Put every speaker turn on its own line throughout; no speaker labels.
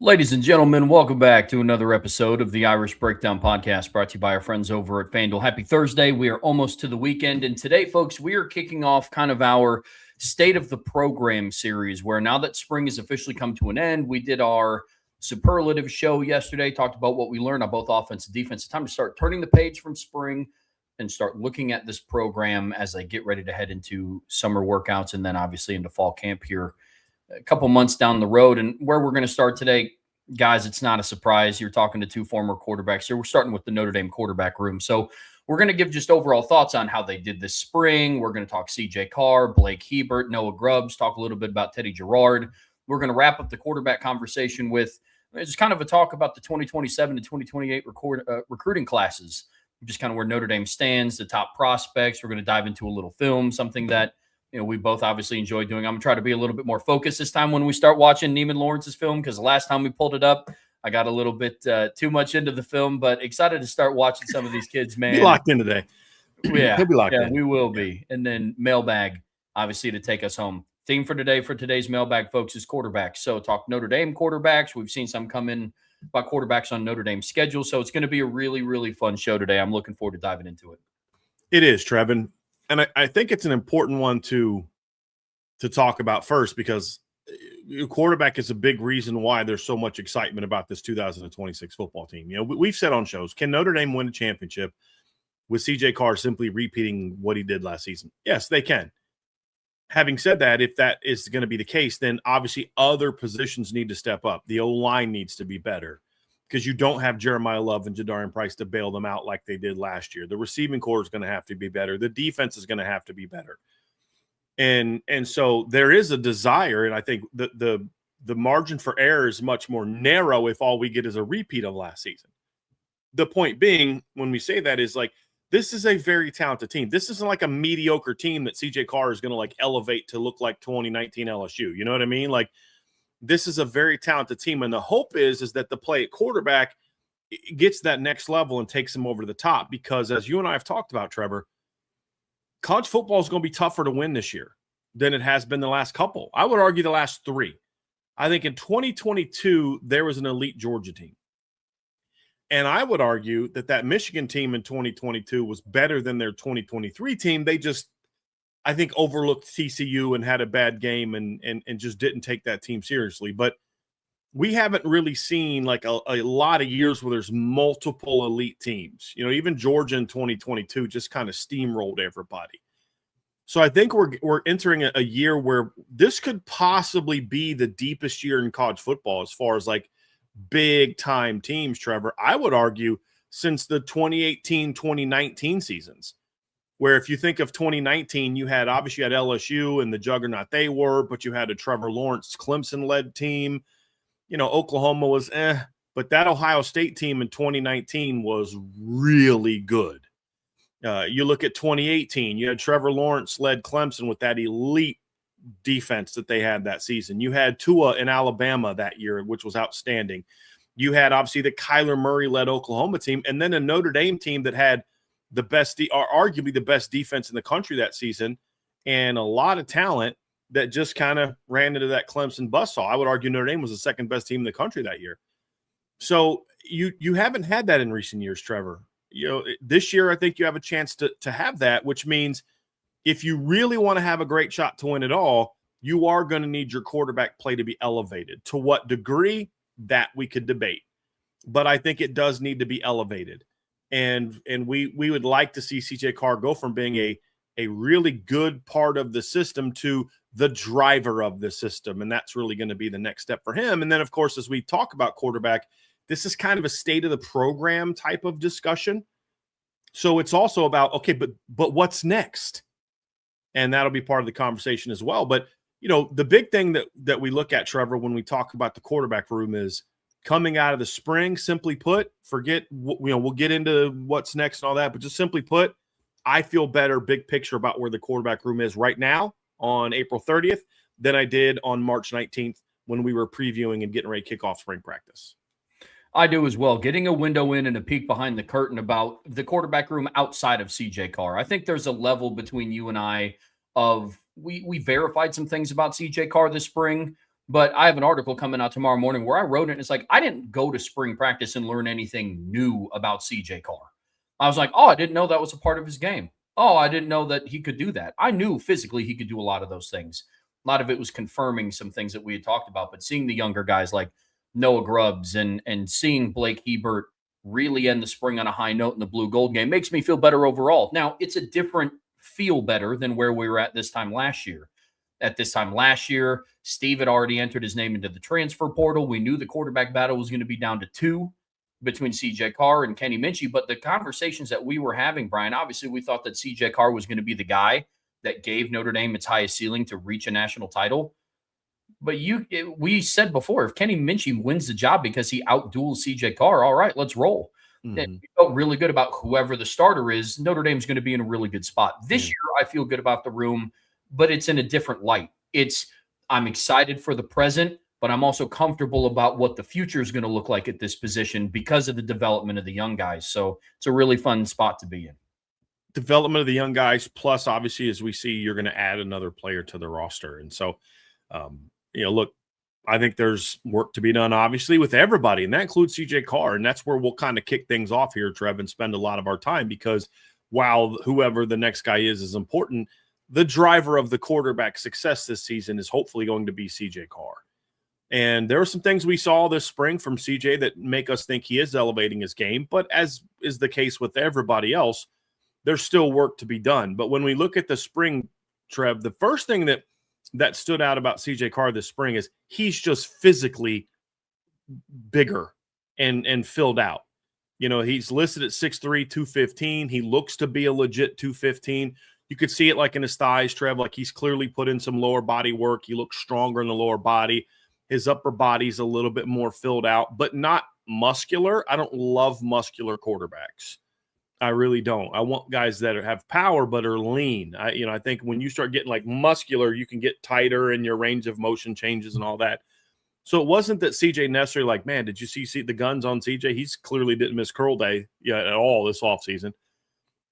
Ladies and gentlemen, welcome back to another episode of the Irish Breakdown Podcast brought to you by our friends over at FanDuel. Happy Thursday. We are almost to the weekend. And today, folks, we are kicking off kind of our State of the Program series where now that spring has officially come to an end, we did our superlative show yesterday, talked about what we learned on both offense and defense. It's time to start turning the page from spring and start looking at this program as they get ready to head into summer workouts and then obviously into fall camp here a couple months down the road. And where we're going to start today, guys, it's not a surprise. You're talking to two former quarterbacks here. We're starting with the Notre Dame quarterback room. So we're going to give just overall thoughts on how they did this spring. We're going to talk CJ Carr, Blake Hebert, Noah Grubbs, talk a little bit about Teddy Gerard. We're going to wrap up the quarterback conversation with just kind of a talk about the 2027 to 2028 recruiting classes, just kind of where Notre Dame stands, the top prospects. We're going to dive into a little film, something that we both obviously enjoy doing. I'm going to try to be a little bit more focused this time when we start watching Neiman Lawrence's film, because the last time we pulled it up, I got a little bit too much into the film, but excited to start watching some of these kids, man.
Be locked in today.
Yeah,
He'll be locked in.
We will be. And then Mailbag, obviously, to take us home. Theme for today's Mailbag, folks, is quarterbacks. So talk Notre Dame quarterbacks. We've seen some come in about quarterbacks on Notre Dame's schedule. So it's going to be a really, really fun show today. I'm looking forward to diving into it.
It is, Trevin. And I think it's an important one to talk about first, because quarterback is a big reason why there's so much excitement about this 2026 football team. We've said on shows, can Notre Dame win a championship with CJ Carr simply repeating what he did last season? Yes, they can. Having said that, if that is going to be the case, then obviously other positions need to step up. The O-line needs to be better because you don't have Jeremiah Love and Jadarian Price to bail them out like they did last year. The receiving core is going to have to be better. The defense is going to have to be better. And so there is a desire, and I think the margin for error is much more narrow if all we get is a repeat of last season. The point being, when we say that, is like, this is a very talented team. This isn't like a mediocre team that CJ Carr is going to like elevate to look like 2019 LSU. You know what I mean? Like, this is a very talented team, and the hope is that the play at quarterback gets that next level and takes them over to the top, because as you and I have talked about, Trevor, college football is going to be tougher to win this year than it has been the last couple. I would argue the last three. I think in 2022, there was an elite Georgia team. And I would argue that Michigan team in 2022 was better than their 2023 team. They just, I think, overlooked TCU and had a bad game and just didn't take that team seriously. But we haven't really seen like a lot of years where there's multiple elite teams. Even Georgia in 2022 just kind of steamrolled everybody. So I think we're entering a year where this could possibly be the deepest year in college football as far as like big time teams, Trevor. I would argue since the 2018-2019 seasons, where if you think of 2019, you had LSU and the juggernaut they were, but you had a Trevor Lawrence Clemson-led team. Oklahoma was but that Ohio State team in 2019 was really good. You look at 2018, you had Trevor Lawrence-led Clemson with that elite defense that they had that season. You had Tua in Alabama that year, which was outstanding. You had obviously the Kyler Murray-led Oklahoma team, and then a Notre Dame team that had the best, or arguably the best defense in the country that season, and a lot of talent that just kind of ran into that Clemson buzzsaw. I would argue Notre Dame was the second best team in the country that year. So you haven't had that in recent years, Trevor. This year I think you have a chance to have that, which means if you really want to have a great shot to win it all, you are going to need your quarterback play to be elevated. To what degree, that we could debate. But I think it does need to be elevated. And we would like to see CJ Carr go from being a really good part of the system to the driver of the system. And that's really going to be the next step for him. And then, of course, as we talk about quarterback, this is kind of a state of the program type of discussion. So it's also about, okay, but what's next? And that'll be part of the conversation as well. But, the big thing that we look at, Trevor, when we talk about the quarterback room is coming out of the spring, simply put, forget, we'll get into what's next and all that, but just simply put, I feel better big picture about where the quarterback room is right now on April 30th than I did on March 19th when we were previewing and getting ready to kick off spring practice.
I do as well. Getting a window in and a peek behind the curtain about the quarterback room outside of CJ Carr. I think there's a level between you and I of we verified some things about CJ Carr this spring But I have an article coming out tomorrow morning where I wrote it, and it's like, I didn't go to spring practice and learn anything new about CJ Carr. I was like, oh, I didn't know that was a part of his game. Oh, I didn't know that he could do that. I knew physically he could do a lot of those things. A lot of it was confirming some things that we had talked about, but seeing the younger guys like Noah Grubbs and seeing Blake Hebert really end the spring on a high note in the blue gold game makes me feel better overall. Now, it's a different feel better than where we were at this time last year. At this time last year, Steve had already entered his name into the transfer portal. We knew the quarterback battle was going to be down to 2 between CJ Carr and Kenny Minchie. But the conversations that we were having, Brian, obviously we thought that CJ Carr was going to be the guy that gave Notre Dame its highest ceiling to reach a national title. But we said before, if Kenny Minchie wins the job because he outduels CJ Carr, all right, let's roll. Mm-hmm. We felt really good about whoever the starter is. Notre Dame's going to be in a really good spot. This year, I feel good about the room, but it's in a different light. I'm excited for the present, but I'm also comfortable about what the future is going to look like at this position because of the development of the young guys. So it's a really fun spot to be in.
Development of the young guys, plus obviously, as we see, you're going to add another player to the roster. And so, look, I think there's work to be done, obviously, with everybody, and that includes CJ Carr. And that's where we'll kind of kick things off here, Trev, and spend a lot of our time, because while whoever the next guy is important, the driver of the quarterback success this season is hopefully going to be CJ Carr. And there are some things we saw this spring from CJ that make us think he is elevating his game. But as is the case with everybody else, there's still work to be done. But when we look at the spring, Trev, the first thing that stood out about CJ Carr this spring is he's just physically bigger and filled out. He's listed at 6'3", 215. He looks to be a legit 215. You could see it like in his thighs, Trev, like he's clearly put in some lower body work. He looks stronger in the lower body. His upper body's a little bit more filled out, but not muscular. I don't love muscular quarterbacks. I really don't. I want guys that have power but are lean. I think when you start getting like muscular, you can get tighter and your range of motion changes and all that. So it wasn't that CJ necessarily like, man, did you see the guns on CJ? He's clearly didn't miss curl day at all this offseason.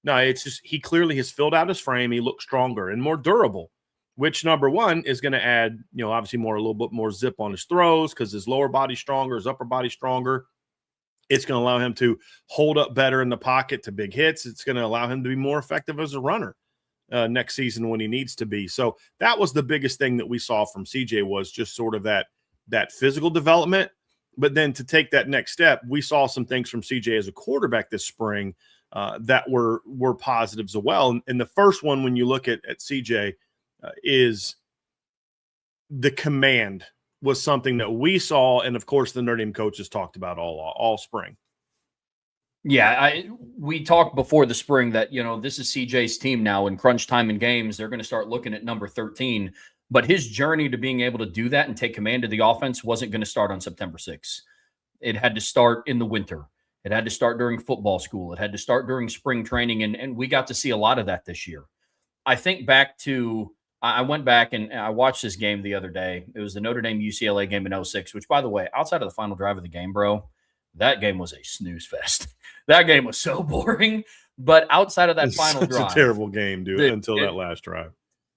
No, it's just he clearly has filled out his frame. He looks stronger and more durable, which number one is going to add, obviously a little bit more zip on his throws because his lower body's stronger, his upper body's stronger. It's going to allow him to hold up better in the pocket to big hits. It's going to allow him to be more effective as a runner next season when he needs to be. So that was the biggest thing that we saw from CJ, was just sort of that physical development. But then to take that next step, we saw some things from CJ as a quarterback this spring that were positives as well. And the first one, when you look at CJ, is the command was something that we saw, and of course the Notre Dame coaches talked about all spring.
Yeah, we talked before the spring that, this is CJ's team now. In crunch time in games, they're going to start looking at number 13. But his journey to being able to do that and take command of the offense wasn't going to start on September 6th. It had to start in the winter. It had to start during football school. It had to start during spring training, and we got to see a lot of that this year. I think back to I went back and I watched this game the other day. It was the Notre Dame UCLA game in 06, which, by the way, outside of the final drive of the game, bro, that game was a snooze fest. That game was so boring. But outside of that final drive.
It's a terrible game, dude, until that last drive.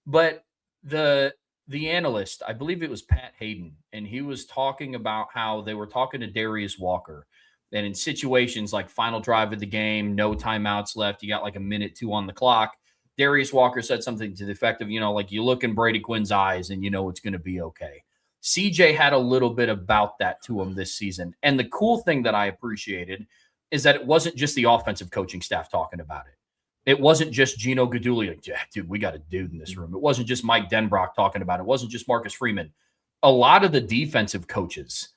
But the analyst, I believe it was Pat Hayden, and he was talking about how they were talking to Darius Walker. And in situations like final drive of the game, no timeouts left, you got like a minute 2 on the clock, Darius Walker said something to the effect of, like you look in Brady Quinn's eyes and it's going to be okay. CJ had a little bit about that to him this season. And the cool thing that I appreciated is that it wasn't just the offensive coaching staff talking about it. It wasn't just Gino Guidugli, like, yeah, dude, we got a dude in this room. It wasn't just Mike Denbrock talking about it. It wasn't just Marcus Freeman. A lot of the defensive coaches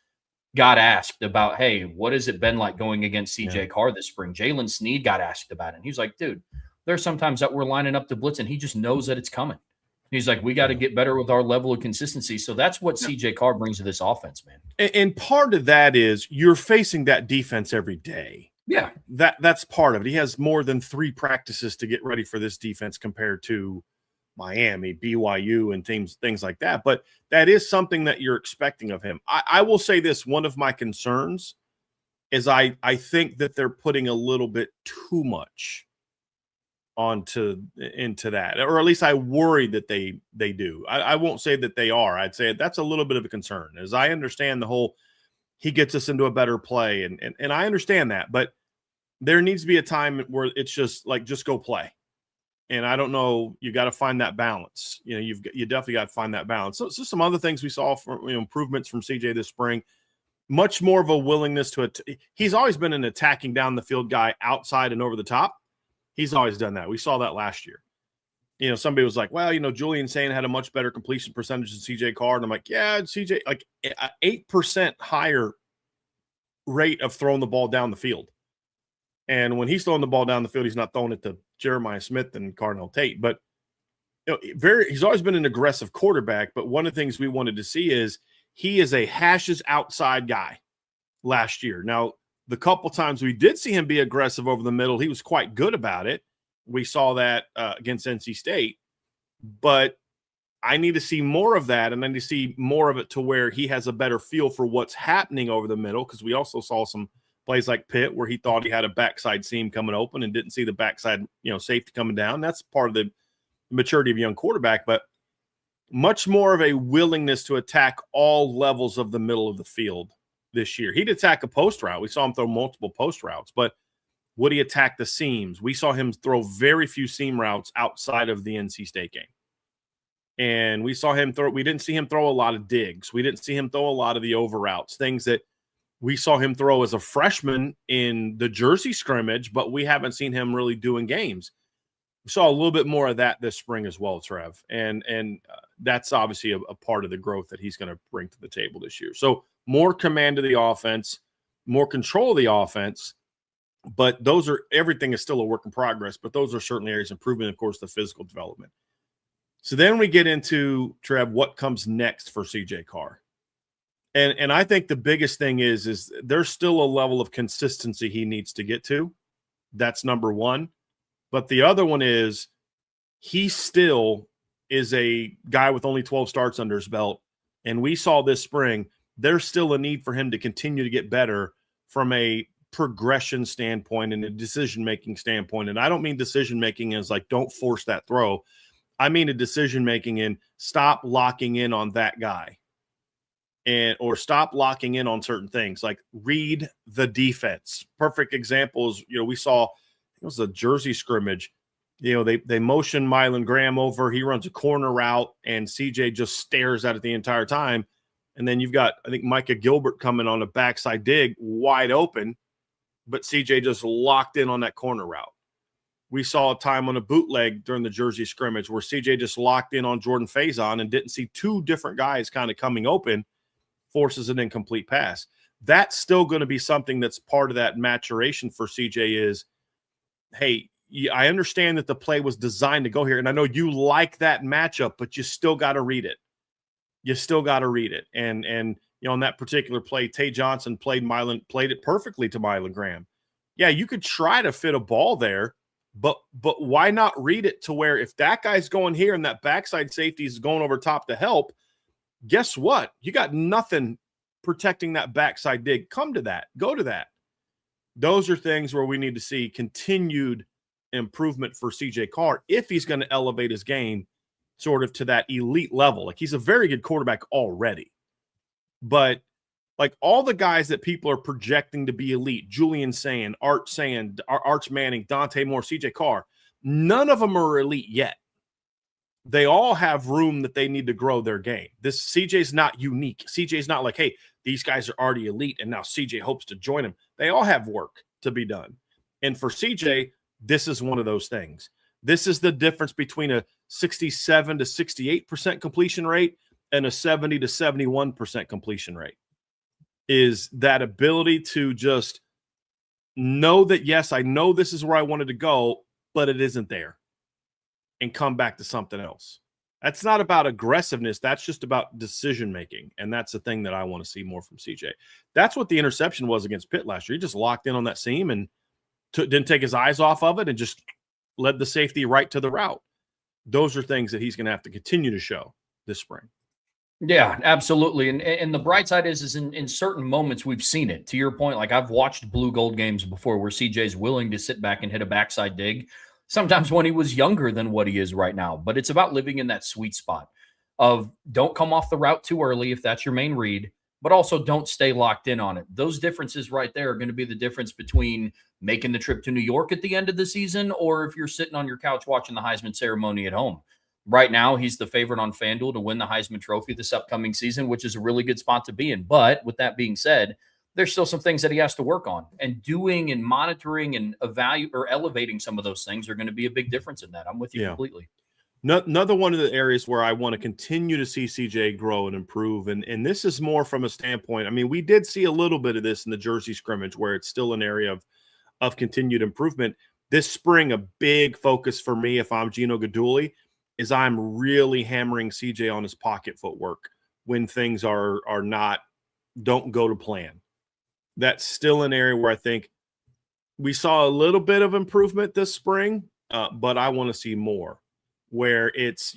got asked about, hey, what has it been like going against CJ Carr this spring? Jalen Sneed got asked about it. And he's like, dude, there's sometimes that we're lining up to blitz and he just knows that it's coming. He's like, we got to get better with our level of consistency. So that's what CJ Carr brings to this offense, man.
And part of that is you're facing that defense every day.
Yeah.
That's part of it. He has more than 3 practices to get ready for this defense compared to Miami, BYU, and things like that. But that is something that you're expecting of him. I will say this, one of my concerns is I think that they're putting a little bit too much into that, or at least I worry that they do. I won't say that they are. I'd say that's a little bit of a concern, as I understand the whole he gets us into a better play, and I understand that, but there needs to be a time where it's just like, just go play. And I don't know, you got to find that balance. You definitely got to find that balance. So some other things we saw from improvements from CJ this spring. Much more of a willingness to he's always been an attacking down the field guy, outside and over the top. He's always done that. We saw that last year. Somebody was like, well, Julian Sain had a much better completion percentage than CJ Carr. And I'm like, yeah, CJ, like 8% higher rate of throwing the ball down the field. And when he's throwing the ball down the field, he's not throwing it to Jeremiah Smith and Cardinal Tate. But he's always been an aggressive quarterback. But one of the things we wanted to see is he is a hashes outside guy last year. Now, the couple times we did see him be aggressive over the middle, he was quite good about it. We saw that against NC State. But I need to see more of that, and I need to see more of it to where he has a better feel for what's happening over the middle, because we also saw some plays like Pitt where he thought he had a backside seam coming open and didn't see the backside, safety coming down. That's part of the maturity of a young quarterback, but much more of a willingness to attack all levels of the middle of the field this year. He'd attack a post route. We saw him throw multiple post routes, but would he attack the seams? We saw him throw very few seam routes outside of the NC State game. And we didn't see him throw a lot of digs. We didn't see him throw a lot of the over routes, things that we saw him throw as a freshman in the Jersey scrimmage, but we haven't seen him really do in games. We saw a little bit more of that this spring as well, Trev. And that's obviously a part of the growth that he's going to bring to the table this year. So more command of the offense, more control of the offense, but everything is still a work in progress, but those are certainly areas of improvement, of course, the physical development. So then we get into, Trev, what comes next for CJ Carr. And I think the biggest thing is there's still a level of consistency he needs to get to. That's number one. But the other one is he still is a guy with only 12 starts under his belt. And we saw this spring, there's still a need for him to continue to get better from a progression standpoint and a decision-making standpoint. And I don't mean decision-making as like, don't force that throw. I mean a decision-making in stop locking in on that guy. Or stop locking in on certain things, like read the defense. Perfect example is, we saw, it was a Jersey scrimmage. They motion Mylan Graham over. He runs a corner route, and CJ just stares at it the entire time. And then you've got, I think, Micah Gilbert coming on a backside dig, wide open, but CJ just locked in on that corner route. We saw a time on a bootleg during the Jersey scrimmage where CJ just locked in on Jordan Faison and didn't see two different guys kind of coming open, forces an incomplete pass. That's still going to be something that's part of that maturation for CJ is, hey, I understand that the play was designed to go here, and I know you like that matchup, but you still got to read it. You still got to read it. And on that particular play, Tay Johnson played it perfectly to Mylan Graham. Yeah, you could try to fit a ball there, but why not read it to where if that guy's going here and that backside safety is going over top to help, guess what? You got nothing protecting that backside dig. Come to that. Go to that. Those are things where we need to see continued improvement for CJ Carr if he's going to elevate his game sort of to that elite level. Like, he's a very good quarterback already. But like all the guys that people are projecting to be elite, Julian Sain, Arch Manning, Dante Moore, CJ Carr, none of them are elite yet. They all have room that they need to grow their game. This CJ's not unique. CJ's not like, hey, these guys are already elite and now CJ hopes to join them. They all have work to be done. And for CJ, this is one of those things. This is the difference between a 67 to 68% completion rate and a 70 to 71% completion rate. Is that ability to just know that, yes, I know this is where I wanted to go, but it isn't there, and come back to something else. That's not about aggressiveness. That's just about decision-making, and that's the thing that I want to see more from CJ. That's what the interception was against Pitt last year. He just locked in on that seam and didn't take his eyes off of it and just led the safety right to the route. Those are things that he's going to have to continue to show this spring.
Yeah, absolutely. And the bright side is in certain moments we've seen it. To your point, like I've watched blue gold games before where CJ's willing to sit back and hit a backside dig. sometimes when he was younger than what he is right now. But it's about living in that sweet spot of don't come off the route too early if that's your main read, but also don't stay locked in on it. Those differences right there are going to be the difference between making the trip to New York at the end of the season or if you're sitting on your couch watching the Heisman ceremony at home. Right now, he's the favorite on FanDuel to win the Heisman Trophy this upcoming season, which is a really good spot to be in. But with that being said, there's still some things that he has to work on, and doing and monitoring and elevating some of those things are going to be a big difference in that. I'm with you completely.
Another one of the areas where I want to continue to see CJ grow and improve, and this is more from a standpoint. I mean, we did see a little bit of this in the Jersey scrimmage where it's still an area of continued improvement. This spring, a big focus for me, if I'm Gino Guidugli, is I'm really hammering CJ on his pocket footwork when things don't go to plan. That's still an area where I think we saw a little bit of improvement this spring, but I want to see more, where it's,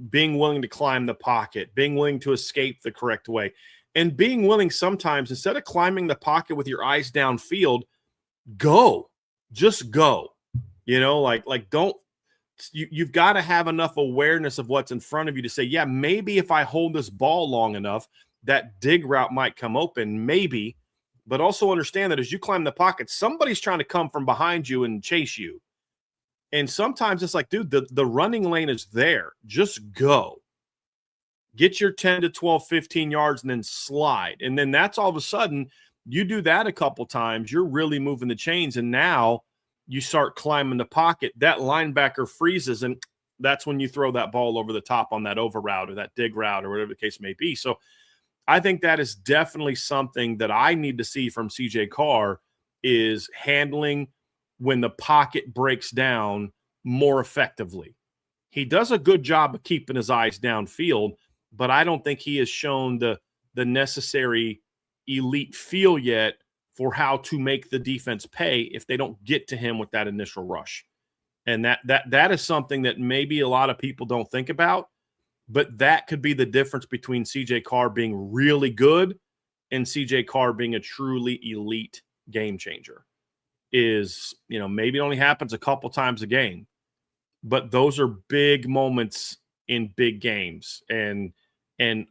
being willing to climb the pocket, being willing to escape the correct way, and being willing sometimes, instead of climbing the pocket with your eyes downfield, just go, you've got to have enough awareness of what's in front of you to say, yeah, maybe if I hold this ball long enough, that dig route might come open, maybe. But also understand that as you climb the pocket, somebody's trying to come from behind you and chase you. And sometimes it's like, dude, the running lane is there. Just go. Get your 10 to 12, 15 yards and then slide. And then that's all of a sudden, you do that a couple times, you're really moving the chains. And now you start climbing the pocket. That linebacker freezes, and that's when you throw that ball over the top on that over route or that dig route or whatever the case may be. So I think that is definitely something that I need to see from CJ Carr, is handling when the pocket breaks down more effectively. He does a good job of keeping his eyes downfield, but I don't think he has shown the necessary elite feel yet for how to make the defense pay if they don't get to him with that initial rush. And that is something that maybe a lot of people don't think about. But that could be the difference between CJ Carr being really good and CJ Carr being a truly elite game changer. Is, maybe it only happens a couple times a game, but those are big moments in big games. And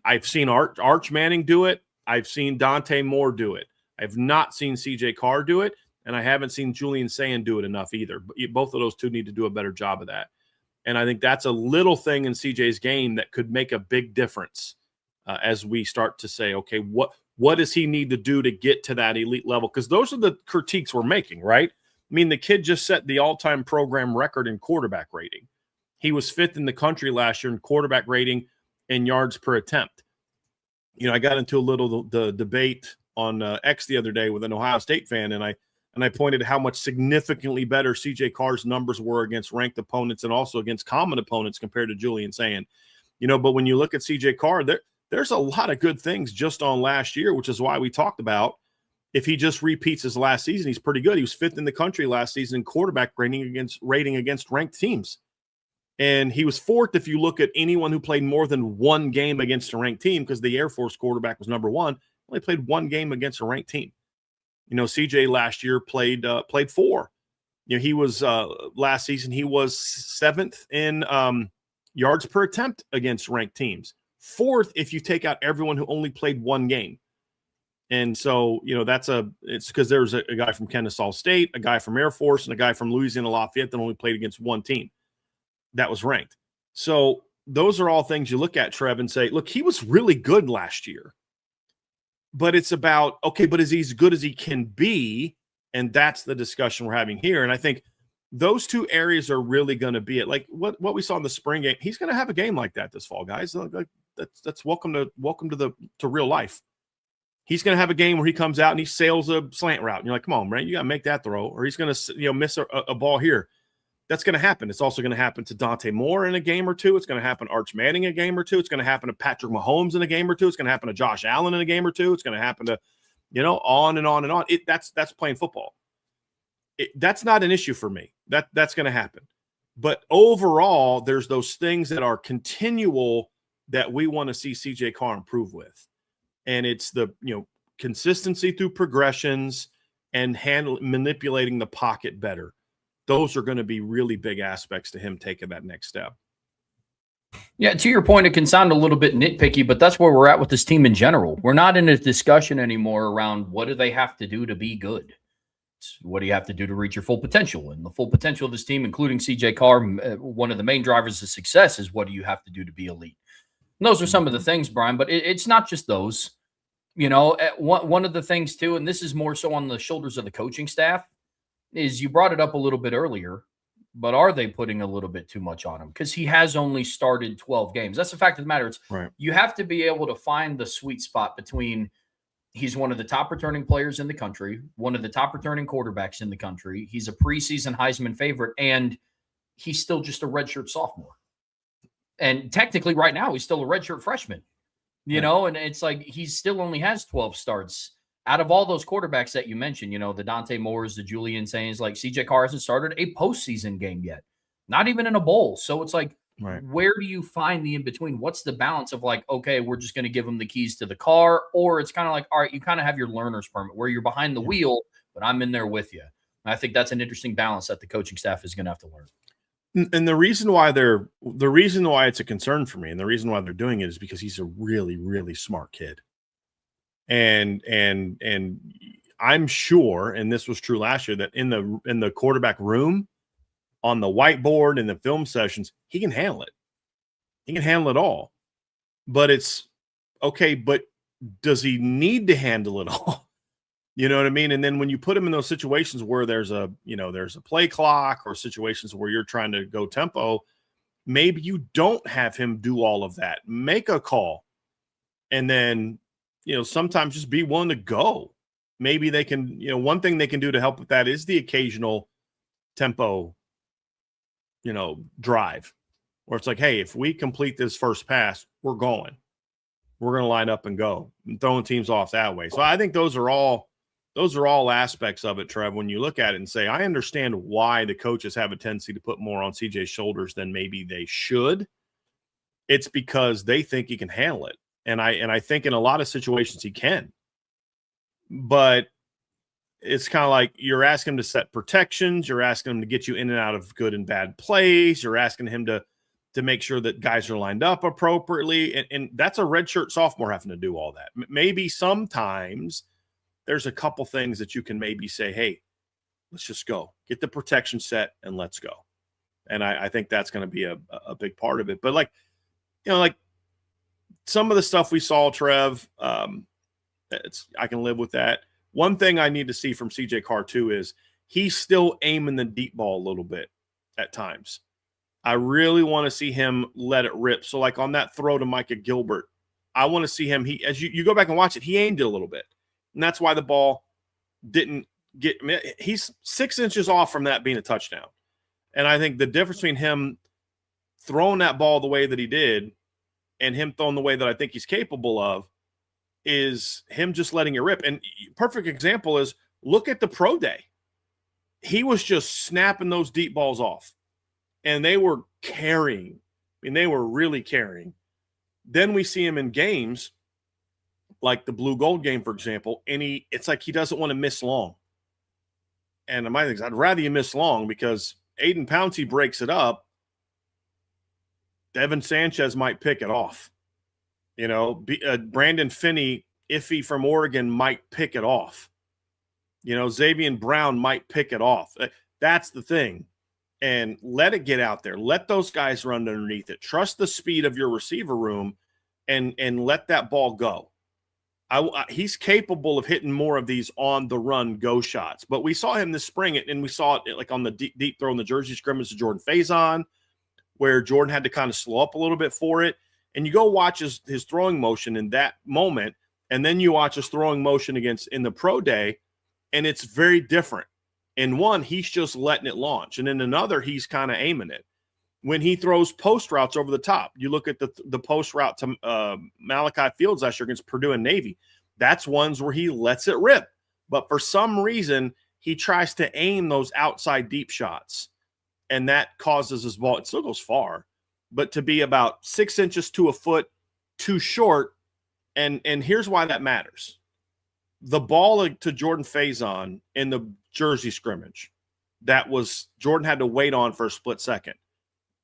I've seen Arch Manning do it. I've seen Dante Moore do it. I've not seen CJ Carr do it, and I haven't seen Julian Sayin do it enough either. But both of those two need to do a better job of that. And I think that's a little thing in CJ's game that could make a big difference as we start to say, okay, what does he need to do to get to that elite level? Because those are the critiques we're making, right? I mean, the kid just set the all-time program record in quarterback rating. He was 5th in the country last year in quarterback rating and yards per attempt. I got into a little the debate on X the other day with an Ohio State fan, and I pointed how much significantly better CJ Carr's numbers were against ranked opponents and also against common opponents compared to Julian Sayin. But when you look at CJ Carr, there's a lot of good things just on last year, which is why we talked about if he just repeats his last season, he's pretty good. He was 5th in the country last season in quarterback rating against ranked teams. And he was 4th if you look at anyone who played more than one game against a ranked team, because the Air Force quarterback was number 1, only played one game against a ranked team. CJ last year played 4. He was last season, he was 7th in yards per attempt against ranked teams. 4th if you take out everyone who only played one game. And so, it's because there's a guy from Kennesaw State, a guy from Air Force, and a guy from Louisiana Lafayette that only played against one team that was ranked. So those are all things you look at, Trev, and say, look, he was really good last year. But it's about, okay, but is he as good as he can be? And that's the discussion we're having here. And I think those two areas are really going to be it. Like what we saw in the spring game, he's going to have a game like that this fall, guys. That's welcome to real life. He's going to have a game where he comes out and he sails a slant route. And you're like, come on, man, you got to make that throw. Or he's going to miss a ball here. That's going to happen. It's also going to happen to Dante Moore in a game or two. It's going to happen to Arch Manning in a game or two. It's going to happen to Patrick Mahomes in a game or two. It's going to happen to Josh Allen in a game or two. It's going to happen to, on and on and on. That's playing football. That's not an issue for me. That's going to happen. But overall, there's those things that are continual that we want to see CJ Carr improve with. And it's the, consistency through progressions and manipulating the pocket better. those are going to be really big aspects to him taking that next step.
Yeah, to your point, it can sound a little bit nitpicky, but that's where we're at with this team in general. We're not in a discussion anymore around what do they have to do to be good. It's what do you have to do to reach your full potential? And the full potential of this team, including CJ Carr, one of the main drivers of success is what do you have to do to be elite? And those are some of the things, Brian, but it's not just those. You know, one of the things too, and this is more so on the shoulders of the coaching staff, is you brought it up a little bit earlier, but are they putting a little bit too much on him? Because he has only started 12 games. That's the fact of the matter. It's
right.
You have to be able to find the sweet spot between he's one of the top returning players in the country, one of the top returning quarterbacks in the country. He's a preseason Heisman favorite, and he's still just a redshirt sophomore. And technically right now he's still a redshirt freshman, you know, and it's like he still only has 12 starts. Out of all those quarterbacks that you mentioned, you know, the Dante Moores, the Julian Saints, like CJ Carr hasn't started a postseason game yet, not even in a bowl. So it's like, where do you find the in-between? What's the balance of like, okay, we're just going to give him the keys to the car, or it's kind of like, all right, you kind of have your learner's permit where you're behind the wheel, but I'm in there with you. And I think that's an interesting balance that the coaching staff is going to have to learn.
And the reason why it's a concern for me, and the reason why they're doing it is because he's a really, really smart kid. And I'm sure, and this was true last year, that in the quarterback room, on the whiteboard, in the film sessions, he can handle it. He can handle it all. But it's okay, but does he need to handle it all? You know what I mean? And then when you put him in those situations where there's a play clock, or situations where you're trying to go tempo, maybe you don't have him do all of that. Make a call. And then, sometimes just be willing to go. Maybe they can, one thing they can do to help with that is the occasional tempo, drive, where it's like, hey, if we complete this first pass, we're going. We're going to line up and go, and throwing teams off that way. So I think those are all aspects of it, Trev, when you look at it and say, I understand why the coaches have a tendency to put more on CJ's shoulders than maybe they should. It's because they think he can handle it. And I think in a lot of situations he can. But it's kind of like you're asking him to set protections. You're asking him to get you in and out of good and bad plays. You're asking him to make sure that guys are lined up appropriately. And that's a redshirt sophomore having to do all that. Maybe sometimes there's a couple things that you can maybe say, hey, let's just go. Get the protection set and let's go. And I think that's going to be a big part of it. But like some of the stuff we saw, Trev, I can live with that. One thing I need to see from CJ Carr too is he's still aiming the deep ball a little bit at times. I really want to see him let it rip. So like on that throw to Micah Gilbert, I want to see him. As you go back and watch it, he aimed it a little bit. And that's why the ball didn't get – he's 6 inches off from that being a touchdown. And I think the difference between him throwing that ball the way that he did and him throwing the way that I think he's capable of is him just letting it rip. And perfect example is look at the pro day. He was just snapping those deep balls off. And they were carrying. I mean, they were really carrying. Then we see him in games – like the blue gold game, for example, and it's like he doesn't want to miss long. And my thing is, I'd rather you miss long because Aiden Pouncey breaks it up. Devin Sanchez might pick it off. Brandon Finney, iffy from Oregon, might pick it off. Xavier Brown might pick it off. That's the thing. And let it get out there. Let those guys run underneath it. Trust the speed of your receiver room and let that ball go. He's capable of hitting more of these on the run go shots, but we saw him this spring, and we saw it like on the deep throw in the Jersey scrimmage to Jordan Faison, where Jordan had to kind of slow up a little bit for it. And you go watch his throwing motion in that moment, and then you watch his throwing motion in the pro day, and it's very different. In one, he's just letting it launch, and in another, he's kind of aiming it. When he throws post routes over the top, you look at the post route to Malachi Fields last year against Purdue and Navy. That's ones where he lets it rip. But for some reason, he tries to aim those outside deep shots. And that causes his ball. It still goes far, but to be about 6 inches to a foot too short. And here's why that matters. The ball to Jordan Faison in the Jersey scrimmage, that was Jordan had to wait on for a split second.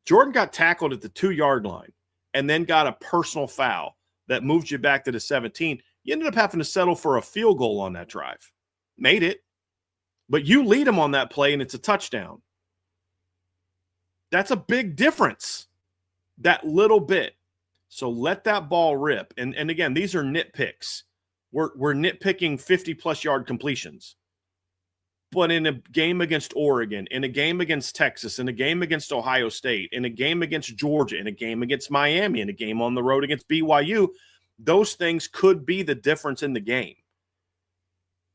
Jordan got tackled at the 2-yard line and then got a personal foul that moved you back to the 17. You ended up having to settle for a field goal on that drive. Made it. But you lead them on that play, and it's a touchdown. That's a big difference, that little bit. So let that ball rip. And again, these are nitpicks. We're nitpicking 50-plus yard completions. But in a game against Oregon, in a game against Texas, in a game against Ohio State, in a game against Georgia, in a game against Miami, in a game on the road against BYU, those things could be the difference in the game.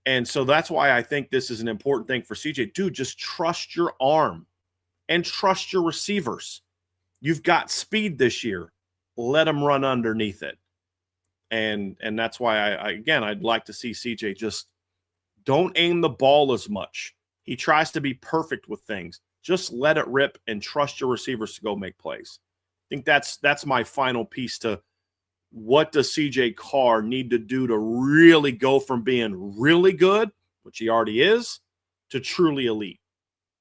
And so that's why I think this is an important thing for CJ. Dude, just trust your arm and trust your receivers. You've got speed this year. Let them run underneath it. And that's why I'd like to see CJ just don't aim the ball as much. He tries to be perfect with things. Just let it rip and trust your receivers to go make plays. I think that's my final piece to what does CJ Carr need to do to really go from being really good, which he already is, to truly elite.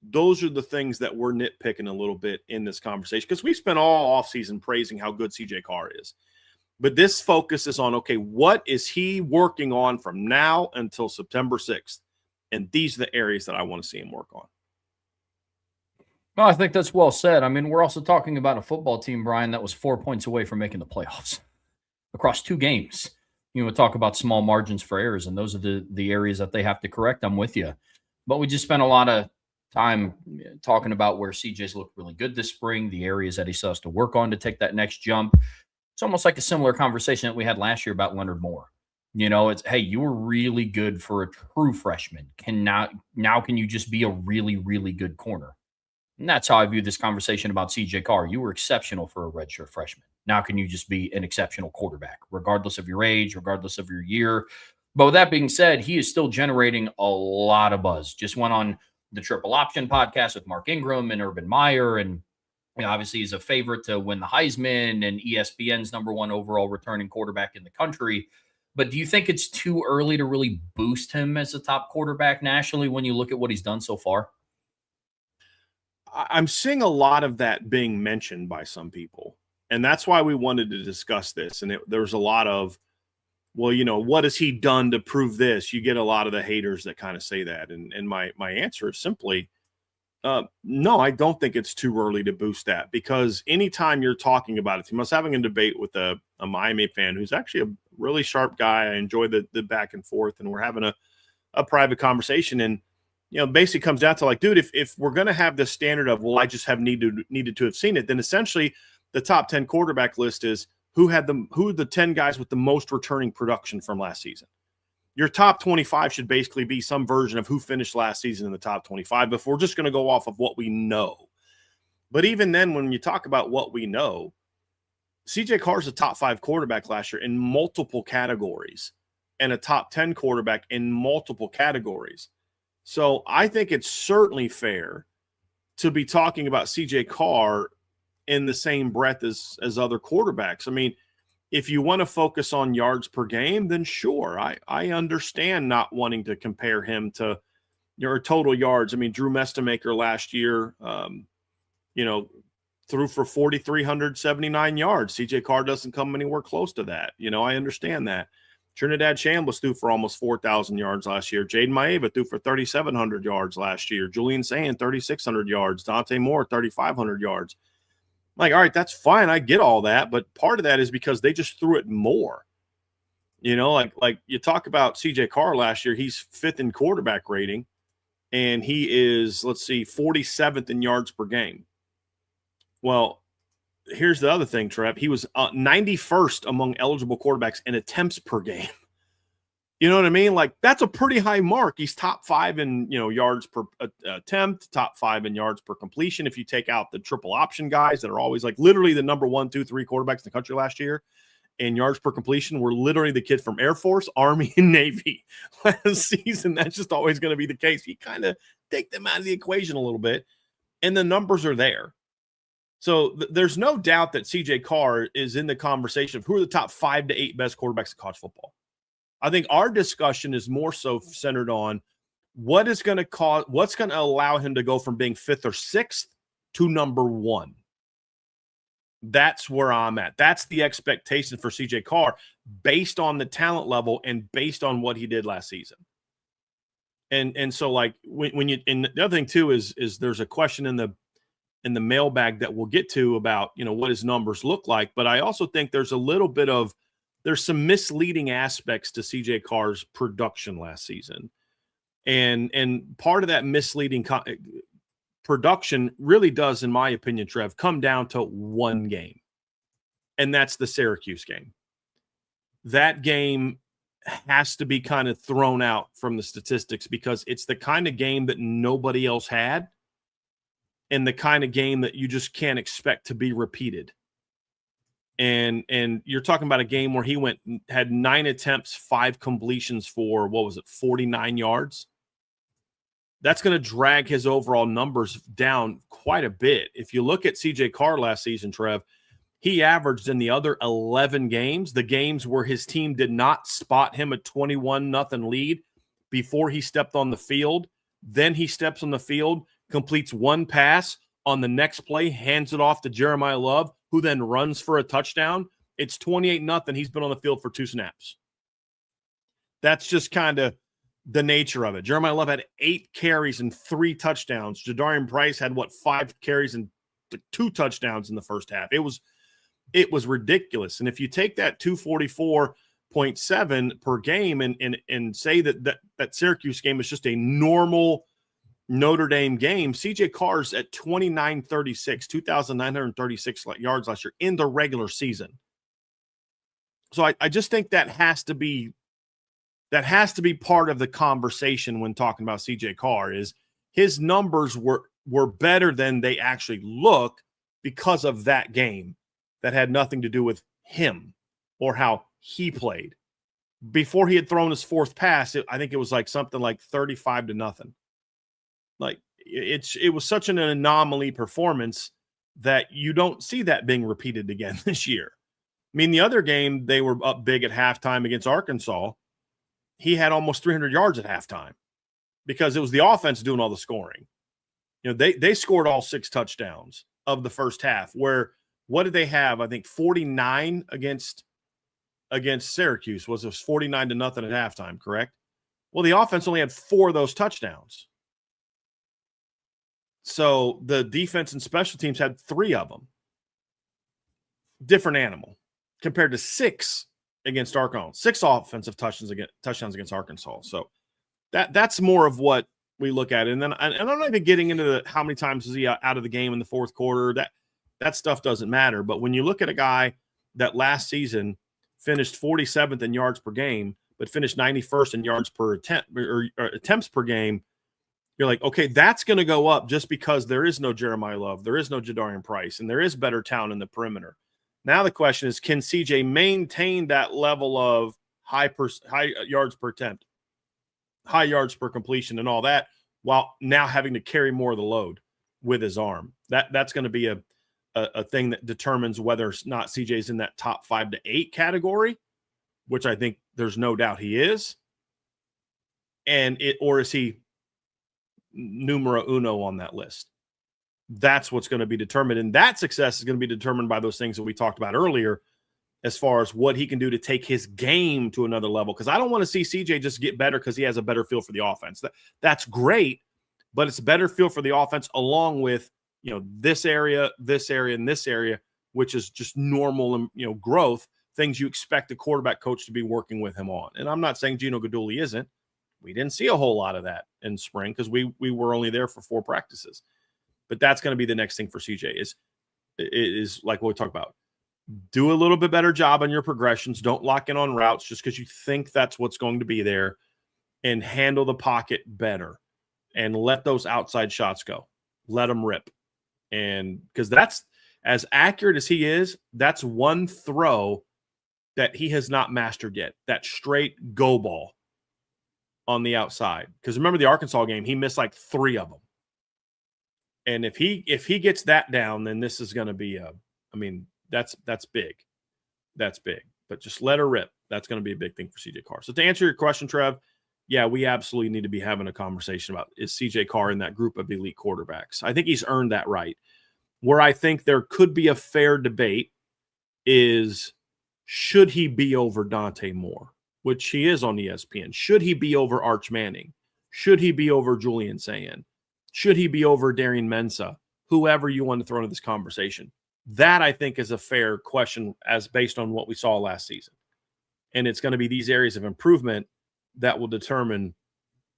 Those are the things that we're nitpicking a little bit in this conversation because we spent all offseason praising how good CJ Carr is. But this focus is on, okay, what is he working on from now until September 6th? And these are the areas that I want to see him work on.
Well, I think that's well said. I mean, we're also talking about a football team, Brian, that was 4 points away from making the playoffs across 2 games. You know, we talk about small margins for errors, and those are the areas that they have to correct. I'm with you. But we just spent a lot of time talking about where CJ's looked really good this spring, the areas that he still has to work on to take that next jump. It's almost like a similar conversation that we had last year about Leonard Moore. You know, it's, hey, you were really good for a true freshman. Now can you just be a really, really good corner? And that's how I view this conversation about CJ Carr. You were exceptional for a redshirt freshman. Now can you just be an exceptional quarterback, regardless of your age, regardless of your year? But with that being said, he is still generating a lot of buzz. Just went on the Triple Option podcast with Mark Ingram and Urban Meyer, and obviously he's a favorite to win the Heisman and ESPN's #1 overall returning quarterback in the country. But do you think it's too early to really boost him as a top quarterback nationally when you look at what he's done so far?
I'm seeing a lot of that being mentioned by some people. And that's why we wanted to discuss this. And there's a lot of, well, you know, what has he done to prove this? You get a lot of the haters that kind of say that. And my answer is simply, no, I don't think it's too early to boost that, because anytime you're talking about it, I was having a debate with a Miami fan who's actually a really sharp guy. I enjoy the back and forth, and we're having a private conversation. And, you know, basically comes down to like, dude, if we're going to have this standard of, well, I just have needed to have seen it, then essentially the top 10 quarterback list is who are the 10 guys with the most returning production from last season. Your top 25 should basically be some version of who finished last season in the top 25, but if we're just going to go off of what we know. But even then, when you talk about what we know, CJ Carr's a top 5 quarterback last year in multiple categories and a top 10 quarterback in multiple categories. So I think it's certainly fair to be talking about CJ Carr in the same breath as other quarterbacks. I mean, if you want to focus on yards per game, then sure, I understand not wanting to compare him to your total yards. I mean, Drew Mestamaker last year, threw for 4,379 yards. CJ Carr doesn't come anywhere close to that. You know, I understand that. Trinidad Shambliss threw for almost 4,000 yards last year. Jaden Maeva threw for 3,700 yards last year. Julian Sand, 3,600 yards. Dante Moore, 3,500 yards. Like, all right, that's fine. I get all that. But part of that is because they just threw it more. You know, like you talk about CJ Carr last year, he's 5th in quarterback rating, and he is, 47th in yards per game. Well, here's the other thing, Trev. He was 91st among eligible quarterbacks in attempts per game. You know what I mean? Like, that's a pretty high mark. He's top 5 in, yards per attempt, top 5 in yards per completion. If you take out the triple option guys that are always like literally the number 1, 2, 3 quarterbacks in the country last year in yards per completion were literally the kids from Air Force, Army, and Navy last season. That's just always going to be the case. You kind of take them out of the equation a little bit, and the numbers are there. So there's no doubt that CJ Carr is in the conversation of who are the top 5 to 8 best quarterbacks in college football. I think our discussion is more so centered on what's going to allow him to go from being 5th or 6th to number 1? That's where I'm at. That's the expectation for CJ Carr based on the talent level and based on what he did last season. And so like when you, and the other thing too is there's a question in the mailbag that we'll get to about, what his numbers look like. But I also think there's some misleading aspects to CJ Carr's production last season. And part of that misleading production really does, in my opinion, Trev, come down to one game. And that's the Syracuse game. That game has to be kind of thrown out from the statistics because it's the kind of game that nobody else had and the kind of game that you just can't expect to be repeated. And you're talking about a game where he had 9 attempts, 5 completions for, 49 yards? That's going to drag his overall numbers down quite a bit. If you look at CJ Carr last season, Trev, he averaged in the other 11 games, the games where his team did not spot him a 21-0 lead before he stepped on the field. Then he steps on the field, completes 1 pass. On the next play, hands it off to Jeremiah Love, who then runs for a touchdown. It's 28-0. He's been on the field for 2 snaps. That's just kind of the nature of it. Jeremiah Love had 8 carries and 3 touchdowns. Jadarian Price had 5 carries and 2 touchdowns in the first half. It was ridiculous. And if you take that 244.7 per game and say that Syracuse game is just a normal Notre Dame game, CJ Carr's at 2,936 yards last year in the regular season. So I just think that has to be part of the conversation when talking about CJ Carr. Is his numbers were better than they actually look because of that game that had nothing to do with him or how he played. Before he had thrown his 4th pass, I think it was like something like 35-0. Like it was such an anomaly performance that you don't see that being repeated again this year. I mean, the other game, they were up big at halftime against Arkansas. He had almost 300 yards at halftime because it was the offense doing all the scoring. They scored all 6 touchdowns of the first half, where what did they have? I think 49 against Syracuse. Was it 49-0 at halftime, correct? Well, the offense only had 4 of those touchdowns. So the defense and special teams had 3 of them. Different animal compared to 6 against Arkansas. 6 offensive touchdowns against Arkansas. So that's more of what we look at. And I'm not even getting into how many times is he out of the game in the 4th quarter. That stuff doesn't matter. But when you look at a guy that last season finished 47th in yards per game, but finished 91st in yards per attempt or attempts per game, you're like, okay, that's going to go up just because there is no Jeremiah Love, there is no Jadarian Price, and there is better talent in the perimeter. Now the question is, can CJ maintain that level of high yards per attempt, high yards per completion, and all that, while now having to carry more of the load with his arm? That's going to be a thing that determines whether or not CJ is in that top 5 to 8 category, which I think there's no doubt he is, or is he numero uno on that list? That's what's going to be determined. And that success is going to be determined by those things that we talked about earlier, as far as what he can do to take his game to another level. Because I don't want to see CJ just get better because he has a better feel for the offense. That's great, but it's a better feel for the offense along with, this area, and this area, which is just normal, growth, things you expect a quarterback coach to be working with him on. And I'm not saying Gino Guidugli isn't. We didn't see a whole lot of that in spring because we were only there for 4 practices. But that's going to be the next thing for CJ is like what we talked about. Do a little bit better job on your progressions. Don't lock in on routes just because you think that's what's going to be there, and handle the pocket better and let those outside shots go. Let them rip. And because that's, as accurate as he is, that's one throw that he has not mastered yet, that straight go ball on the outside. Because remember the Arkansas game, he missed like 3 of them. And if he gets that down, then this is going to be that's big. That's big. But just let her rip. That's going to be a big thing for CJ Carr. So to answer your question, Trev, yeah, we absolutely need to be having a conversation about, is CJ Carr in that group of elite quarterbacks? I think he's earned that right. Where I think there could be a fair debate is, should he be over Dante Moore, which he is on ESPN? Should he be over Arch Manning? Should he be over Julian Sayin? Should he be over Darian Mensah? Whoever you want to throw into this conversation. That, I think, is a fair question as based on what we saw last season. And it's going to be these areas of improvement that will determine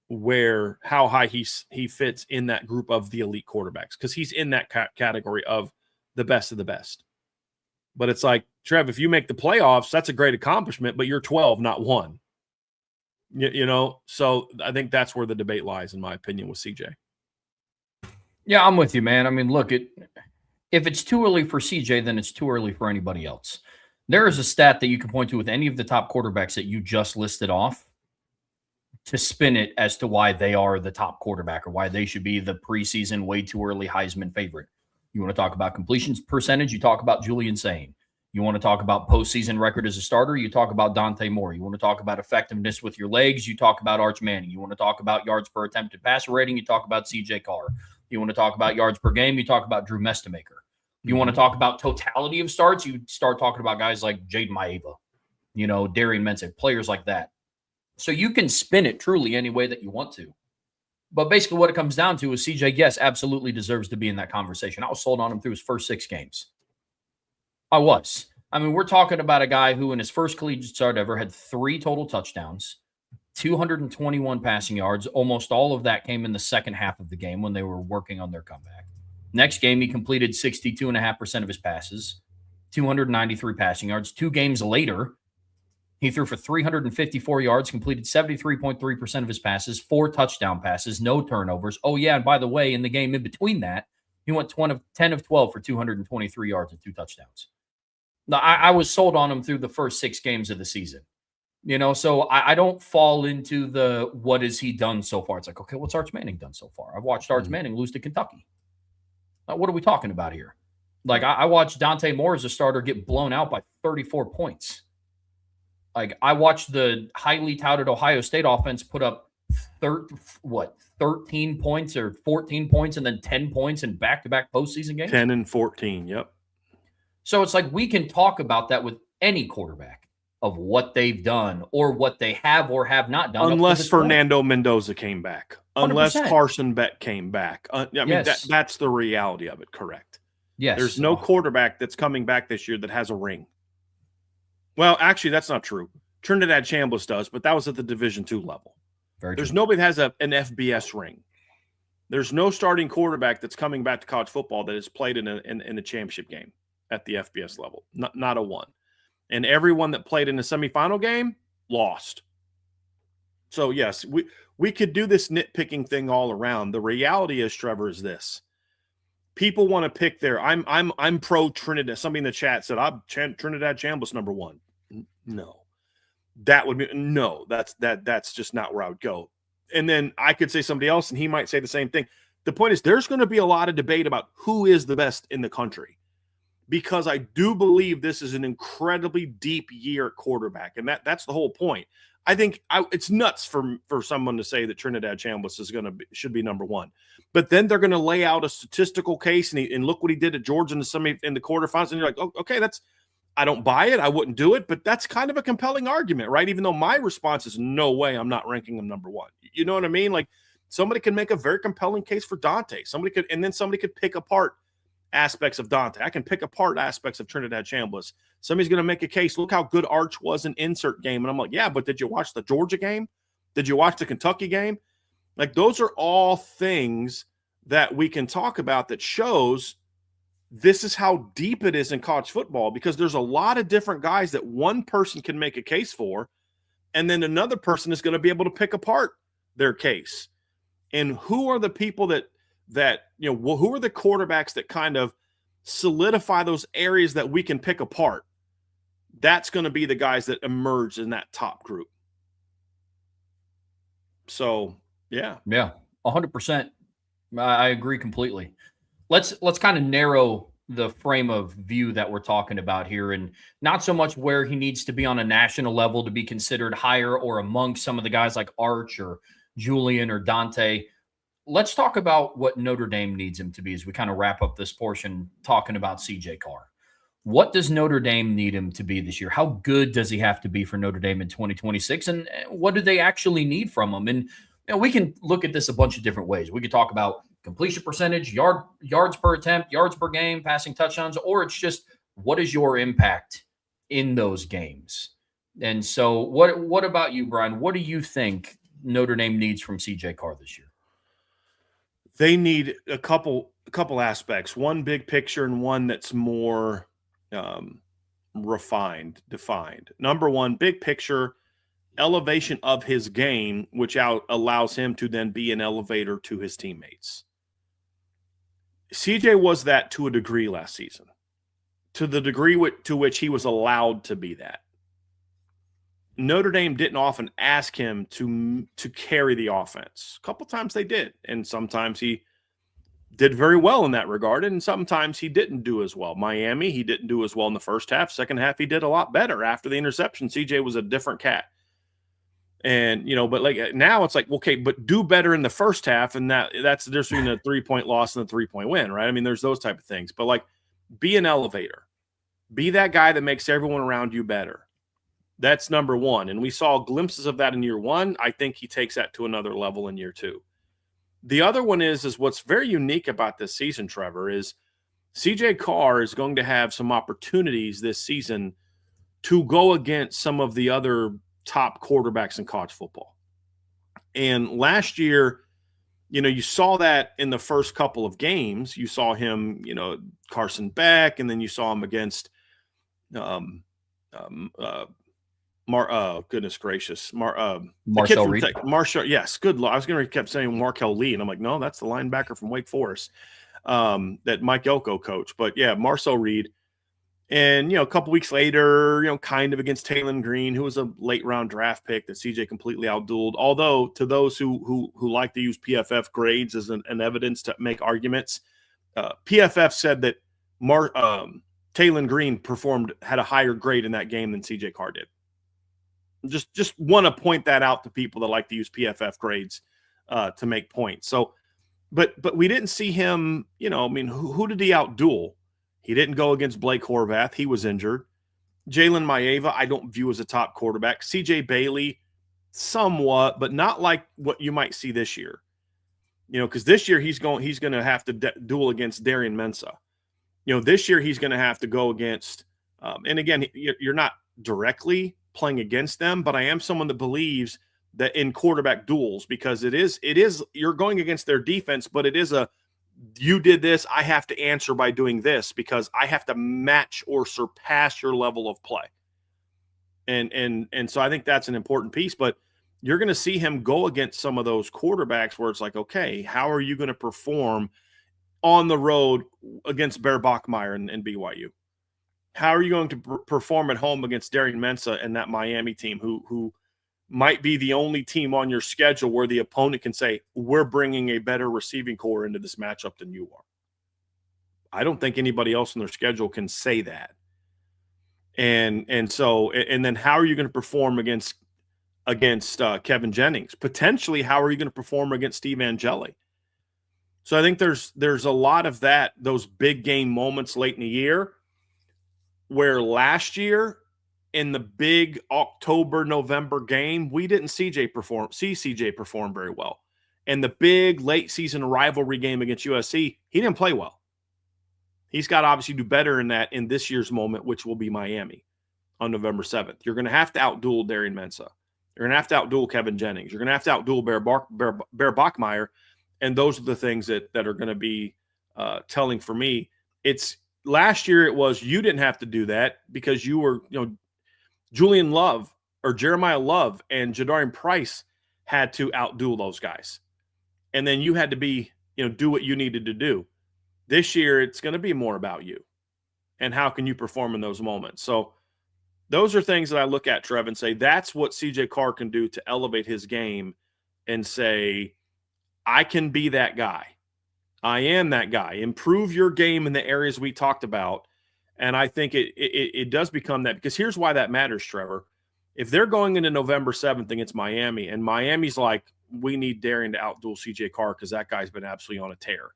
how high he fits in that group of the elite quarterbacks, because he's in that category of the best of the best. But it's like, Trev, if you make the playoffs, that's a great accomplishment, but you're 12, not 1. You know, so I think that's where the debate lies, in my opinion, with CJ.
Yeah, I'm with you, man. I mean, look, if it's too early for CJ, then it's too early for anybody else. There is a stat that you can point to with any of the top quarterbacks that you just listed off to spin it as to why they are the top quarterback or why they should be the preseason way too early Heisman favorite. You want to talk about completions percentage, you talk about Julian Sayin. You want to talk about postseason record as a starter, you talk about Dante Moore. You want to talk about effectiveness with your legs, you talk about Arch Manning. You want to talk about yards per attempted passer rating, you talk about CJ Carr. You want to talk about yards per game, you talk about Drew Mestamaker. You want to talk about totality of starts, you start talking about guys like Jaden Maeva, you know, Darian Mensah, players like that. So you can spin it truly any way that you want to. But basically what it comes down to is CJ, yes, absolutely deserves to be in that conversation. I was sold on him through his first 6 games. I was. I mean, we're talking about a guy who in his first collegiate start ever had 3 total touchdowns, 221 passing yards. Almost all of that came in the second half of the game when they were working on their comeback. Next game, he completed 62.5% of his passes, 293 passing yards. 2 games later, he threw for 354 yards, completed 73.3% of his passes, 4 touchdown passes, no turnovers. Oh, yeah, and by the way, in the game in between that, he went 10 of 12 for 223 yards and 2 touchdowns. Now, I was sold on him through the first 6 games of the season. You know, so I don't fall into the what has he done so far. It's like, okay, what's Arch Manning done so far? I've watched Arch Manning lose to Kentucky. What are we talking about here? Like, I watched Dante Moore as a starter get blown out by 34 points. Like, I watched the highly touted Ohio State offense put up 13 points or 14 points and then 10 points in back-to-back postseason games?
10 and 14, yep.
So it's like we can talk about that with any quarterback of what they've done or what they have or have not done.
Unless Fernando Mendoza came back. 100%. Unless Carson Beck came back. I mean, yes. That's the reality of it, correct?
Yes.
There's no quarterback that's coming back this year that has a ring. Well, actually, that's not true. Trinidad Chambliss does, but that was at the Division II level. There's nobody that has an FBS ring. There's no starting quarterback that's coming back to college football that has played in a championship game at the FBS level. Not a one. And everyone that played in the semifinal game lost. So, yes, we could do this nitpicking thing all around. The reality is, Trevor, is this. People want to pick I'm pro Trinidad. Somebody in the chat said, I'm Trinidad Chambliss number 1. No. That would be no, that's just not where I would go. And then I could say somebody else, and he might say the same thing. The point is, there's going to be a lot of debate about who is the best in the country, because I do believe this is an incredibly deep year at quarterback, and that's the whole point. I think it's nuts for someone to say that Trinidad Chambliss should be number 1, but then they're going to lay out a statistical case, and look what he did at Georgia in the quarterfinals, and you're like, oh, okay, I don't buy it. I wouldn't do it, but that's kind of a compelling argument, right? Even though my response is no way, I'm not ranking him number 1. You know what I mean? Like, somebody can make a very compelling case for Dante. Somebody could pick apart aspects of Dante. I can pick apart aspects of Trinidad Chambliss. Somebody's going to make a case. Look how good Arch was in insert game. And I'm like, yeah, but did you watch the Georgia game? Did you watch the Kentucky game? Like, those are all things that we can talk about that shows this is how deep it is in college football, because there's a lot of different guys that one person can make a case for, and then another person is going to be able to pick apart their case. And who are the people that who are the quarterbacks that kind of solidify those areas that we can pick apart? That's going to be the guys that emerge in that top group. So, yeah.
Yeah, 100%. I agree completely. Let's kind of narrow the frame of view that we're talking about here, and not so much where he needs to be on a national level to be considered higher or amongst some of the guys like Arch or Julian or Dante. Let's talk about what Notre Dame needs him to be as we kind of wrap up this portion talking about CJ Carr. What does Notre Dame need him to be this year? How good does he have to be for Notre Dame in 2026? And what do they actually need from him? And we can look at this a bunch of different ways. We could talk about completion percentage, yards per attempt, yards per game, passing touchdowns, or it's just what is your impact in those games? And so what about you, Brian? What do you think Notre Dame needs from CJ Carr this year?
They need a couple aspects. One big picture and one that's more refined, defined. Number one, big picture, elevation of his game, which allows him to then be an elevator to his teammates. CJ was that to a degree last season, to the degree to which he was allowed to be that. Notre Dame didn't often ask him to carry the offense. A couple times they did, and sometimes he did very well in that regard, and sometimes he didn't do as well. Miami, he didn't do as well in the first half. Second half, he did a lot better. After the interception, CJ was a different cat. And, but like now it's like, okay, but do better in the first half, and that's the difference between a 3-point loss and a 3-point win, right? I mean, there's those type of things. But like, be an elevator. Be that guy that makes everyone around you better. That's number one. And we saw glimpses of that in year one. I think he takes that to another level in year two. The other one is what's very unique about this season, Trevor, is CJ Carr is going to have some opportunities this season to go against some of the other top quarterbacks in college football. And last year, you saw that in the first couple of games. You saw him, Carson Beck, and then you saw him against goodness gracious.
Marcel Reed.
Marshall, yes, good. I was going to keep saying Markel Lee, and I'm like, no, that's the linebacker from Wake Forest that Mike Elko coached. But yeah, Marcel Reed. And, a couple weeks later, kind of against Taylon Green, who was a late round draft pick that CJ completely outdueled. Although to those who like to use PFF grades as an evidence to make arguments, PFF said that Taylon Green had a higher grade in that game than CJ Carr did. Just want to point that out to people that like to use PFF grades to make points. So, but we didn't see him, who did he outduel? He didn't go against Blake Horvath. He was injured. Jalen Maeva, I don't view as a top quarterback. CJ Bailey, somewhat, but not like what you might see this year. Because this year he's going to have to duel against Darian Mensah. This year he's going to have to go against, and again, you're not directly playing against them, but I am someone that believes that in quarterback duels, because it is you're going against their defense, but it is you did this, I have to answer by doing this because I have to match or surpass your level of play. And so I think that's an important piece, but you're going to see him go against some of those quarterbacks where it's like, okay, how are you going to perform on the road against Bear Bachmeier and BYU? How are you going to perform at home against Darian Mensah and that Miami team who might be the only team on your schedule where the opponent can say, we're bringing a better receiving core into this matchup than you are? I don't think anybody else on their schedule can say that. And then how are you going to perform against Kevin Jennings? Potentially, how are you going to perform against Steve Angeli? So I think there's a lot of that, those big game moments late in the year, where last year in the big October, November game, we didn't see CJ perform very well. And the big late season rivalry game against USC, he didn't play well. He's got to obviously do better in this year's moment, which will be Miami on November 7th. You're going to have to outduel Darian Mensah. You're going to have to outduel Kevin Jennings. You're going to have to outduel Bear Bachmeier. And those are the things that are going to be telling for me. It's last year it was you didn't have to do that because you were, Julian Love or Jeremiah Love and Jadarian Price had to outduel those guys. And then you had to be, do what you needed to do. This year, it's going to be more about you and how can you perform in those moments. So those are things that I look at, Trev, and say that's what CJ Carr can do to elevate his game and say, I can be that guy. I am that guy. Improve your game in the areas we talked about. And I think it does become that, because here's why that matters, Trevor. If they're going into November 7th against Miami, and Miami's like, we need Darian to outduel CJ Carr because that guy's been absolutely on a tear,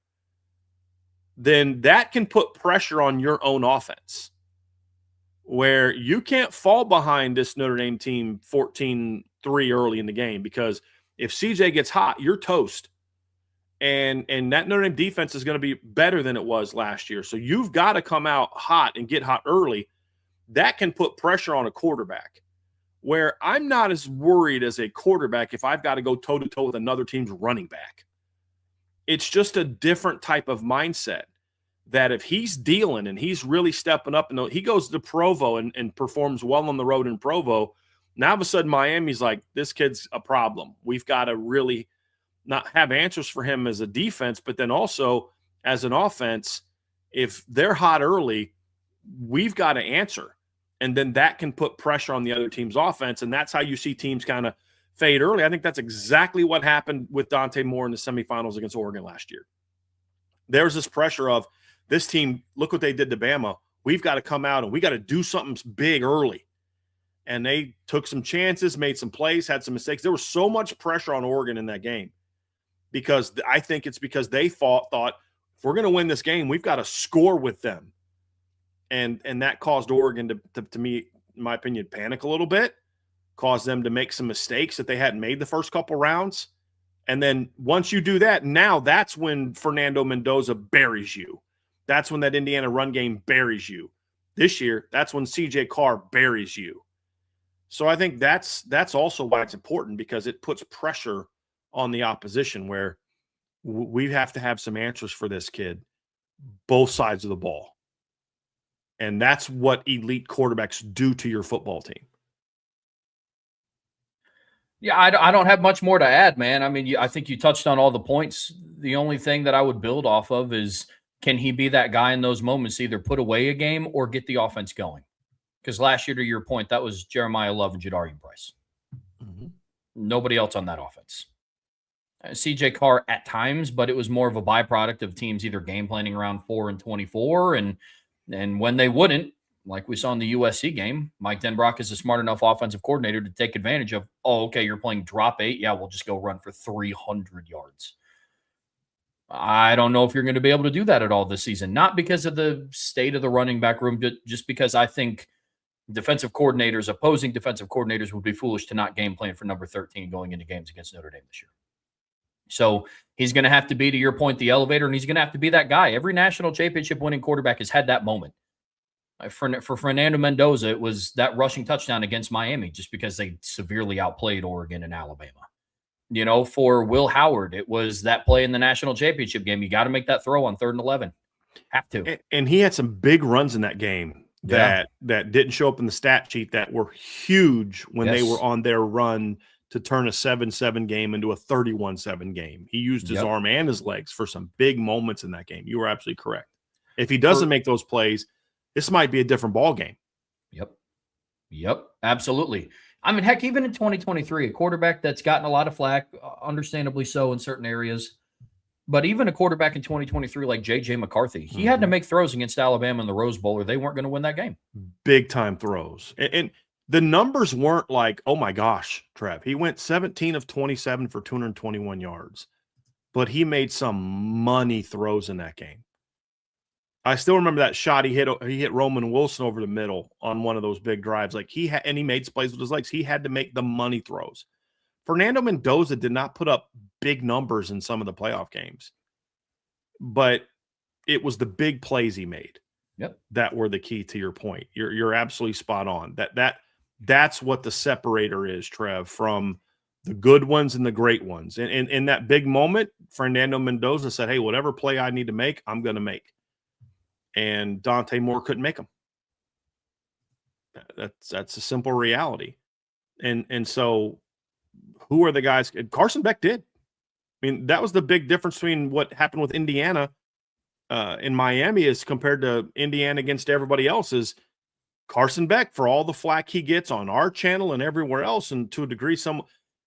then that can put pressure on your own offense, where you can't fall behind this Notre Dame team 14-3 early in the game, because if CJ gets hot, you're toast. And that Notre Dame defense is going to be better than it was last year. So you've got to come out hot and get hot early. That can put pressure on a quarterback, where I'm not as worried as a quarterback if I've got to go toe-to-toe with another team's running back. It's just a different type of mindset, that if he's dealing and he's really stepping up, and he goes to Provo and performs well on the road in Provo, now all of a sudden Miami's like, this kid's a problem. We've got to really not have answers for him as a defense, but then also as an offense. If they're hot early, we've got to answer. And then that can put pressure on the other team's offense. And that's how you see teams kind of fade early. I think that's exactly what happened with Dante Moore in the semifinals against Oregon last year. There's this pressure of this team, look what they did to Bama. We've got to come out and we got to do something big early. And they took some chances, made some plays, had some mistakes. There was so much pressure on Oregon in that game, because I think it's because they thought if we're going to win this game, we've got to score with them. And that caused Oregon to me, in my opinion, panic a little bit, caused them to make some mistakes that they hadn't made the first couple rounds. And then once you do that, now that's when Fernando Mendoza buries you. That's when that Indiana run game buries you. This year, that's when CJ Carr buries you. So I think that's also why it's important, because it puts pressure on the opposition, where we have to have some answers for this kid, both sides of the ball. And that's what elite quarterbacks do to your football team.
Yeah, I don't have much more to add, man. I mean, I think you touched on all the points. The only thing that I would build off of is, can he be that guy in those moments, either put away a game or get the offense going? Because last year, to your point, that was Jeremiah Love and Jadarian Price. Mm-hmm. Nobody else on that offense. CJ Carr at times, but it was more of a byproduct of teams either game planning around 4-24, and when they wouldn't, like we saw in the USC game, Mike Denbrock is a smart enough offensive coordinator to take advantage of, okay, you're playing drop 8. Yeah, we'll just go run for 300 yards. I don't know if you're going to be able to do that at all this season, not because of the state of the running back room, just because I think opposing defensive coordinators would be foolish to not game plan for number 13 going into games against Notre Dame this year. So he's going to have to be, to your point, the elevator, and he's going to have to be that guy. Every national championship winning quarterback has had that moment. For Fernando Mendoza, it was that rushing touchdown against Miami, just because they severely outplayed Oregon and Alabama. For Will Howard, it was that play in the national championship game. You got to make that throw on 3rd and 11. Have to.
And he had some big runs in that game that didn't show up in the stat sheet that were huge when they were on their run to turn a 7-7 game into a 31-7 game. He used his arm and his legs for some big moments in that game. You were absolutely correct. If he doesn't make those plays, this might be a different ball game.
Yep, absolutely. I mean, heck, even in 2023, a quarterback that's gotten a lot of flack, understandably so in certain areas, but even a quarterback in 2023 like J.J. McCarthy, he had to make throws against Alabama in the Rose Bowl, or they weren't going to win that game.
Big-time throws. And the numbers weren't like, oh, my gosh, Trev. He went 17 of 27 for 221 yards, but he made some money throws in that game. I still remember that shot he hit Roman Wilson over the middle on one of those big drives. Like he made plays with his legs. He had to make the money throws. Fernando Mendoza did not put up big numbers in some of the playoff games, but it was the big plays he made that were the key to your point. You're absolutely spot on. That's what the separator is, Trev, from the good ones and the great ones. And in that big moment, Fernando Mendoza said, hey, whatever play I need to make, I'm going to make. And Dante Moore couldn't make them. That's a simple reality. And so who are the guys? Carson Beck did. I mean, that was the big difference between what happened with Indiana in Miami as compared to Indiana against everybody else is Carson Beck, for all the flack he gets on our channel and everywhere else, and to a degree,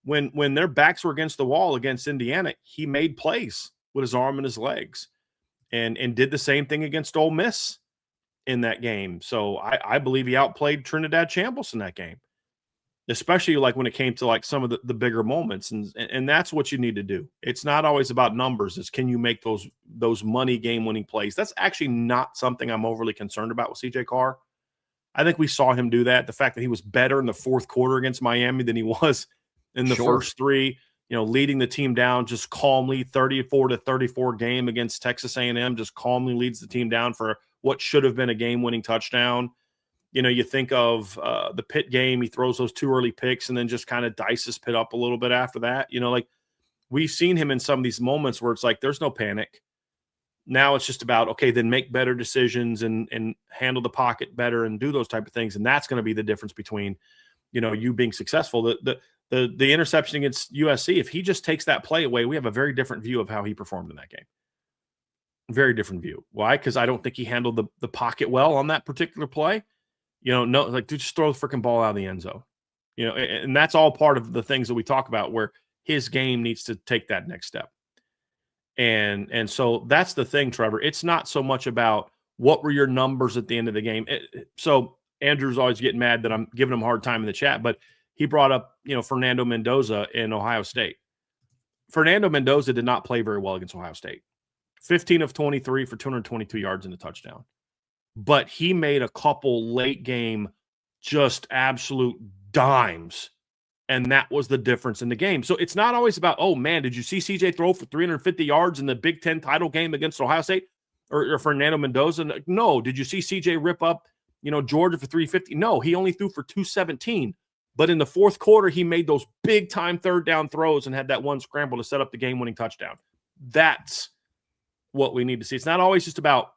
when their backs were against the wall against Indiana, he made plays with his arm and his legs, and did the same thing against Ole Miss in that game. So I believe he outplayed Trinidad Chambliss in that game, especially like when it came to like some of the bigger moments. And that's what you need to do. It's not always about numbers. It's can you make those money game-winning plays? That's actually not something I'm overly concerned about with CJ Carr. I think we saw him do that. The fact that he was better in the fourth quarter against Miami than he was in the first three, leading the team down just calmly, 34-34 game against Texas A&M, just calmly leads the team down for what should have been a game-winning touchdown. You think of the Pitt game, he throws those 2 early picks and then just kind of dices Pitt up a little bit after that. Like we've seen him in some of these moments where it's like there's no panic. Now it's just about, okay, then make better decisions and handle the pocket better and do those type of things. And that's going to be the difference between, you being successful. The interception against USC, if he just takes that play away, we have a very different view of how he performed in that game. Very different view. Why? Because I don't think he handled the pocket well on that particular play. Dude, just throw the freaking ball out of the end zone. And that's all part of the things that we talk about where his game needs to take that next step. And so that's the thing, Trevor. It's not so much about what were your numbers at the end of the game. So Andrew's always getting mad that I'm giving him a hard time in the chat, but he brought up, Fernando Mendoza in Ohio State. Fernando Mendoza did not play very well against Ohio State. 15 of 23 for 222 yards and a touchdown. But he made a couple late game just absolute dimes. And that was the difference in the game. So it's not always about, oh, man, did you see CJ throw for 350 yards in the Big Ten title game against Ohio State or Fernando Mendoza? No. Did you see CJ rip up, Georgia for 350? No, he only threw for 217. But in the fourth quarter, he made those big-time third-down throws and had that one scramble to set up the game-winning touchdown. That's what we need to see. It's not always just about,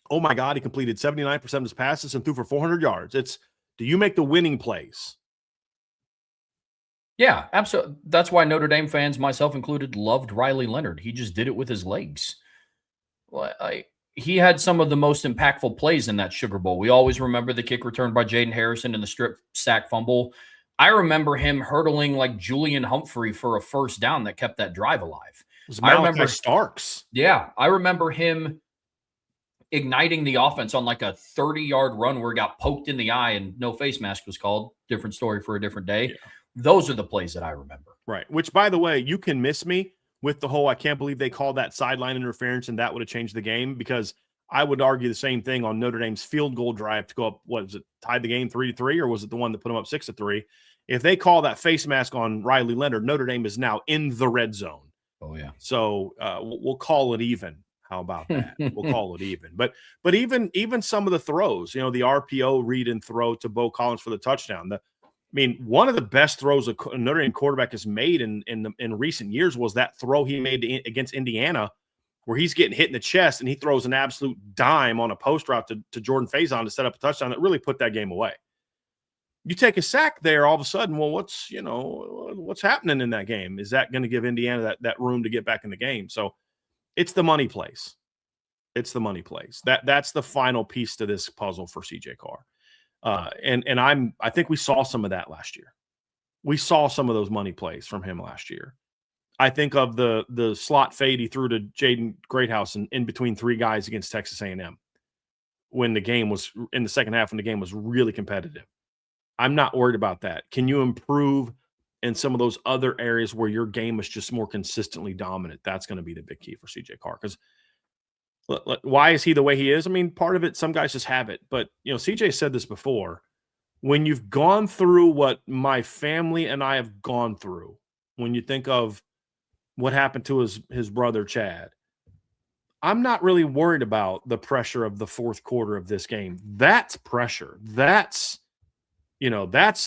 oh, my God, he completed 79% of his passes and threw for 400 yards. It's, do you make the winning plays?
Yeah, absolutely. That's why Notre Dame fans, myself included, loved Riley Leonard. He just did it with his legs. He had some of the most impactful plays in that Sugar Bowl. We always remember the kick returned by Jaden Harrison and the strip sack fumble. I remember him hurdling like Julian Humphrey for a first down that kept that drive alive.
It was Malachi Starks.
Yeah, I remember him igniting the offense on like a 30-yard run where he got poked in the eye and no face mask was called. Different story for a different day. Yeah. Those are the plays that I remember.
Right. Which, by the way, you can miss me with the whole, I can't believe they called that sideline interference and that would have changed the game, because I would argue the same thing on Notre Dame's field goal drive to go up, what was it, tied the game 3-3, or was it the one that put them up 6-3? If they call that face mask on Riley Leonard, Notre Dame is now in the red zone.
Oh, yeah.
So we'll call it even. How about that? We'll call it even. But even some of the throws, the RPO read and throw to Bo Collins for the touchdown, one of the best throws a Notre Dame quarterback has made in recent years was that throw he made against Indiana, where he's getting hit in the chest and he throws an absolute dime on a post route to Jordan Faison to set up a touchdown that really put that game away. You take a sack there, all of a sudden, well, what's happening in that game? Is that going to give Indiana that room to get back in the game? So it's the money plays. It's the money plays. That's the final piece to this puzzle for CJ Carr. I think we saw some of that last year. We saw some of those money plays from him last year. I think of the slot fade he threw to Jaden Greathouse in between 3 guys against Texas A&M when the game was in the second half, when the game was really competitive. I'm not worried about that. Can you improve in some of those other areas where your game is just more consistently dominant? That's going to be the big key for CJ Carr, because why is he the way he is? Part of it, some guys just have it. But, CJ said this before. When you've gone through what my family and I have gone through, when you think of what happened to his brother, Chad, I'm not really worried about the pressure of the fourth quarter of this game. That's pressure. That's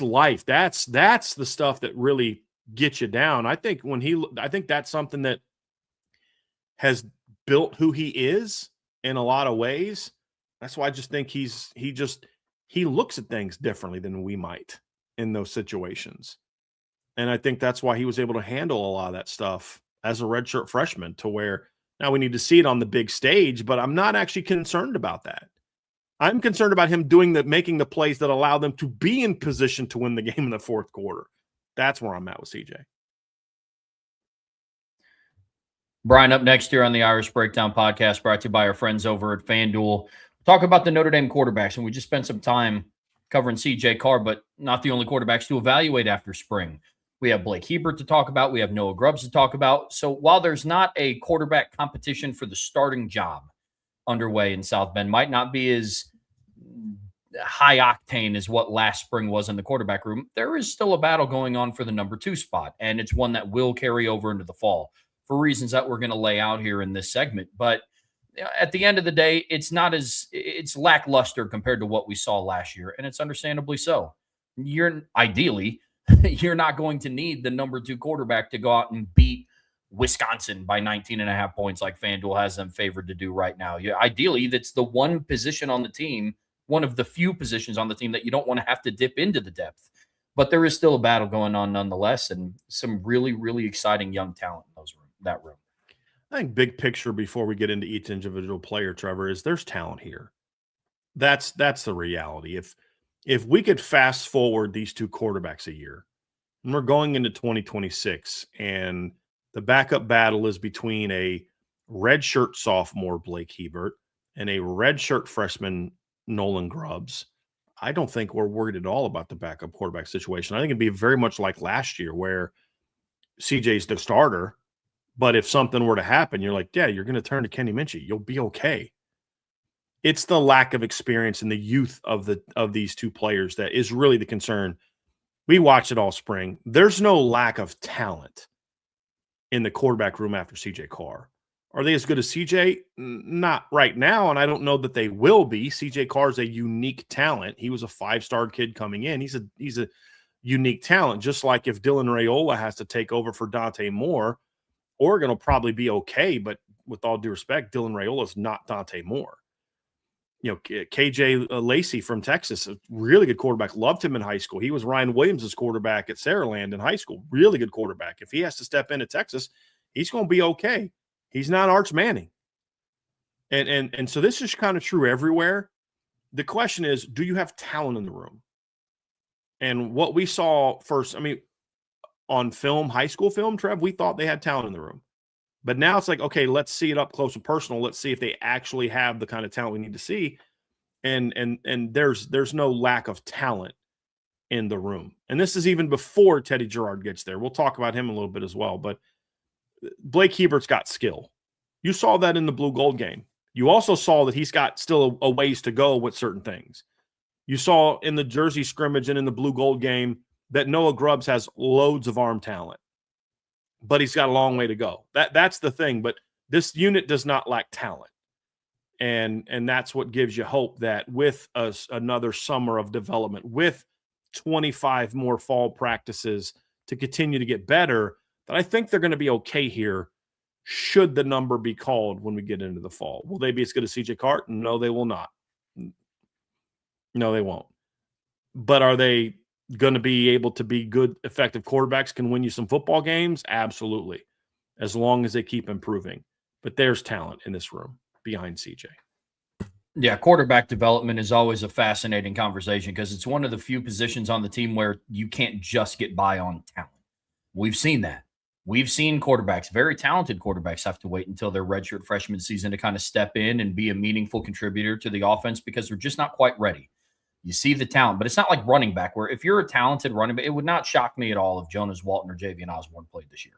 life. That's the stuff that really gets you down. I think that's something that has built who he is in a lot of ways. That's why I just think he looks at things differently than we might in those situations. And I think that's why he was able to handle a lot of that stuff as a redshirt freshman, to where now we need to see it on the big stage, but I'm not actually concerned about that. I'm concerned about him making the plays that allow them to be in position to win the game in the fourth quarter. That's where I'm at with CJ.
Brian, up next here on the Irish Breakdown podcast, brought to you by our friends over at FanDuel. Talk about the Notre Dame quarterbacks, and we just spent some time covering CJ Carr, but not the only quarterbacks to evaluate after spring. We have Blake Hebert to talk about. We have Noah Grubbs to talk about. So while there's not a quarterback competition for the starting job underway in South Bend, might not be as high octane as what last spring was in the quarterback room, there is still a battle going on for the number 2 spot, and it's one that will carry over into the fall for reasons that we're going to lay out here in this segment. But at the end of the day, it's lackluster compared to what we saw last year, and it's understandably so. You're not going to need the number 2 quarterback to go out and beat Wisconsin by 19.5 points like FanDuel has them favored to do right now. Ideally, that's the one position on the team, one of the few positions on the team that you don't want to have to dip into the depth. But there is still a battle going on nonetheless, and some really, really exciting young talent in that room.
I think big picture before we get into each individual player, Trevor, is there's talent here. That's the reality. If we could fast forward these 2 quarterbacks a year, and we're going into 2026, and the backup battle is between a redshirt sophomore Blake Hebert and a redshirt freshman Nolan Grubbs, I don't think we're worried at all about the backup quarterback situation. I think it'd be very much like last year where CJ's the starter, but if something were to happen, you're like, yeah, you're going to turn to Kenny Minchie. You'll be okay. It's the lack of experience and the youth of these 2 players that is really the concern. We watched it all spring. There's no lack of talent in the quarterback room after CJ Carr. Are they as good as CJ? Not right now, and I don't know that they will be. CJ Carr is a unique talent. He was a 5-star kid coming in. He's a unique talent, just like if Dylan Raiola has to take over for Dante Moore, Oregon will probably be okay, but with all due respect, Dylan Raiola is not Dante Moore. KJ Lacey from Texas, a really good quarterback. Loved him in high school. He was Ryan Williams' quarterback at Saraland in high school. Really good quarterback. If he has to step into Texas, he's going to be okay. He's not Arch Manning. And so this is kind of true everywhere. The question is, do you have talent in the room? And what we saw first, on film, high school film, Trev, we thought they had talent in the room. But now it's like, okay, let's see it up close and personal. Let's see if they actually have the kind of talent we need to see. And there's no lack of talent in the room. And this is even before Teddy Gerard gets there. We'll talk about him a little bit as well. But Blake Hebert's got skill. You saw that in the blue gold game. You also saw that he's got still a ways to go with certain things. You saw in the Jersey scrimmage and in the blue gold game that Noah Grubbs has loads of arm talent, but he's got a long way to go. That's the thing. But this unit does not lack talent. And that's what gives you hope that with another summer of development, with 25 more fall practices to continue to get better, that I think they're going to be okay here should the number be called when we get into the fall. Will they be as good as CJ Carr? No, they will not. No, they won't. But are they going to be able to be good, effective quarterbacks, can win you some football games? Absolutely, as long as they keep improving. But there's talent in this room behind CJ.
Yeah, quarterback development is always a fascinating conversation because it's one of the few positions on the team where you can't just get by on talent. We've seen that. We've seen quarterbacks, very talented quarterbacks, have to wait until their redshirt freshman season to kind of step in and be a meaningful contributor to the offense because they're just not quite ready. You see the talent, but it's not like running back where if you're a talented running back, it would not shock me at all if Jonas Walton or Javian Osborne played this year.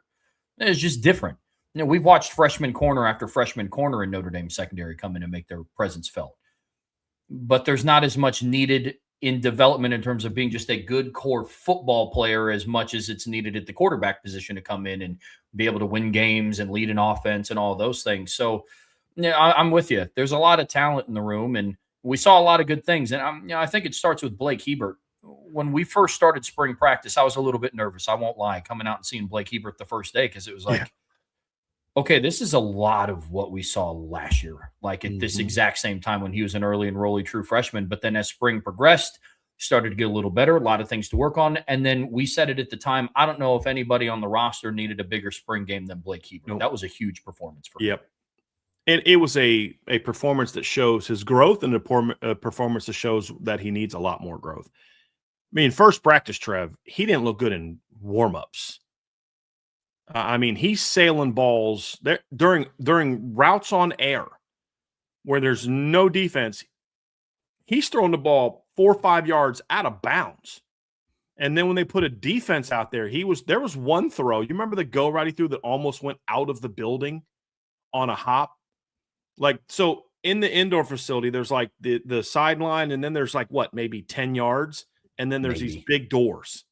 It's just different. We've watched freshman corner after freshman corner in Notre Dame secondary come in and make their presence felt. But there's not as much needed in development in terms of being just a good core football player as much as it's needed at the quarterback position to come in and be able to win games and lead an offense and all those things. So I'm with you. There's a lot of talent in the room, and we saw a lot of good things. And I think it starts with Blake Hebert. When we first started spring practice, I was a little bit nervous. I won't lie, coming out and seeing Blake Hebert the first day, because it was like, okay, this is a lot of what we saw last year, like at this exact same time when he was an early enrollee true freshman. But then as spring progressed, started to get a little better, a lot of things to work on. And then we said it at the time, I don't know if anybody on the roster needed a bigger spring game than Blake Hebert. Nope. That was a huge performance for him.
And it was a performance that shows his growth and a performance that shows that he needs a lot more growth. I mean, first practice, Trev, he didn't look good in warm-ups. I mean, he's sailing balls there during routes on air where there's no defense. He's throwing the ball 4 or 5 yards out of bounds. And then when they put a defense out there, there was one throw. You remember the go right he threw that almost went out of the building on a hop? Like, so in the indoor facility, there's like the sideline, and then there's like maybe 10 yards, and then there's these big doors.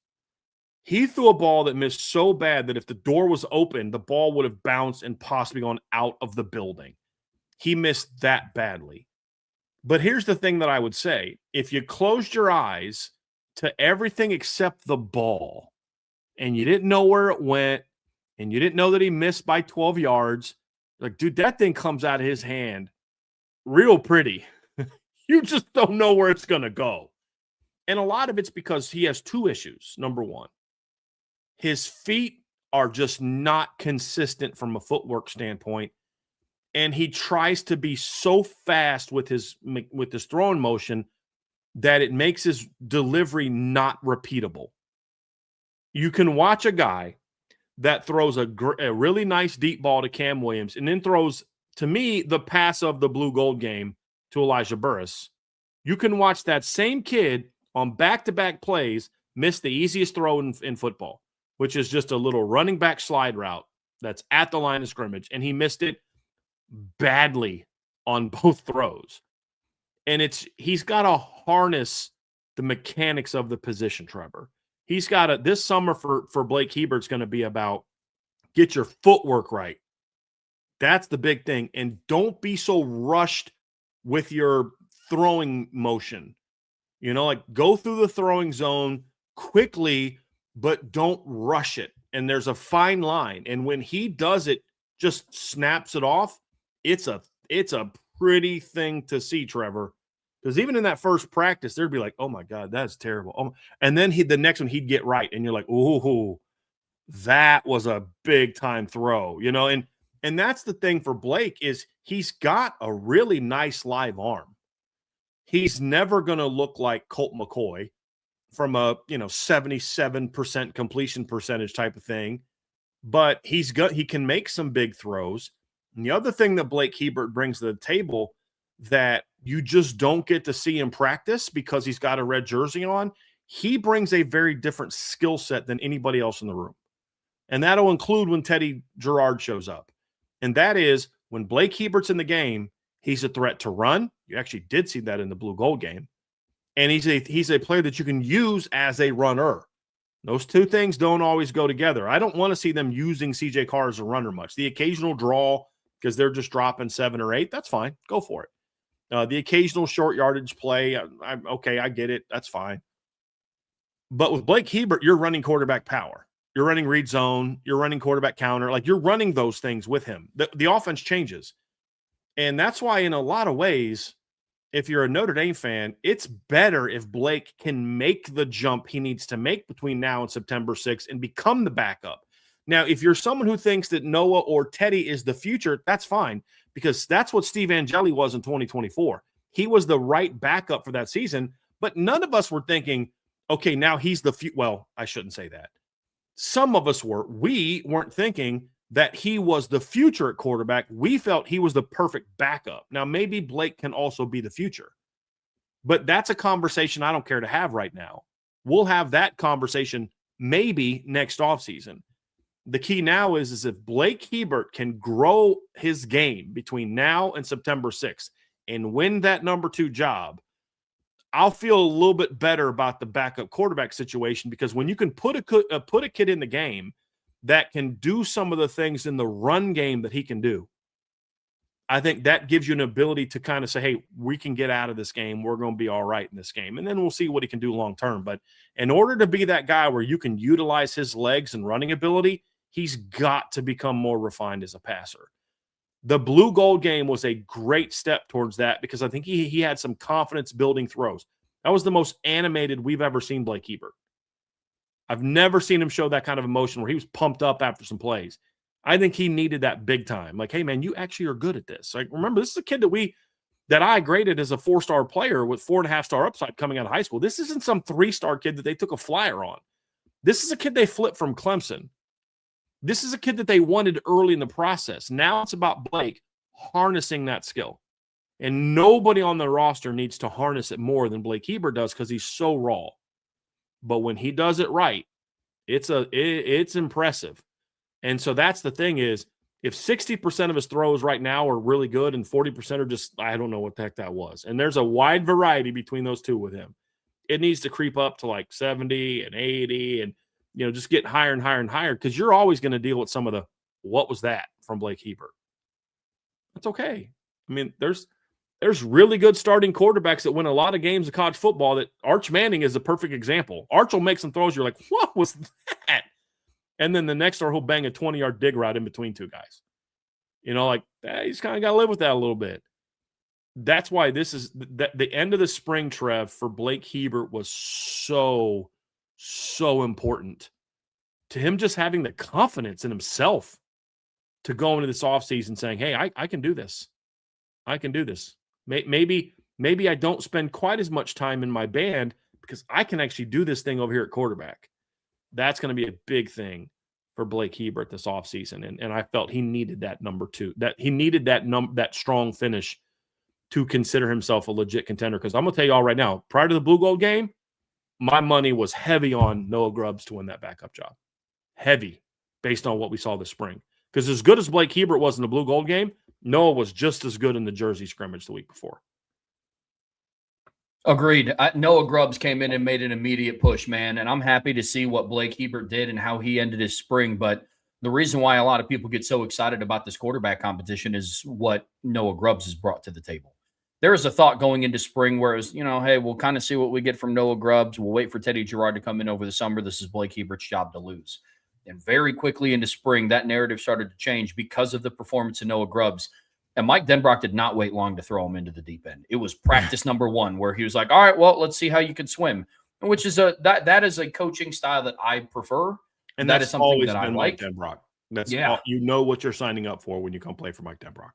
He threw a ball that missed so bad that if the door was open, the ball would have bounced and possibly gone out of the building. He missed that badly. But here's the thing that I would say. If you closed your eyes to everything except the ball, and you didn't know where it went, and you didn't know that he missed by 12 yards, like, dude, that thing comes out of his hand real pretty. You just don't know where it's going to go. And a lot of it's because he has two issues. Number one, his feet are just not consistent from a footwork standpoint. And he tries to be so fast with his throwing motion that it makes his delivery not repeatable. You can watch a guy that throws a really nice deep ball to Cam Williams and then throws, to me, the pass of the blue gold game to Elijah Burris. You can watch that same kid on back-to-back plays miss the easiest throw in football, which is just a little running back slide route that's at the line of scrimmage, and he missed it badly on both throws. And he's got to harness the mechanics of the position, Trevor. He's got to, this summer for Blake Hebert's going to be about get your footwork right. That's the big thing. And don't be so rushed with your throwing motion. You know, like, go through the throwing zone quickly, but don't rush it. And there's a fine line. And when he does it, just snaps it off, it's a pretty thing to see, Trevor. Because even in that first practice, they'd be like, oh, my God, that's terrible. Oh. And then the next one he'd get right. And you're like, ooh, that was a big-time throw. You know, and that's the thing for Blake is he's got a really nice live arm. He's never going to look like Colt McCoy from a 77% completion percentage type of thing. But he can make some big throws. And the other thing that Blake Hebert brings to the table that you just don't get to see in practice because he's got a red jersey on, he brings a very different skill set than anybody else in the room. And that'll include when Teddy Gerard shows up. And that is when Blake Hebert's in the game, he's a threat to run. You actually did see that in the blue gold game. And he's a player that you can use as a runner. Those two things don't always go together. I don't want to see them using CJ Carr as a runner much. The occasional draw because they're just dropping 7 or 8, that's fine. Go for it. The occasional short yardage play, okay, I get it. That's fine. But with Blake Hebert, you're running quarterback power. You're running read zone. You're running quarterback counter. Like, you're running those things with him. The offense changes. And that's why in a lot of ways, if you're a Notre Dame fan, it's better if Blake can make the jump he needs to make between now and September 6th and become the backup. Now, if you're someone who thinks that Noah or Teddy is the future, that's fine, because that's what Steve Angeli was in 2024. He was the right backup for that season, but none of us were thinking, okay, now he's the future. Well, I shouldn't say that. Some of us were. We weren't thinking that he was the future at quarterback. We felt he was the perfect backup. Now, maybe Blake can also be the future, but that's a conversation I don't care to have right now. We'll have that conversation maybe next offseason. The key now is if Blake Hebert can grow his game between now and September 6th and win that number 2 job, I'll feel a little bit better about the backup quarterback situation, because when you can put a kid in the game that can do some of the things in the run game that he can do, I think that gives you an ability to kind of say, hey, we can get out of this game. We're going to be all right in this game. And then we'll see what he can do long term. But in order to be that guy where you can utilize his legs and running ability, he's got to become more refined as a passer. The blue gold game was a great step towards that, because I think he had some confidence building throws. That was the most animated we've ever seen Blake Hebert. I've never seen him show that kind of emotion where he was pumped up after some plays. I think he needed that big time. Like, hey, man, you actually are good at this. Like, remember, this is a kid that I graded as a 4-star player with 4.5-star upside coming out of high school. This isn't some 3-star kid that they took a flyer on. This is a kid they flipped from Clemson. This is a kid that they wanted early in the process. Now it's about Blake harnessing that skill. And nobody on the roster needs to harness it more than Blake Heber does because he's so raw. But when he does it right, it's impressive. And so that's the thing is, if 60% of his throws right now are really good and 40% are just, I don't know what the heck that was. And there's a wide variety between those two with him. It needs to creep up to like 70 and 80 and, just get higher and higher and higher because you're always going to deal with some of the, what was that from Blake Heber? That's okay. I mean, there's really good starting quarterbacks that win a lot of games of college football that Arch Manning is a perfect example. Arch will make some throws. You're like, what was that? And then the next throw, he'll bang a 20-yard dig route in between two guys. He's kind of got to live with that a little bit. That's why this is the end of the spring, Trev, for Blake Heber was so, so important to him just having the confidence in himself to go into this offseason saying, hey, I can do this. I can do this. Maybe I don't spend quite as much time in my band because I can actually do this thing over here at quarterback. That's going to be a big thing for Blake Heber this offseason. And I felt he needed that number 2, that he needed that strong finish to consider himself a legit contender. Because I'm going to tell you all right now, prior to the Blue Gold game, my money was heavy on Noah Grubbs to win that backup job. Heavy, based on what we saw this spring. Because as good as Blake Heber was in the Blue Gold game, Noah was just as good in the Jersey scrimmage the week before.
Agreed. Noah Grubbs came in and made an immediate push, man. And I'm happy to see what Blake Heber did and how he ended his spring. But the reason why a lot of people get so excited about this quarterback competition is what Noah Grubbs has brought to the table. There is a thought going into spring where it's, hey, we'll kind of see what we get from Noah Grubbs. We'll wait for Teddy Girard to come in over the summer. This is Blake Hebert's job to lose. And very quickly into spring, that narrative started to change because of the performance of Noah Grubbs. And Mike Denbrock did not wait long to throw him into the deep end. It was practice number 1 where he was like, all right, well, let's see how you can swim, which is that is a coaching style that I prefer.
And that is something that I like. Mike Denbrock. That's all, what you're signing up for when you come play for Mike Denbrock.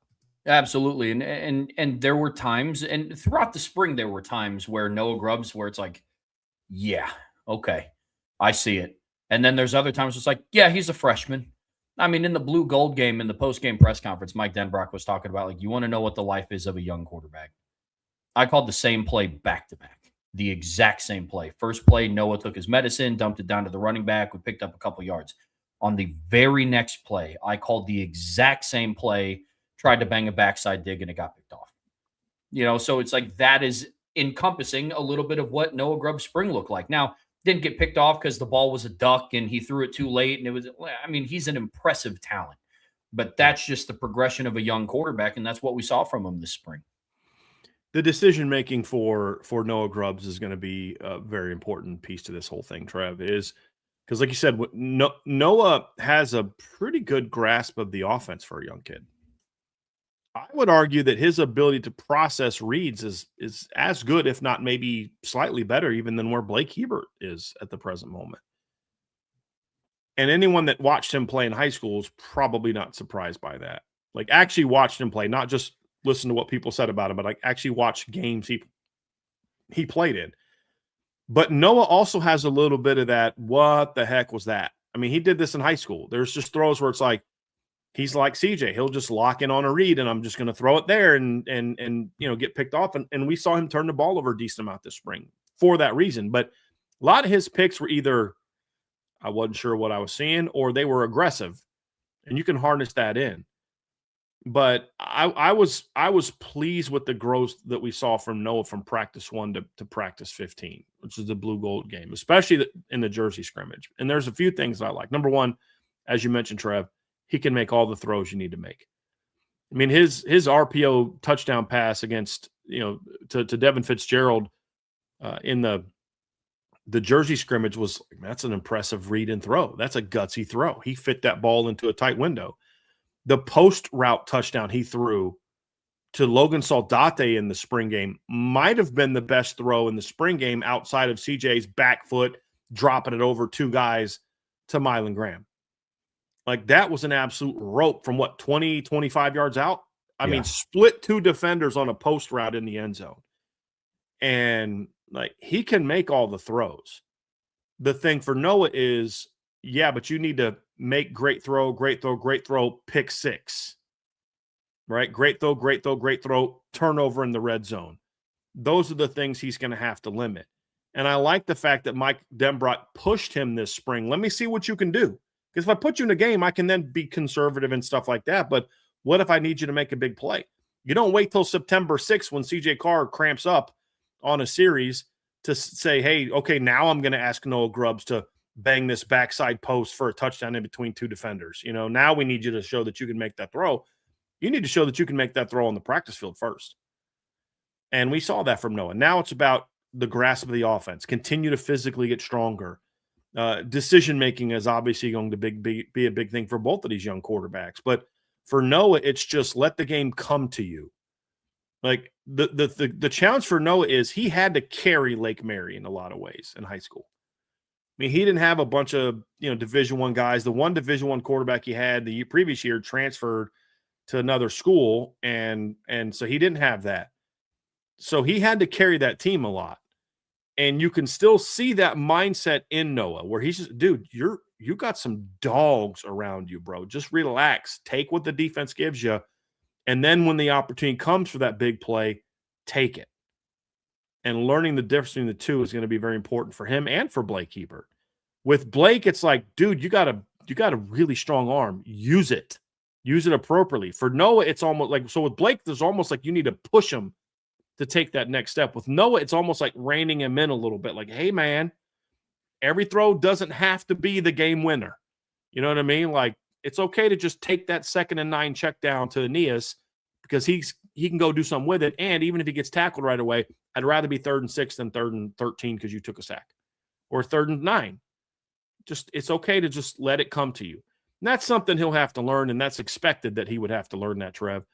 Absolutely. And there were times, and throughout the spring, there were times where Noah Grubbs, where it's like, yeah, okay, I see it. And then there's other times it's like, yeah, he's a freshman. I mean, in the Blue Gold game, in the post-game press conference, Mike Denbrock was talking about, like, you want to know what the life is of a young quarterback. I called the same play back-to-back, the exact same play. First play, Noah took his medicine, dumped it down to the running back. We picked up a couple yards. On the very next play, I called the exact same play, tried to bang a backside dig, and it got picked off. So it's like that is encompassing a little bit of what Noah Grubbs' spring looked like. Now, didn't get picked off because the ball was a duck and he threw it too late. And he's an impressive talent. But that's just the progression of a young quarterback, and that's what we saw from him this spring.
The decision-making for Noah Grubbs is going to be a very important piece to this whole thing, Trev, is because, like you said, Noah has a pretty good grasp of the offense for a young kid. I would argue that his ability to process reads is as good, if not maybe slightly better, even than where Blake Heber is at the present moment. And anyone that watched him play in high school is probably not surprised by that. Like, actually watched him play, not just listen to what people said about him, but like actually watched games he played in. But Noah also has a little bit of that, what the heck was that? I mean, he did this in high school. There's just throws where it's like, he's like CJ. He'll just lock in on a read, and I'm just going to throw it there and get picked off. And we saw him turn the ball over a decent amount this spring for that reason. But a lot of his picks were either I wasn't sure what I was seeing, or they were aggressive, and you can harness that in. But I was pleased with the growth that we saw from Noah from practice 1 to practice 15, which is the Blue Gold game, especially in the Jersey scrimmage. And there's a few things I like. Number 1, as you mentioned, Trev, he can make all the throws you need to make. I mean, his RPO touchdown pass against, to Devin Fitzgerald in the Jersey scrimmage that's an impressive read and throw. That's a gutsy throw. He fit that ball into a tight window. The post route touchdown he threw to Logan Saldate in the spring game might have been the best throw in the spring game outside of CJ's back foot, dropping it over 2 guys to Mylan Graham. Like, that was an absolute rope from 20, 25 yards out. I mean, split 2 defenders on a post route in the end zone. And like, he can make all the throws. The thing for Noah is Yeah, but you need to make great throw, pick six, right? Great throw, turnover in the red zone. Those are the things he's going to have to limit. And I like the fact that Mike Denbrock pushed him this spring. Let me see what you can do. Because if I put you in a game, I can then be conservative and stuff like that. But what if I need you to make a big play? You don't wait till September 6th when CJ Carr cramps up on a series to say, hey, okay, now I'm going to ask Noah Grubbs to bang this backside post for a touchdown in between two defenders. You know, now we need you to show that you can make that throw. You need to show that you can make that throw on the practice field first. And we saw that from Noah. Now it's about the grasp of the offense. Continue to physically get stronger. Decision-making is obviously going to be a big thing for both of these young quarterbacks. But for Noah, it's just let the game come to you. Like the challenge for Noah is he had to carry Lake Mary in a lot of ways in high school. I mean, he didn't have a bunch of, Division I guys. The one Division I quarterback he had the previous year transferred to another school, and so he didn't have that. So he had to carry that team a lot. And you can still see that mindset in Noah where he's just, dude, you got some dogs around you, bro. Just relax. Take what the defense gives you. And then when the opportunity comes for that big play, take it. And learning the difference between the two is going to be very important for him and for Blake Hebert. With Blake, it's like, dude, you got a really strong arm. Use it. Use it appropriately. For Noah, it's almost like, so with Blake, there's almost like you need to push him to take that next step. With Noah, it's almost like reining him in a little bit. Like, hey, man, every throw doesn't have to be the game winner. You know what I mean? Like, it's okay to just take that 2nd and 9 check down to Aeneas because he can go do something with it. And even if he gets tackled right away, I'd rather be 3rd and 6 than 3rd and 13 because you took a sack, or 3rd and 9. Just, it's okay to just let it come to you. And that's something he'll have to learn, and that's expected that he would have to learn that, Trev.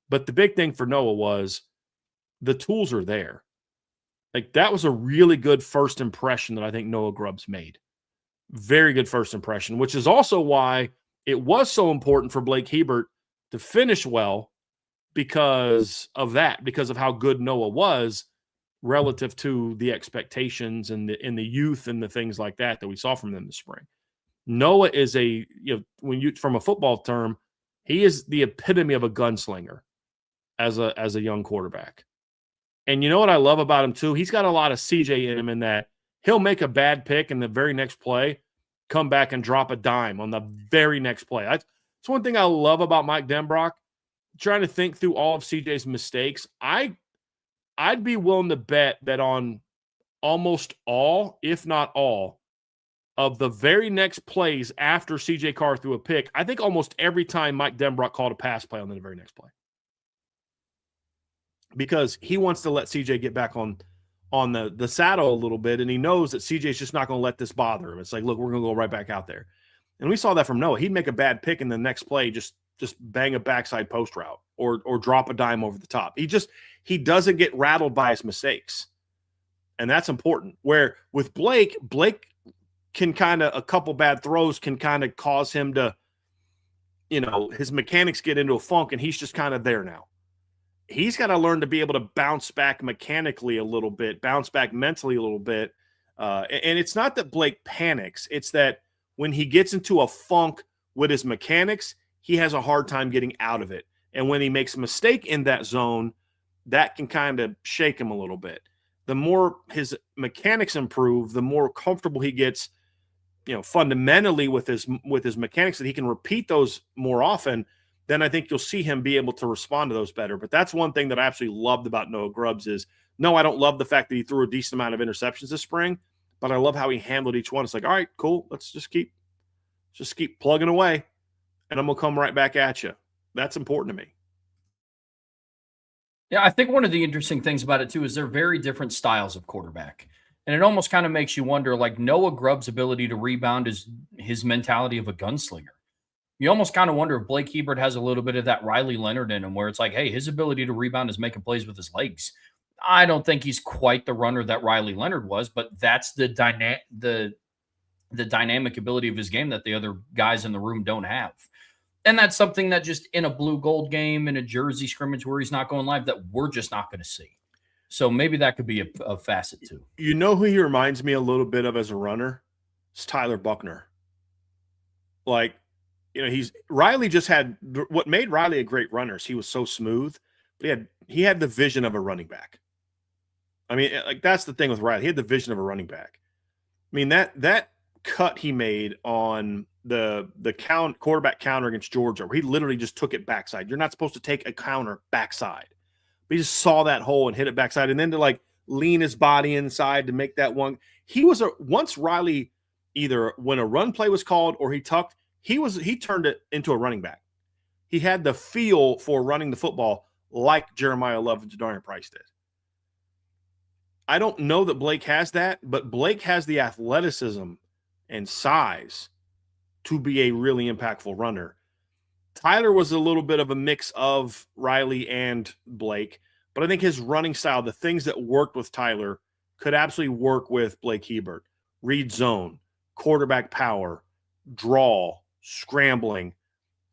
But the big thing for Noah was the tools are there. Like, that was a really good first impression that I think Noah Grubbs made. Very good first impression, which is also why it was so important for Blake Hebert to finish well because of that, because of how good Noah was relative to the expectations and the youth and the things like that we saw from them this spring. Noah is from a football term, he is the epitome of a gunslinger as a young quarterback. And you know what I love about him too? He's got a lot of CJ in him in that he'll make a bad pick and the very next play come back and drop a dime on the very next play. That's one thing I love about Mike Denbrock. Trying to think through all of CJ's mistakes. I'd be willing to bet that on almost all, if not all, of the very next plays after CJ Carr threw a pick, I think almost every time Mike Denbrock called a pass play on the very next play. Because he wants to let CJ get back on the saddle a little bit, and he knows that CJ's just not going to let this bother him. It's like, look, we're going to go right back out there. And we saw that from Noah. He'd make a bad pick, and the next play just bang a backside post route or drop a dime over the top. He doesn't get rattled by his mistakes. And that's important. Where with Blake can kind of, a couple bad throws can kind of cause him to, his mechanics get into a funk, and he's just kind of there now. He's got to learn to be able to bounce back mechanically a little bit, bounce back mentally a little bit. And it's not that Blake panics. It's that when he gets into a funk with his mechanics, he has a hard time getting out of it. And when he makes a mistake in that zone, that can kind of shake him a little bit. The more his mechanics improve, the more comfortable he gets, fundamentally with his mechanics, that he can repeat those more often, then I think you'll see him be able to respond to those better. But that's one thing that I absolutely loved about Noah Grubbs is, no, I don't love the fact that he threw a decent amount of interceptions this spring, but I love how he handled each one. It's like, all right, cool. Let's just keep plugging away, and I'm going to come right back at you. That's important to me.
Yeah, I think one of the interesting things about it, too, is they're very different styles of quarterback. And it almost kind of makes you wonder, like, Noah Grubbs' ability to rebound is his mentality of a gunslinger. You almost kind of wonder if Blake Hebert has a little bit of that Riley Leonard in him, where it's like, hey, his ability to rebound is making plays with his legs. I don't think he's quite the runner that Riley Leonard was, but that's the dynamic ability of his game that the other guys in the room don't have. And that's something that just in a blue gold game, in a jersey scrimmage where he's not going live, that we're just not going to see. So maybe that could be a facet too.
You know who he reminds me a little bit of as a runner? It's Tyler Buckner. Like, Riley just had what made Riley a great runner. He was so smooth, but he had the vision of a running back. I mean, like that's the thing with Riley. He had the vision of a running back. I mean, that cut he made on the quarterback counter against Georgia, where he literally just took it backside. You're not supposed to take a counter backside. But he just saw that hole and hit it backside, and then to like lean his body inside to make that one. Once Riley, either when a run play was called or he tucked, he turned it into a running back. He had the feel for running the football like Jeremiah Love and Jadarian Price did. I don't know that Blake has that, but Blake has the athleticism and size to be a really impactful runner. Tyler was a little bit of a mix of Riley and Blake, but I think his running style, the things that worked with Tyler, could absolutely work with Blake Hebert. Read zone, quarterback power, draw, scrambling.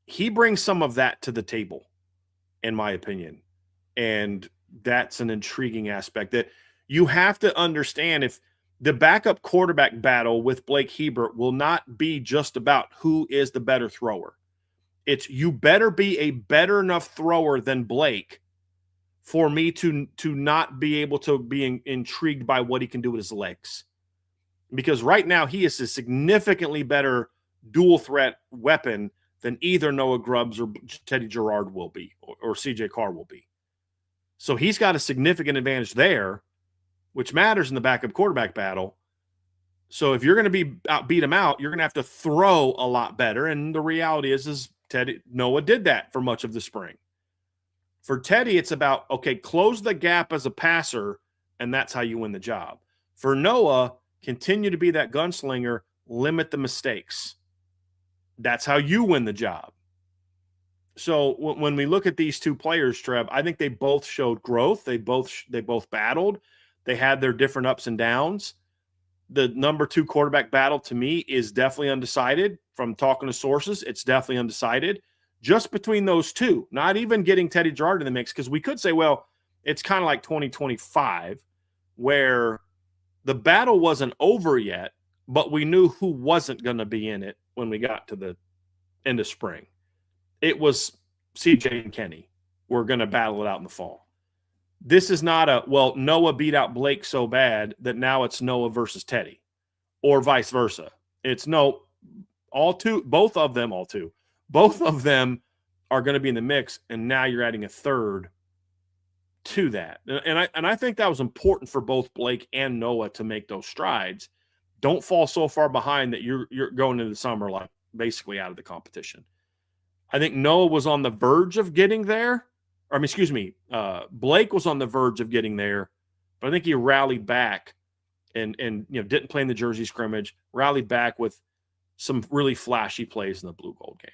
He brings some of that to the table, in my opinion. And that's an intriguing aspect that you have to understand. If the backup quarterback battle with Blake Hebert will not be just about who is the better thrower. It's you better be a better enough thrower than Blake for me to not be able to be intrigued by what he can do with his legs. Because right now he is a significantly better dual threat weapon than either Noah Grubbs or Teddy Gerard will be, or CJ Carr will be. So he's got a significant advantage there, which matters in the backup quarterback battle. So if you're going to beat him out, you're going to have to throw a lot better. And the reality is Noah did that for much of the spring. For Teddy, it's about, okay, close the gap as a passer, and that's how you win the job. For Noah, continue to be that gunslinger, limit the mistakes. That's how you win the job. So when we look at these two players, Trev, I think they both showed growth. They both battled. They had their different ups and downs. The number 2 quarterback battle to me is definitely undecided. From talking to sources, it's definitely undecided. Just between those two, not even getting Teddy Gerard in the mix, because we could say, well, it's kind of like 2025, where the battle wasn't over yet, but we knew who wasn't going to be in it when we got to the end of spring. It was CJ and Kenny were going to battle it out in the fall. This is not Noah beat out Blake so bad that now it's Noah versus Teddy, or vice versa. It's no, both of them are going to be in the mix, and now you're adding a third to that. And I think that was important for both Blake and Noah to make those strides. Don't fall so far behind that you're going into the summer like basically out of the competition. I think Noah was on the verge of getting there. Blake was on the verge of getting there, but I think he rallied back and didn't play in the Jersey scrimmage, rallied back with some really flashy plays in the blue gold game.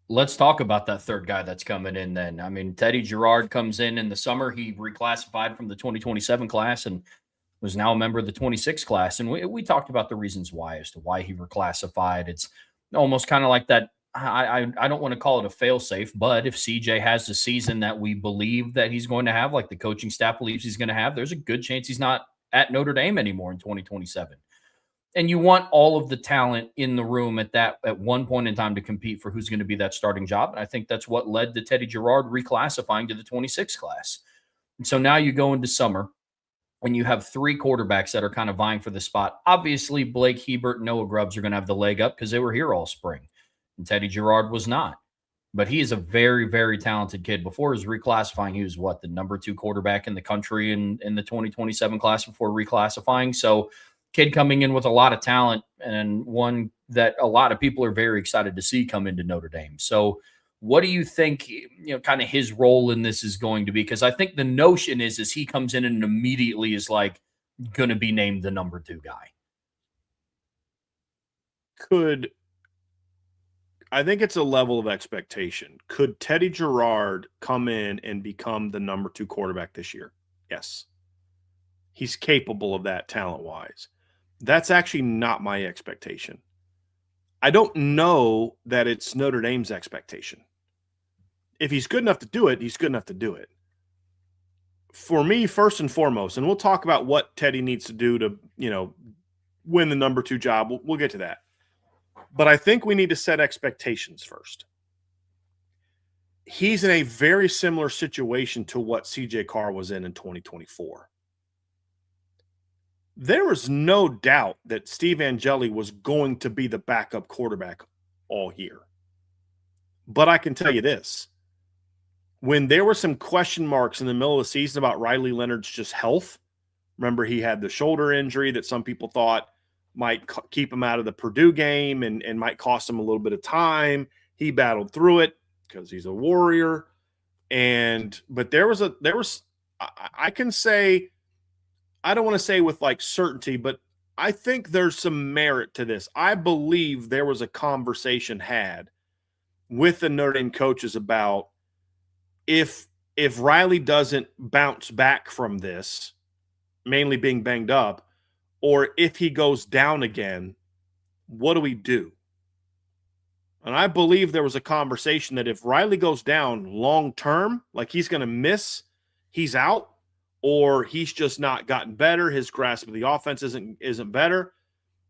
Let's talk about that third guy that's coming in then. I mean, Teddy Gerard comes in the summer. He reclassified from the 2027 class and was now a member of the 26 class. And we talked about the reasons why, as to why he reclassified. It's almost kind of like that. I don't want to call it a fail-safe, but if CJ has the season that we believe that he's going to have, like the coaching staff believes he's going to have, there's a good chance he's not at Notre Dame anymore in 2027. And you want all of the talent in the room at one point in time to compete for who's going to be that starting job. And I think that's what led to Teddy Gerard reclassifying to the 26 class. And so now you go into summer and you have 3 quarterbacks that are kind of vying for the spot. Obviously, Blake Hebert and Noah Grubbs are going to have the leg up because they were here all spring. And Teddy Gerard was not. But he is a very, very talented kid. Before his reclassifying, he was the number 2 quarterback in the country in the 2027 class before reclassifying. So kid coming in with a lot of talent, and one that a lot of people are very excited to see come into Notre Dame. So what do you think, kind of his role in this is going to be? Because I think the notion is he comes in and immediately is like going to be named the number 2 guy.
I think it's a level of expectation. Could Teddy Gerard come in and become the number 2 quarterback this year? Yes. He's capable of that talent-wise. That's actually not my expectation. I don't know that it's Notre Dame's expectation. If he's good enough to do it, he's good enough to do it. For me, first and foremost, and we'll talk about what Teddy needs to do to, win the number 2 job. We'll get to that. But I think we need to set expectations first. He's in a very similar situation to what CJ Carr was in 2024. There was no doubt that Steve Angeli was going to be the backup quarterback all year. But I can tell you this. When there were some question marks in the middle of the season about Riley Leonard's just health, remember he had the shoulder injury that some people thought might keep him out of the Purdue game and might cost him a little bit of time. He battled through it because he's a warrior. But I can say, I don't want to say with like certainty, but I think there's some merit to this. I believe there was a conversation had with the Notre Dame coaches about if Riley doesn't bounce back from this, mainly being banged up, or if he goes down again, what do we do? And I believe there was a conversation that if Riley goes down long term, like he's going to miss, he's out, or he's just not gotten better, his grasp of the offense isn't better.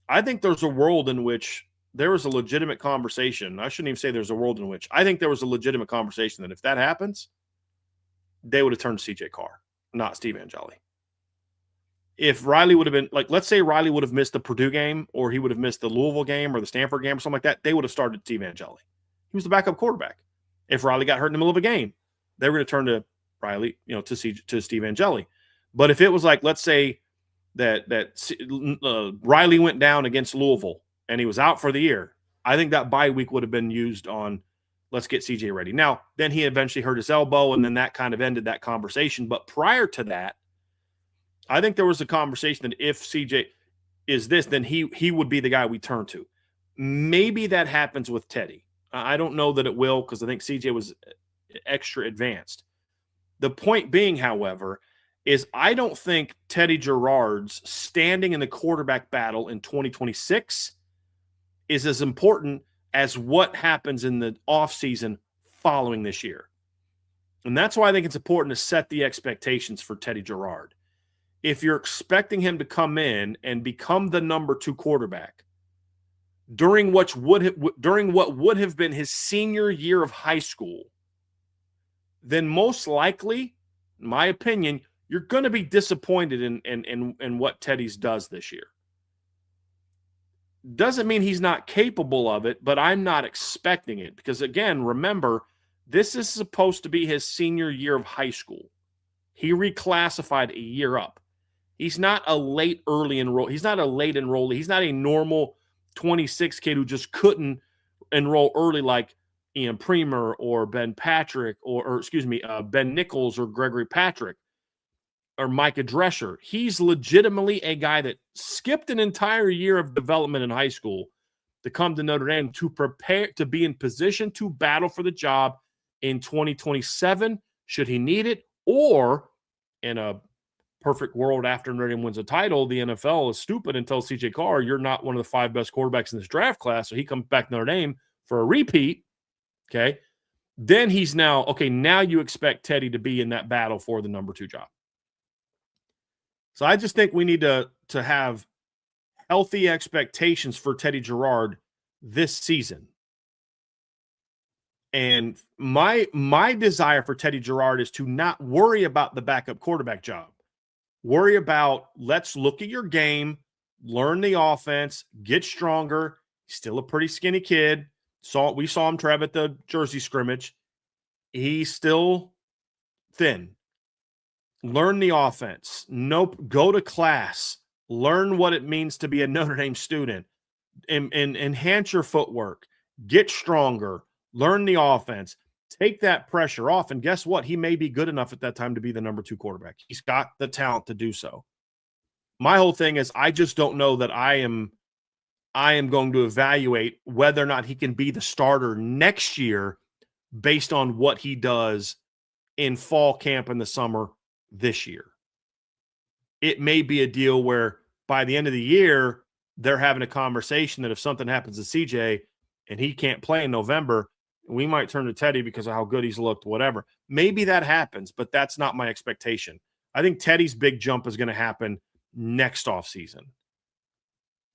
I think there's a world in which there was a legitimate conversation. I shouldn't even say there's a world in which. I think there was a legitimate conversation that if that happens, they would have turned to CJ Carr, not Steve Angeli. If Riley would have been, like, let's say Riley would have missed the Purdue game, or he would have missed the Louisville game or the Stanford game or something like that, they would have started Steve Angeli. He was the backup quarterback. If Riley got hurt in the middle of a game, they were going to turn to Riley, to Steve Angeli. But if it was like, let's say that Riley went down against Louisville and he was out for the year, I think that bye week would have been used on, let's get CJ ready. Now, then he eventually hurt his elbow, and then that kind of ended that conversation. But prior to that, I think there was a conversation that if CJ is this, then he would be the guy we turn to. Maybe that happens with Teddy. I don't know that it will, because I think CJ was extra advanced. The point being, however, is I don't think Teddy Gerard's standing in the quarterback battle in 2026 is as important as what happens in the offseason following this year. And that's why I think it's important to set the expectations for Teddy Gerard. If you're expecting him to come in and become the number 2 quarterback during what would have been his senior year of high school, then most likely, in my opinion, you're going to be disappointed in what Teddy's does this year. Doesn't mean he's not capable of it, but I'm not expecting it because, again, remember, this is supposed to be his senior year of high school. He reclassified a year up. He's not a late enrollee. He's not a late enrollee. He's not a normal 26 kid who just couldn't enroll early like Ian Premer or Ben Patrick or Ben Nichols or Gregory Patrick or Micah Drescher. He's legitimately a guy that skipped an entire year of development in high school to come to Notre Dame to prepare to be in position to battle for the job in 2027, should he need it, or in a perfect world after Notre Dame wins a title, the NFL is stupid and tells CJ Carr, you're not one of the 5 best quarterbacks in this draft class, so he comes back to Notre Dame for a repeat, okay? Then he's now you expect Teddy to be in that battle for the number 2 job. So I just think we need to have healthy expectations for Teddy Gerard this season. And my desire for Teddy Gerard is to not worry about the backup quarterback job. Worry about, let's look at your game, learn the offense, get stronger. He's still a pretty skinny kid. We saw him, Trev, at the Jersey scrimmage. He's still thin. Learn the offense. Go to class. Learn what it means to be a Notre Dame student. And enhance your footwork. Get stronger. Learn the offense. Take that pressure off. And guess what? He may be good enough at that time to be the number 2 quarterback. He's got the talent to do so. My whole thing is I just don't know that I am going to evaluate whether or not he can be the starter next year based on what he does in fall camp in the summer this year. It may be a deal where by the end of the year, they're having a conversation that if something happens to CJ and he can't play in November, we might turn to Teddy because of how good he's looked, whatever. Maybe that happens, but that's not my expectation. I think Teddy's big jump is going to happen next offseason.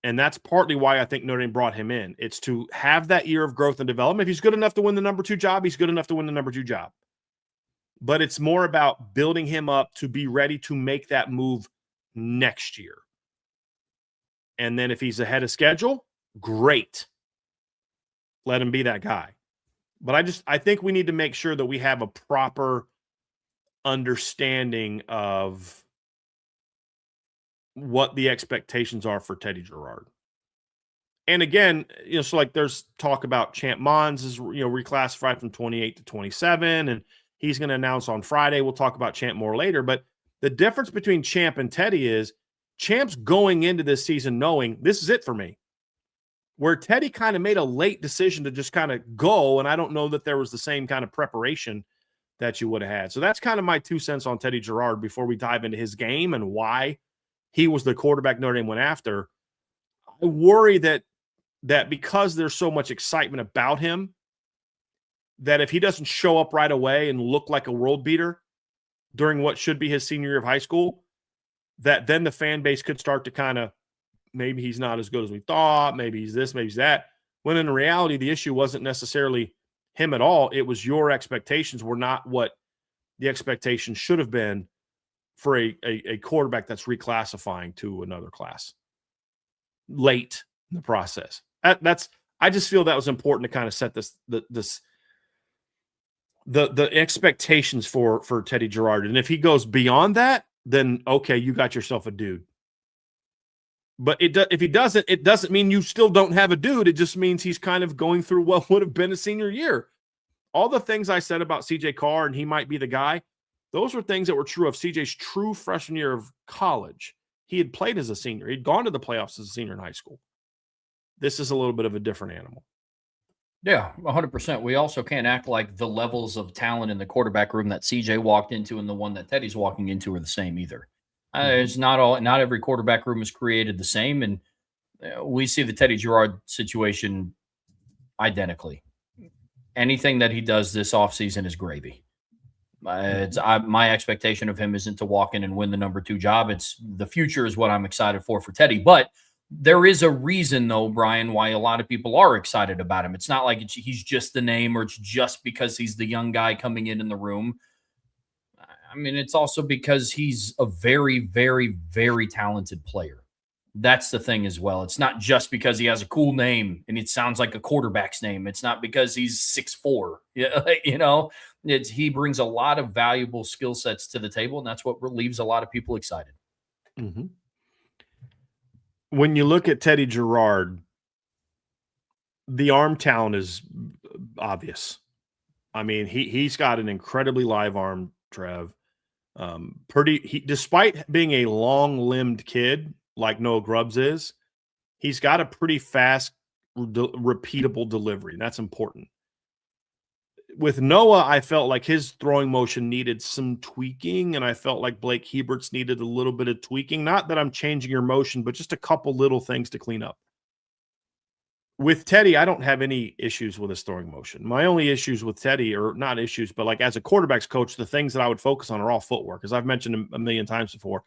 And that's partly why I think Notre Dame brought him in. It's to have that year of growth and development. If he's good enough to win the number 2 job, he's good enough to win the number 2 job. But it's more about building him up to be ready to make that move next year. And then if he's ahead of schedule, great. Let him be that guy. But I think we need to make sure that we have a proper understanding of what the expectations are for Teddy Gerard. And again, so like there's talk about Champ Mons is, reclassified from 28 to 27, and he's going to announce on Friday. We'll talk about Champ more later. But the difference between Champ and Teddy is Champ's going into this season knowing this is it for me. Where Teddy kind of made a late decision to just kind of go, and I don't know that there was the same kind of preparation that you would have had. So that's kind of my 2 cents on Teddy Gerard before we dive into his game and why he was the quarterback Notre Dame went after. I worry that because there's so much excitement about him, that if he doesn't show up right away and look like a world beater during what should be his senior year of high school, that then the fan base could start to kind of, maybe he's not as good as we thought, maybe he's this, maybe he's that. When in reality, the issue wasn't necessarily him at all. It was your expectations were not what the expectations should have been for a quarterback that's reclassifying to another class late in the process. I just feel that was important to kind of set the expectations for Teddy Gerard. And if he goes beyond that, then okay, you got yourself a dude. But if he doesn't, it doesn't mean you still don't have a dude. It just means he's kind of going through what would have been a senior year. All the things I said about CJ Carr and he might be the guy, those were things that were true of CJ's true freshman year of college. He had played as a senior. He'd gone to the playoffs as a senior in high school. This is a little bit of a different animal.
Yeah, 100%. We also can't act like the levels of talent in the quarterback room that CJ walked into and the one that Teddy's walking into are the same either. It's not every quarterback room is created the same, and we see the Teddy Gerard situation identically. Anything that he does this offseason is gravy. My expectation of him isn't to walk in and win the number 2 job. It's the future is what I'm excited for Teddy. But there is a reason, though, Brian, why a lot of people are excited about him. It's not like he's just the name or it's just because he's the young guy coming in the room. I mean, it's also because he's a very, very, very talented player. That's the thing as well. It's not just because he has a cool name and it sounds like a quarterback's name. It's not because he's 6'4". He brings a lot of valuable skill sets to the table, and that's what leaves a lot of people excited.
Mm-hmm. When you look at Teddy Gerard, the arm talent is obvious. I mean, he's got an incredibly live arm, Trev. Despite being a long-limbed kid like Noah Grubbs is, he's got a pretty fast, repeatable delivery. And that's important. With Noah, I felt like his throwing motion needed some tweaking, and I felt like Blake Hebert's needed a little bit of tweaking. Not that I'm changing your motion, but just a couple little things to clean up. With Teddy, I don't have any issues with his throwing motion. My only issues with Teddy, or not issues, but like as a quarterback's coach, the things that I would focus on are all footwork. As I've mentioned a million times before,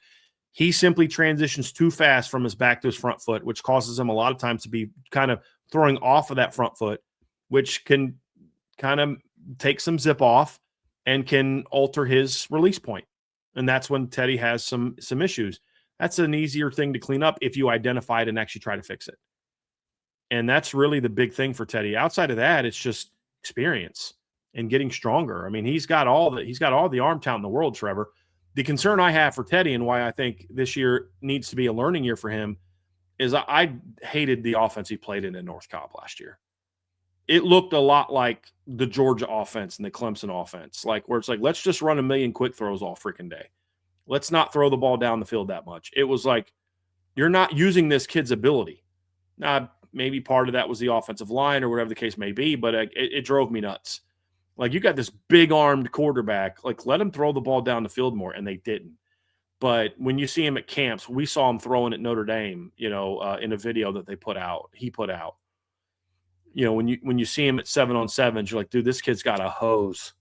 he simply transitions too fast from his back to his front foot, which causes him a lot of times to be kind of throwing off of that front foot, which can kind of take some zip off and can alter his release point. And that's when Teddy has some issues. That's an easier thing to clean up if you identify it and actually try to fix it. And that's really the big thing for Teddy. Outside of that, it's just experience and getting stronger. I mean, he's got all the arm talent in the world, Trevor. The concern I have for Teddy and why I think this year needs to be a learning year for him is I hated the offense he played in North Cobb last year. It looked a lot like the Georgia offense and the Clemson offense, like where it's like, let's just run a million quick throws all freaking day. Let's not throw the ball down the field that much. It was like, you're not using this kid's ability. Now, maybe part of that was the offensive line or whatever the case may be, but it drove me nuts. Like, you got this big-armed quarterback. Like, let him throw the ball down the field more, and they didn't. But when you see him at camps, we saw him throwing at Notre Dame, in a video that he put out. When you see him at 7-on-7s, you're like, dude, this kid's got a hose.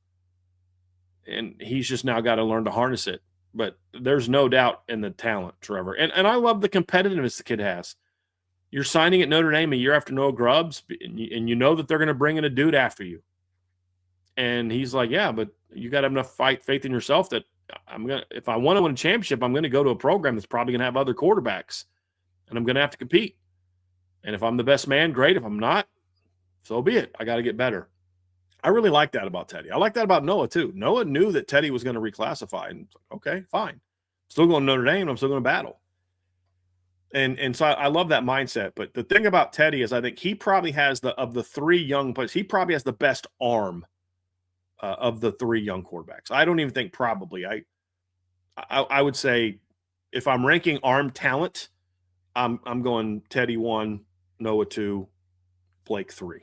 And he's just now got to learn to harness it. But there's no doubt in the talent, Trevor. And I love the competitiveness the kid has. You're signing at Notre Dame a year after Noah Grubbs, and you know that they're going to bring in a dude after you. And he's like, yeah, but you got to have enough faith in yourself that if I want to win a championship, I'm going to go to a program that's probably going to have other quarterbacks, and I'm going to have to compete. And if I'm the best man, great. If I'm not, so be it. I got to get better. I really like that about Teddy. I like that about Noah too. Noah knew that Teddy was going to reclassify, and okay, fine. Still going to Notre Dame. I'm still going to battle. And so I love that mindset. But the thing about Teddy is I think he probably has of the three young players, he probably has the best arm of the three young quarterbacks. I don't even think probably. I would say if I'm ranking arm talent, I'm going Teddy 1, Noah 2, Blake 3.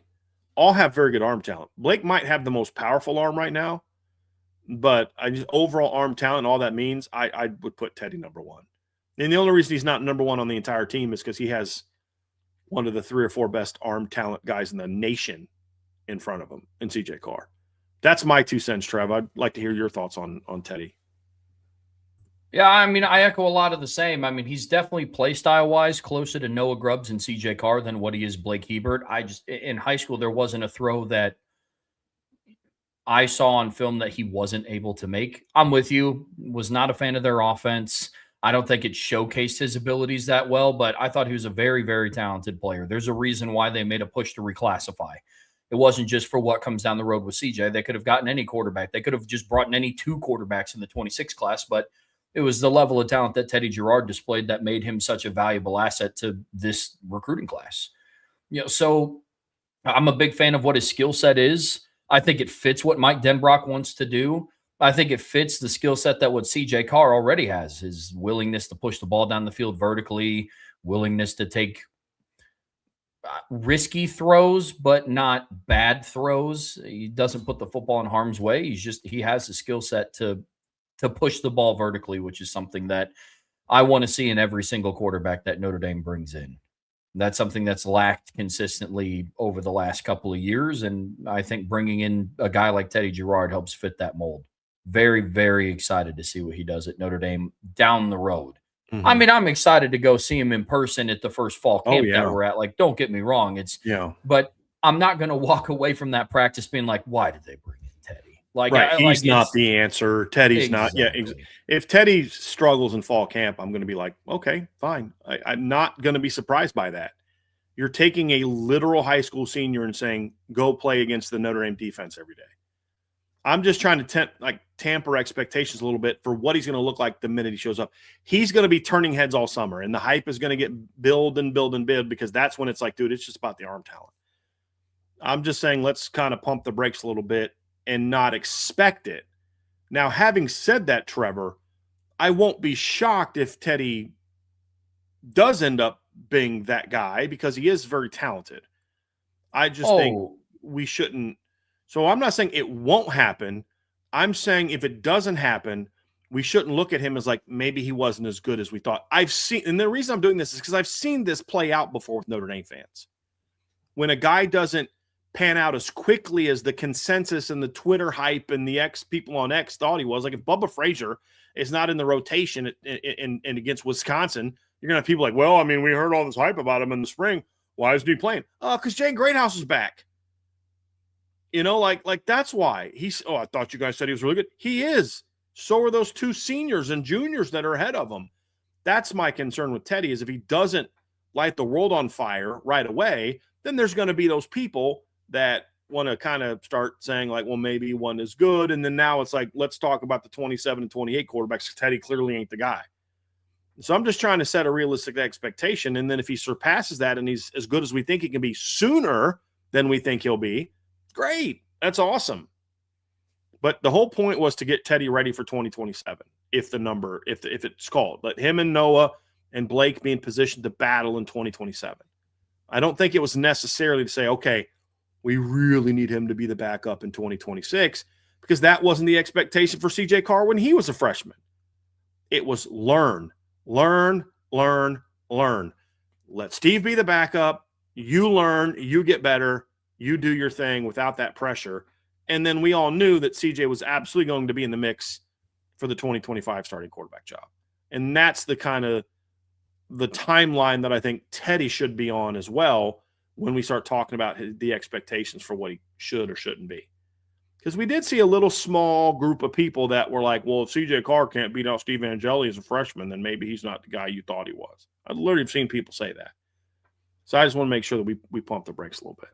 All have very good arm talent. Blake might have the most powerful arm right now, but overall arm talent, all that means, I would put Teddy number 1. And the only reason he's not number 1 on the entire team is because he has one of the 3 or 4 best arm talent guys in the nation in front of him, in CJ Carr. That's my 2 cents, Trev. I'd like to hear your thoughts on Teddy.
Yeah, I mean, I echo a lot of the same. I mean, he's definitely play style wise closer to Noah Grubbs and CJ Carr than what he is Blake Hebert. In high school, there wasn't a throw that I saw on film that he wasn't able to make. I'm with you. Was not a fan of their offense. I don't think it showcased his abilities that well, but I thought he was a very, very talented player. There's a reason why they made a push to reclassify. It wasn't just for what comes down the road with CJ. They could have gotten any quarterback. They could have just brought in any 2 quarterbacks in the 26 class, but it was the level of talent that Teddy Girard displayed that made him such a valuable asset to this recruiting class. So I'm a big fan of what his skill set is. I think it fits what Mike Denbrock wants to do. I think it fits the skill set that what CJ Carr already has, his willingness to push the ball down the field vertically, willingness to take risky throws, but not bad throws. He doesn't put the football in harm's way. He has the skill set to push the ball vertically, which is something that I want to see in every single quarterback that Notre Dame brings in. That's something that's lacked consistently over the last couple of years. And I think bringing in a guy like Teddy Girard helps fit that mold. Very, very excited to see what he does at Notre Dame down the road. Mm-hmm. I mean, I'm excited to go see him in person at the first fall camp that we're at. Like, don't get me wrong. But I'm not going to walk away from that practice being like, why did they bring in Teddy? Like,
right. He's not the answer. Teddy's not. Yeah. If Teddy struggles in fall camp, I'm going to be like, okay, fine. I'm not going to be surprised by that. You're taking a literal high school senior and saying, go play against the Notre Dame defense every day. I'm just trying to tamper expectations a little bit for what he's going to look like the minute he shows up. He's going to be turning heads all summer, and the hype is going to get build because that's when it's like, dude, it's just about the arm talent. I'm just saying let's kind of pump the brakes a little bit and not expect it. Now, having said that, Trevor, I won't be shocked if Teddy does end up being that guy because he is very talented. I just think we shouldn't. So I'm not saying it won't happen. I'm saying if it doesn't happen, we shouldn't look at him as like maybe he wasn't as good as we thought. And the reason I'm doing this is because I've seen this play out before with Notre Dame fans. When a guy doesn't pan out as quickly as the consensus and the Twitter hype and the people on X thought he was, like if Bubba Frazier is not in the rotation and against Wisconsin, you're going to have people like, well, I mean, we heard all this hype about him in the spring. Why isn't he playing? Because Jay Greathouse is back. Like that's why I thought you guys said he was really good. He is. So are those 2 seniors and juniors that are ahead of him. That's my concern with Teddy is if he doesn't light the world on fire right away, then there's going to be those people that want to kind of start saying like, well, maybe one is good. And then now it's like, let's talk about the 27 and 28 quarterbacks. Teddy clearly ain't the guy. So I'm just trying to set a realistic expectation. And then if he surpasses that and he's as good as we think he can be sooner than we think he'll be, great. That's awesome. But the whole point was to get Teddy ready for 2027. If it's called, let him and Noah and Blake be in position to battle in 2027. I don't think it was necessarily to say, okay, we really need him to be the backup in 2026 because that wasn't the expectation for CJ Carr when he was a freshman. It was learn. Let Steve be the backup. You learn, you get better. You do your thing without that pressure. And then we all knew that CJ was absolutely going to be in the mix for the 2025 starting quarterback job. And that's the kind of the timeline that I think Teddy should be on as well when we start talking about the expectations for what he should or shouldn't be. Because we did see a little small group of people that were like, well, if CJ Carr can't beat out Steve Angeli as a freshman, then maybe he's not the guy you thought he was. I literally have seen people say that. So I just want to make sure that we pump the brakes a little bit.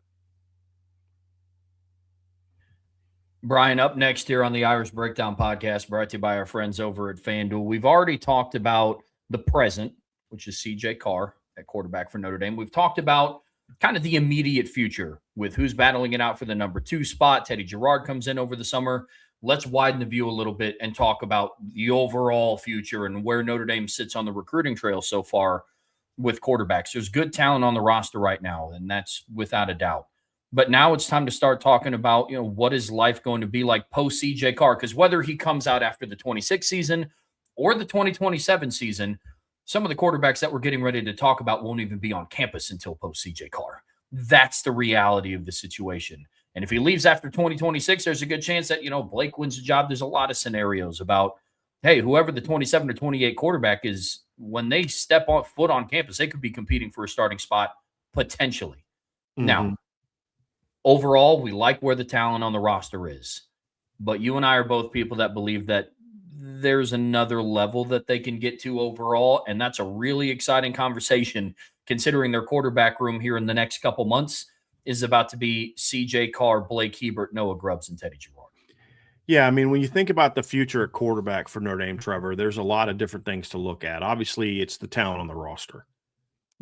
Brian, up next here on the Irish Breakdown podcast, brought to you by our friends over at FanDuel. We've already talked about the present, which is CJ Carr at quarterback for Notre Dame. We've talked about kind of the immediate future with who's battling it out for the number 2 spot. Teddy Gerard comes in over the summer. Let's widen the view a little bit and talk about the overall future and where Notre Dame sits on the recruiting trail so far with quarterbacks. There's good talent on the roster right now, and that's without a doubt. But now it's time to start talking about, what is life going to be like post CJ Carr? Because whether he comes out after the 26 season or the 2027 season, some of the quarterbacks that we're getting ready to talk about won't even be on campus until post CJ Carr. That's the reality of the situation. And if he leaves after 2026, there's a good chance that, Blake wins the job. There's a lot of scenarios about, hey, whoever the 27 or 28 quarterback is, when they step foot on campus, they could be competing for a starting spot potentially. Mm-hmm. Now, overall, we like where the talent on the roster is. But you and I are both people that believe that there's another level that they can get to overall, and that's a really exciting conversation considering their quarterback room here in the next couple months is about to be CJ Carr, Blake Hebert, Noah Grubbs, and Teddy Gerard.
Yeah, I mean, when you think about the future at quarterback for Notre Dame, Trevor, there's a lot of different things to look at. Obviously, it's the talent on the roster.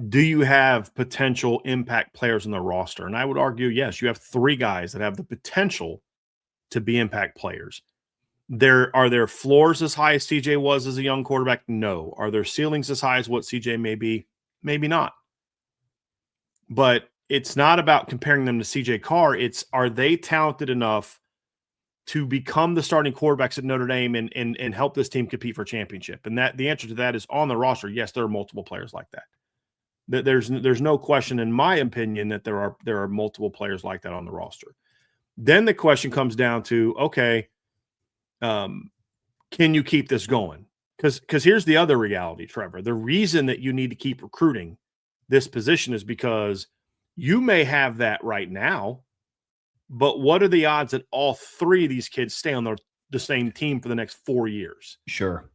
Do you have potential impact players on the roster? And I would argue, yes, you have 3 guys that have the potential to be impact players. Are there floors as high as CJ was as a young quarterback? No. Are there ceilings as high as what CJ may be? Maybe not. But it's not about comparing them to CJ Carr. It's, are they talented enough to become the starting quarterbacks at Notre Dame and help this team compete for a championship? And that the answer to that is on the roster. Yes, there are multiple players like that. There's no question, in my opinion, that there are multiple players like that on the roster. Then the question comes down to, okay, can you keep this going? Because here's the other reality, Trevor. The reason that you need to keep recruiting this position is because you may have that right now, but what are the odds that all 3 of these kids stay on the same team for the next 4 years?
Sure.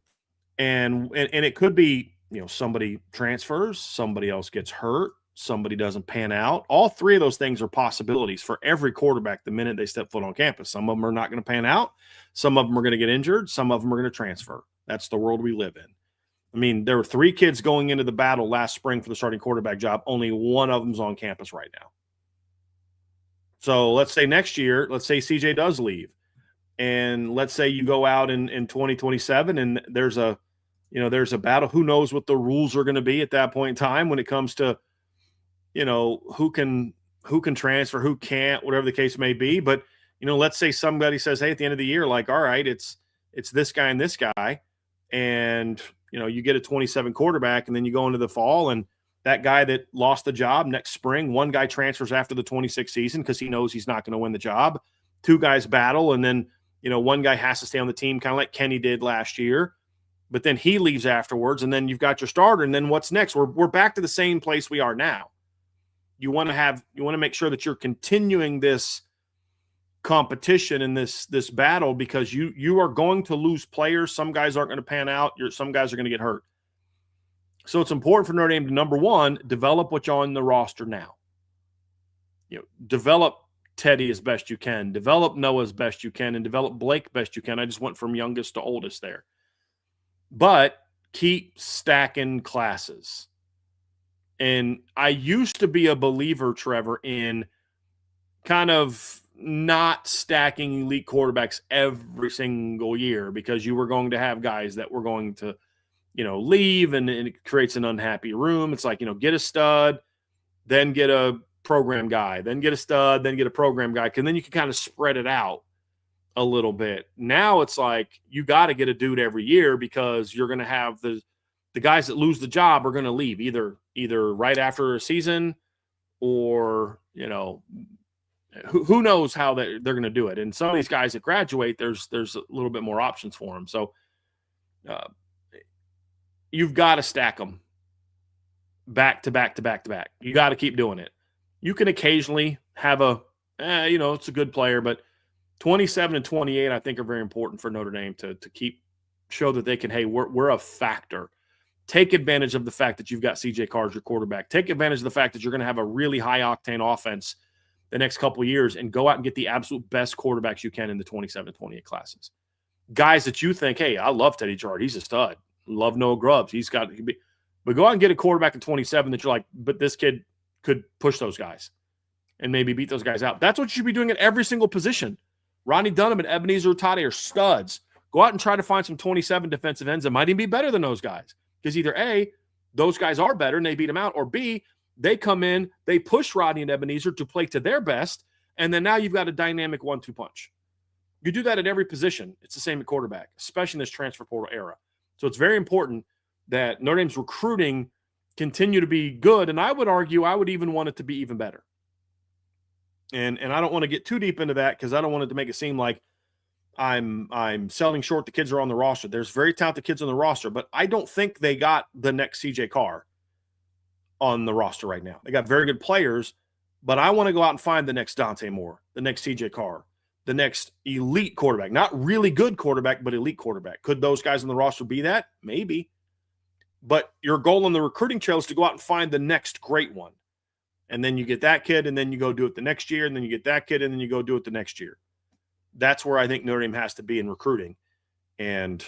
And it could be, somebody transfers, somebody else gets hurt, somebody doesn't pan out. All 3 of those things are possibilities for every quarterback the minute they step foot on campus. Some of them are not going to pan out. Some of them are going to get injured. Some of them are going to transfer. That's the world we live in. I mean, there were 3 kids going into the battle last spring for the starting quarterback job. Only one of them's on campus right now. So let's say next year, let's say CJ does leave. And let's say you go out in 2027 and there's a battle. Who knows what the rules are going to be at that point in time when it comes to, who can transfer, who can't, whatever the case may be. But, let's say somebody says, hey, at the end of the year, like, all right, it's this guy and this guy. And, you get a 27 quarterback and then you go into the fall and that guy that lost the job next spring, one guy transfers after the 26 season because he knows he's not going to win the job. 2 guys battle. And then, one guy has to stay on the team, kind of like Kenny did last year. But then he leaves afterwards, and then you've got your starter. And then what's next? We're back to the same place we are now. You want to make sure that you're continuing this competition and this battle because you are going to lose players. Some guys aren't going to pan out. Some guys are going to get hurt. So it's important for Notre Dame to, number one, develop what's on the roster now. Develop Teddy as best you can, develop Noah as best you can, and develop Blake best you can. I just went from youngest to oldest there. But keep stacking classes. And I used to be a believer, Trevor, in kind of not stacking elite quarterbacks every single year because you were going to have guys that were going to, leave and it creates an unhappy room. It's like, get a stud, then get a program guy, then get a stud, then get a program guy. And then you can kind of spread it out a little bit. Now it's like you got to get a dude every year because you're going to have the guys that lose the job are going to leave either right after a season or, who knows how they're going to do it. And some of these guys that graduate, there's a little bit more options for them. So you've got to stack them. back to back to back to back. You got to keep doing it. You can occasionally have it's a good player, but 27 and 28, I think, are very important for Notre Dame to show that they can, hey, we're a factor. Take advantage of the fact that you've got CJ Carr as your quarterback. Take advantage of the fact that you're going to have a really high-octane offense the next couple of years and go out and get the absolute best quarterbacks you can in the 27 and 28 classes. Guys that you think, hey, I love Teddy Gerard. He's a stud. Love Noah Grubbs. But go out and get a quarterback in 27 that you're like, but this kid could push those guys and maybe beat those guys out. That's what you should be doing at every single position. Ronnie Dunham and Ebenezer Utade are studs. Go out and try to find some 27 defensive ends that might even be better than those guys. Because either A, those guys are better and they beat them out, or B, they come in, they push Rodney and Ebenezer to play to their best, and then now you've got a dynamic 1-2 punch. You do that at every position. It's the same at quarterback, especially in this transfer portal era. So it's very important that Notre Dame's recruiting continue to be good, and I would argue I would even want it to be even better. And I don't want to get too deep into that because I don't want it to make it seem like I'm selling short the kids are on the roster. There's very talented kids on the roster, but I don't think they got the next CJ Carr on the roster right now. They got very good players, but I want to go out and find the next Dante Moore, the next CJ Carr, the next elite quarterback. Not really good quarterback, but elite quarterback. Could those guys on the roster be that? Maybe. But your goal on the recruiting trail is to go out and find the next great one. And then you get that kid, and then you go do it the next year, and then you get that kid, and then you go do it the next year. That's where I think Notre Dame has to be in recruiting. And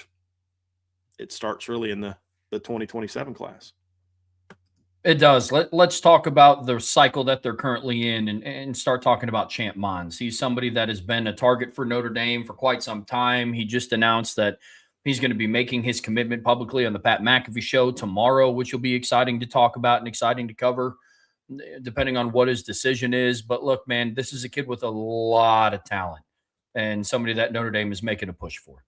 it starts really in the 2027 class.
It does. Let's talk about the cycle that they're currently in and start talking about Champ Mons. He's somebody that has been a target for Notre Dame for quite some time. He just announced that he's going to be making his commitment publicly on the Pat McAfee show tomorrow, which will be exciting to talk about and exciting to cover, depending on what his decision is. But look, man, this is a kid with a lot of talent and somebody that Notre Dame is making a push for.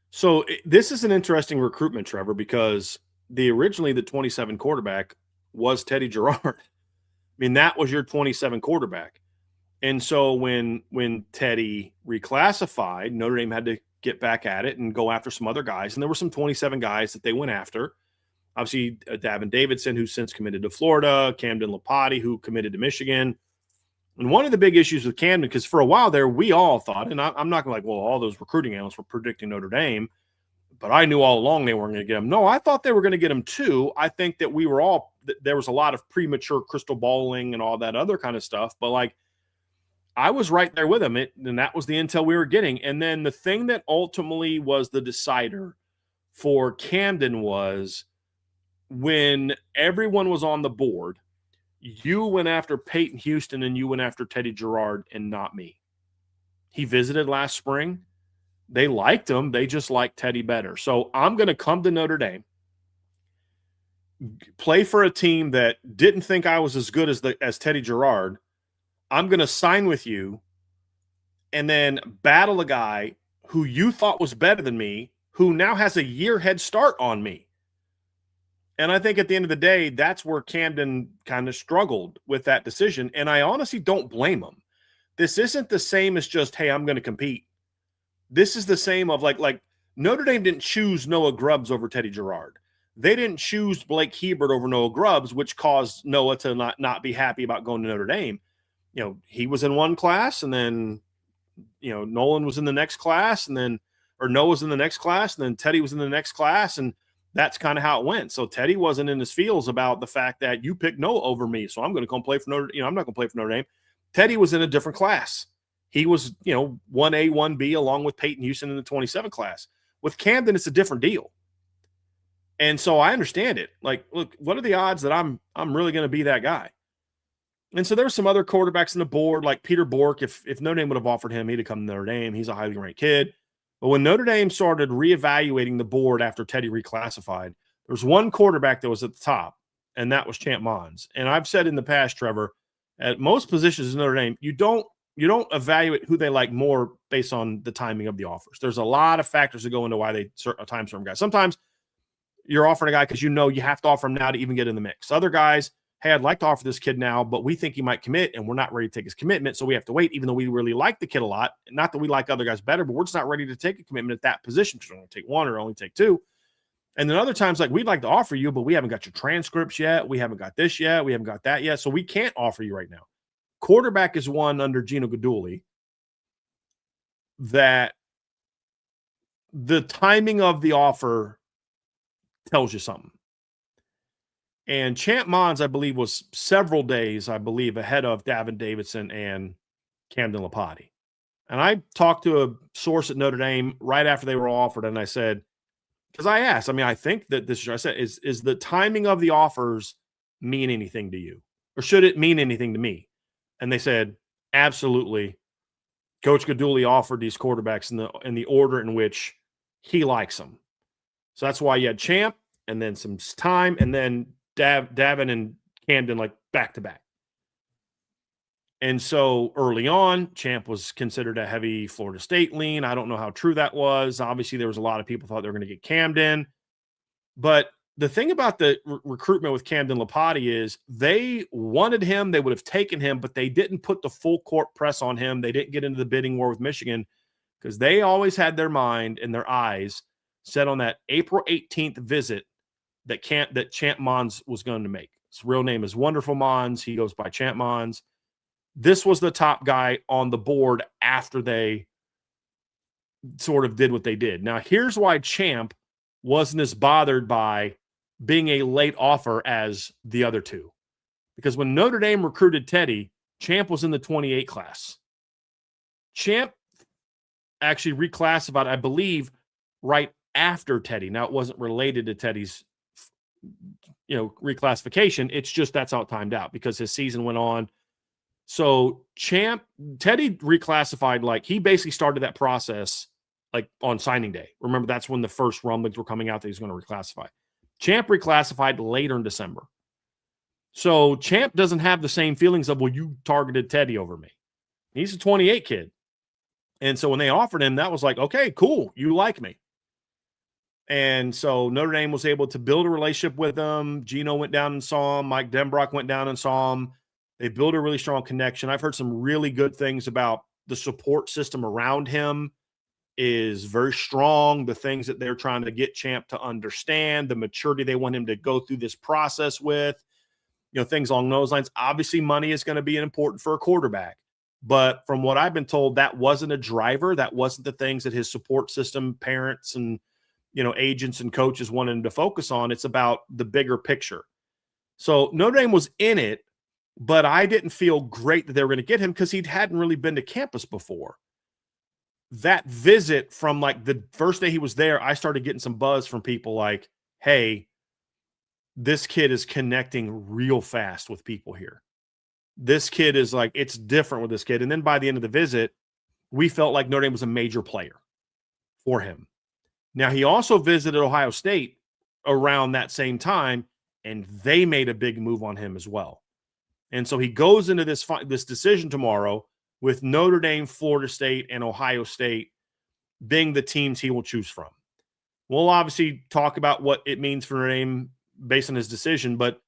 So this is an interesting recruitment, Trevor, because originally the 27 quarterback was Teddy Gerard. I mean, that was your 27 quarterback. And so when Teddy reclassified, Notre Dame had to get back at it and go after some other guys. And there were some 27 guys that they went after. Obviously, Davin Davidson, who's since committed to Florida, Camden Lapati, who committed to Michigan. And one of the big issues with Camden, because for a while there, we all thought, and I'm not going to well, all those recruiting analysts were predicting Notre Dame, but I knew all along they weren't going to get him. No, I thought they were going to get him too. I think that there was a lot of premature crystal balling and all that other kind of stuff. But I was right there with him, and that was the intel we were getting. And then the thing that ultimately was the decider for Camden was when everyone was on the board, you went after Peyton Houston and you went after Teddy Gerard and not me. He visited last spring. They liked him. They just liked Teddy better. So I'm going to come to Notre Dame, play for a team that didn't think I was as good as Teddy Gerard. I'm going to sign with you and then battle a guy who you thought was better than me, who now has a year head start on me. And I think at the end of the day, that's where Camden kind of struggled with that decision. And I honestly don't blame him. This isn't the same as just, hey, I'm going to compete. This is the same of like Notre Dame didn't choose Noah Grubbs over Teddy Gerard. They didn't choose Blake Hebert over Noah Grubbs, which caused Noah to not be happy about going to Notre Dame. He was in one class, and then, Nolan was in the next class, or Noah was in the next class, and then Teddy was in the next class, and that's kind of how it went. So Teddy wasn't in his feels about the fact that you picked Noah over me, so I'm going to come play for Notre Dame. I'm not going to play for Notre Dame. Teddy was in a different class. He was, 1A, 1B, along with Peyton Houston in the 27 class. With Camden, it's a different deal. And so I understand it. Look, what are the odds that I'm really going to be that guy? And so there were some other quarterbacks on the board, like Peter Bork. If Notre Dame would have offered him, he'd have come to Notre Dame. He's a highly ranked kid. But when Notre Dame started reevaluating the board after Teddy reclassified, there was one quarterback that was at the top, and that was Champ Mons. And I've said in the past, Trevor, at most positions in Notre Dame, you don't evaluate who they like more based on the timing of the offers. There's a lot of factors that go into why they time certain guys. Sometimes you're offering a guy because you have to offer him now to even get in the mix. Other guys, hey, I'd like to offer this kid now, but we think he might commit, and we're not ready to take his commitment, so we have to wait, even though we really like the kid a lot. Not that we like other guys better, but we're just not ready to take a commitment at that position because we only take one or only take two. And then other times, like, we'd like to offer you, but we haven't got your transcripts yet. We haven't got this yet. We haven't got that yet. So we can't offer you right now. Quarterback is one under Gino Guidugli that the timing of the offer tells you something. And Champ Mons, I believe, was several days, ahead of Davin Davidson and Camden Lapati. And I talked to a source at Notre Dame right after they were offered, and I said, because I asked, I think that I said, is the timing of the offers mean anything to you? Or should it mean anything to me? And they said, absolutely. Coach Guidugli offered these quarterbacks in the order in which he likes them. So that's why you had Champ and then some time, and then Davin and Camden like back to back. And so early on, Champ was considered a heavy Florida State lean. I don't know how true that was. Obviously, there was a lot of people thought they were going to get Camden. But the thing about the recruitment with Camden Lapati is they wanted him. They would have taken him, but they didn't put the full court press on him. They didn't get into the bidding war with Michigan because they always had their mind and their eyes set on that April 18th visit that Champ Mons was going to make. His real name is Wonderful Mons. He goes by Champ Mons. This was the top guy on the board after they sort of did what they did. Now, here's why Champ wasn't as bothered by being a late offer as the other two. Because when Notre Dame recruited Teddy, Champ was in the 28 class. Champ actually reclassified, I believe, right after Teddy. Now, it wasn't related to Teddy's reclassification. It's just that's how it timed out because his season went on. So Teddy reclassified, like he basically started that process like on signing day. Remember, that's when the first rumblings were coming out that he's going to reclassify. Champ reclassified later in December. So Champ doesn't have the same feelings of, well, you targeted Teddy over me. He's a 28 kid. And so when they offered him, that was like, okay, cool. You like me. And so Notre Dame was able to build a relationship with him. Gino went down and saw him. Mike Denbrock went down and saw him. They built a really strong connection. I've heard some really good things about the support system around him is very strong. The things that they're trying to get Champ to understand, the maturity they want him to go through this process with, things along those lines. Obviously, money is going to be important for a quarterback. But from what I've been told, that wasn't a driver. That wasn't the things that his support system, parents and, agents and coaches wanted him to focus on. It's about the bigger picture. So Notre Dame was in it, but I didn't feel great that they were going to get him because he hadn't really been to campus before. That visit from like the first day he was there, I started getting some buzz from people like, hey, this kid is connecting real fast with people here. This kid is like, it's different with this kid. And then by the end of the visit, we felt like Notre Dame was a major player for him. Now, he also visited Ohio State around that same time, and they made a big move on him as well. And so he goes into this decision tomorrow with Notre Dame, Florida State, and Ohio State being the teams he will choose from. We'll obviously talk about what it means for Notre Dame based on his decision, but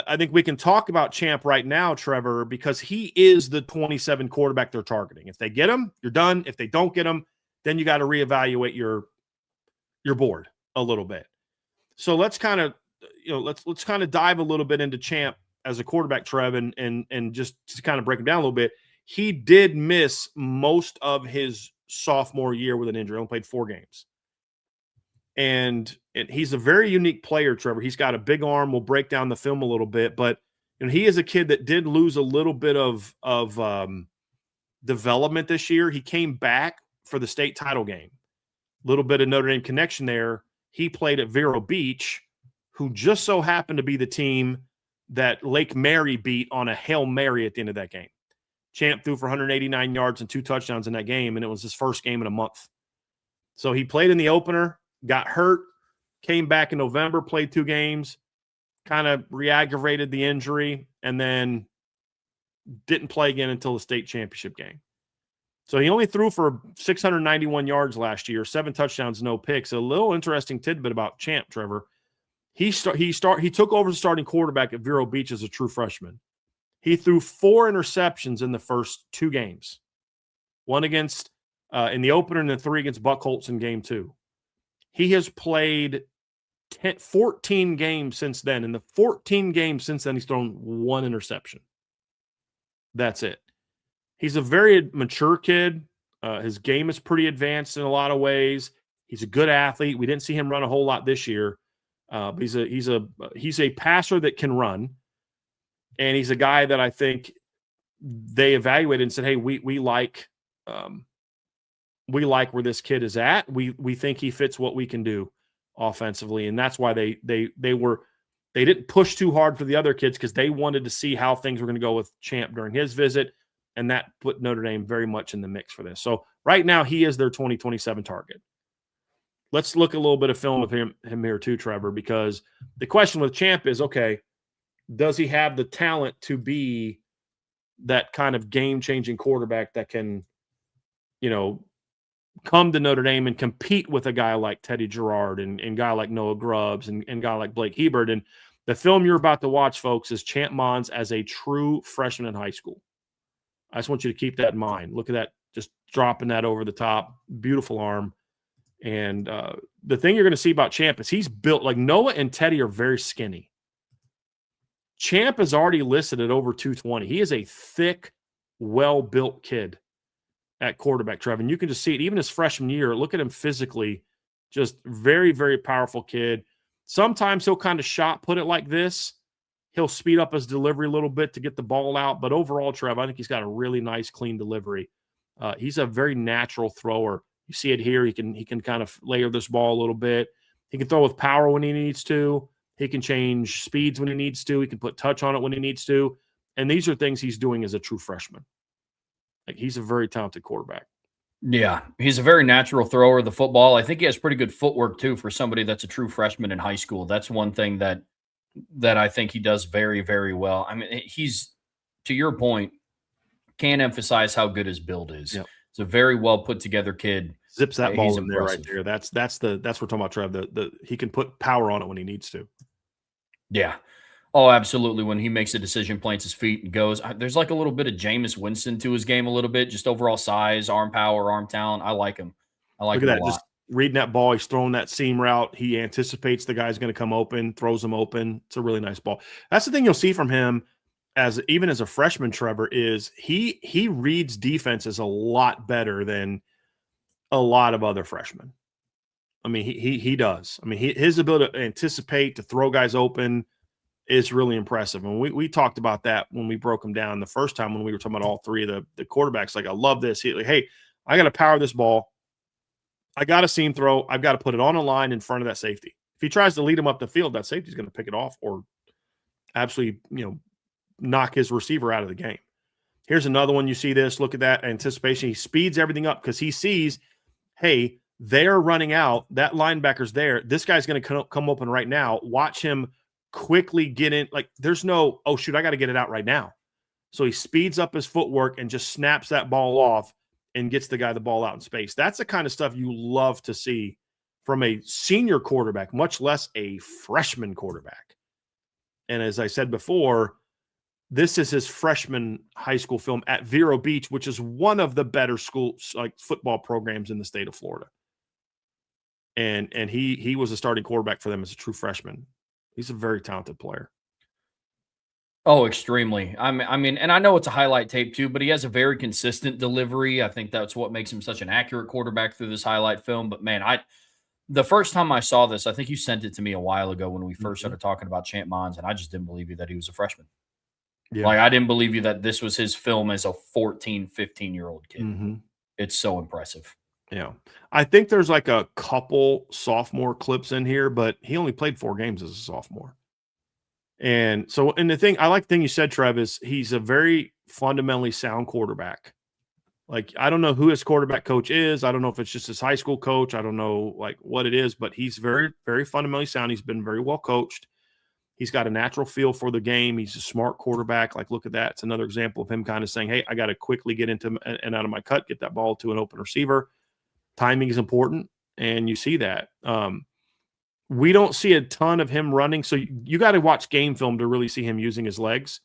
I think we can talk about Champ right now, Trevor, because he is the 27 quarterback they're targeting. If they get him, you're done. If they don't get him, then you got to reevaluate your board a little bit. So let's kind of, let's kind of dive a little bit into Champ as a quarterback, Trev, and just to kind of break him down a little bit. He did miss most of his sophomore year with an injury. He only played 4 games. And he's a very unique player, Trevor. He's got a big arm. We'll break down the film a little bit, but he is a kid that did lose a little bit of development this year. He came back for the state title game. A little bit of Notre Dame connection there. He played at Vero Beach, who just so happened to be the team that Lake Mary beat on a Hail Mary at the end of that game. Champ threw for 189 yards and 2 touchdowns in that game, and it was his first game in a month. So he played in the opener, got hurt, came back in November, played 2 games, kind of re-aggravated the injury, and then didn't play again until the state championship game. So he only threw for 691 yards last year, 7 touchdowns, no picks. A little interesting tidbit about Champ, Trevor. He took over the starting quarterback at Vero Beach as a true freshman. He threw 4 interceptions in the first 2 games. 1 against in the opener and then 3 against Buckholz in game 2. He has played 14 games since then. In the 14 games since then, he's thrown 1 interception. That's it. He's a very mature kid. His game is pretty advanced in a lot of ways. He's a good athlete. We didn't see him run a whole lot this year, but he's a passer that can run, and he's a guy that I think they evaluated and said, "Hey, we like where this kid is at. We think he fits what we can do offensively," and that's why they didn't push too hard for the other kids because they wanted to see how things were going to go with Champ during his visit, and that put Notre Dame very much in the mix for this. So right now, he is their 2027 target. Let's look a little bit of film of him here too, Trevor, because the question with Champ is, okay, does he have the talent to be that kind of game-changing quarterback that can, come to Notre Dame and compete with a guy like Teddy Gerard and a guy like Noah Grubbs and a guy like Blake Hebert? And the film you're about to watch, folks, is Champ Mons as a true freshman in high school. I just want you to keep that in mind. Look at that, just dropping that over the top. Beautiful arm. And the thing you're going to see about Champ is he's built like Noah and Teddy are very skinny. Champ is already listed at over 220. He is a thick, well-built kid at quarterback, Trevor. And you can just see it even his freshman year. Look at him physically. Just very, very powerful kid. Sometimes he'll kind of shot put it like this. He'll speed up his delivery a little bit to get the ball out. But overall, Trevor, I think he's got a really nice, clean delivery. He's a very natural thrower. You see it here. He can kind of layer this ball a little bit. He can throw with power when he needs to. He can change speeds when he needs to. He can put touch on it when he needs to. And these are things he's doing as a true freshman. Like, he's a very talented quarterback.
Yeah, he's a very natural thrower of the football. I think he has pretty good footwork too for somebody that's a true freshman in high school. That's one thing that I think he does very, very well. I mean, he's, to your point, can't emphasize how good his build is.
Yep.
It's a very well put together kid.
Zips that ball in there right there. That's what we're talking about, Trev. He can put power on it when he needs to.
Yeah. Oh, absolutely. When he makes a decision, plants his feet and goes. There's like a little bit of Jameis Winston to his game a little bit, just overall size, arm power, arm talent. I like him. I like him a lot.
Just reading that ball, he's throwing that seam route. He anticipates the guy's going to come open, throws him open. It's a really nice ball. That's the thing you'll see from him even as a freshman, Trevor, is he reads defenses a lot better than a lot of other freshmen. I mean, he does. I mean, his ability to anticipate, to throw guys open is really impressive. And we talked about that when we broke him down the first time when we were talking about all three of the quarterbacks. Like, I love this. Hey, I got to power this ball. I got to seam throw. I've got to put it on a line in front of that safety. If he tries to lead him up the field, that safety's going to pick it off or absolutely, knock his receiver out of the game. Here's another one. You see this. Look at that anticipation. He speeds everything up because he sees, hey, they're running out. That linebacker's there. This guy's going to come open right now. Watch him quickly get in. Like, there's no, oh, shoot, I got to get it out right now. So he speeds up his footwork and just snaps that ball off and gets the guy the ball out in space. That's the kind of stuff you love to see from a senior quarterback, much less a freshman quarterback. And as I said before, this is his freshman high school film at Vero Beach, which is one of the better schools, like football programs in the state of Florida. And he was a starting quarterback for them as a true freshman. He's a very talented player.
Oh, extremely. I mean, and I know it's a highlight tape too, but he has a very consistent delivery. I think that's what makes him such an accurate quarterback through this highlight film. But man, the first time I saw this, I think you sent it to me a while ago when we first started talking about Champ Mons, and I just didn't believe you that he was a freshman. Yeah. Like, I didn't believe you that this was his film as a 14, 15-year-old kid. Mm-hmm. It's so impressive.
Yeah. I think there's like a couple sophomore clips in here, but he only played 4 games as a sophomore. And so, and I like the thing you said, Trev, is he's a very fundamentally sound quarterback. Like, I don't know who his quarterback coach is. I don't know if it's just his high school coach. I don't know like what it is, but he's very, very fundamentally sound. He's been very well coached. He's got a natural feel for the game. He's a smart quarterback. Like, look at that. It's another example of him kind of saying, hey, I got to quickly get into and out of my cut, get that ball to an open receiver. Timing is important, and you see that. We don't see a ton of him running, so you got to watch game film to really see him using his legs.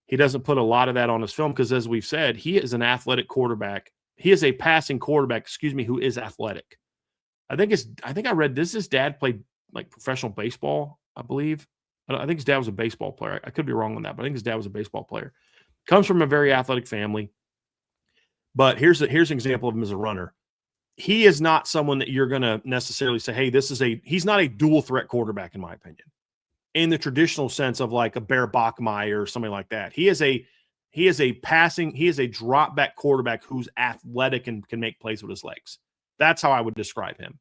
He doesn't put a lot of that on his film because, as we've said, he is an athletic quarterback. He is a passing quarterback, who is athletic. I think I read this. His dad played like professional baseball, I believe. I think his dad was a baseball player. I could be wrong on that, but I think his dad was a baseball player. Comes from a very athletic family. But here's an example of him as a runner. He is not someone that you're going to necessarily say, hey, he's not a dual threat quarterback, in my opinion, in the traditional sense of like a Bear Bachmeier or something like that. He is a drop back quarterback who's athletic and can make plays with his legs. That's how I would describe him.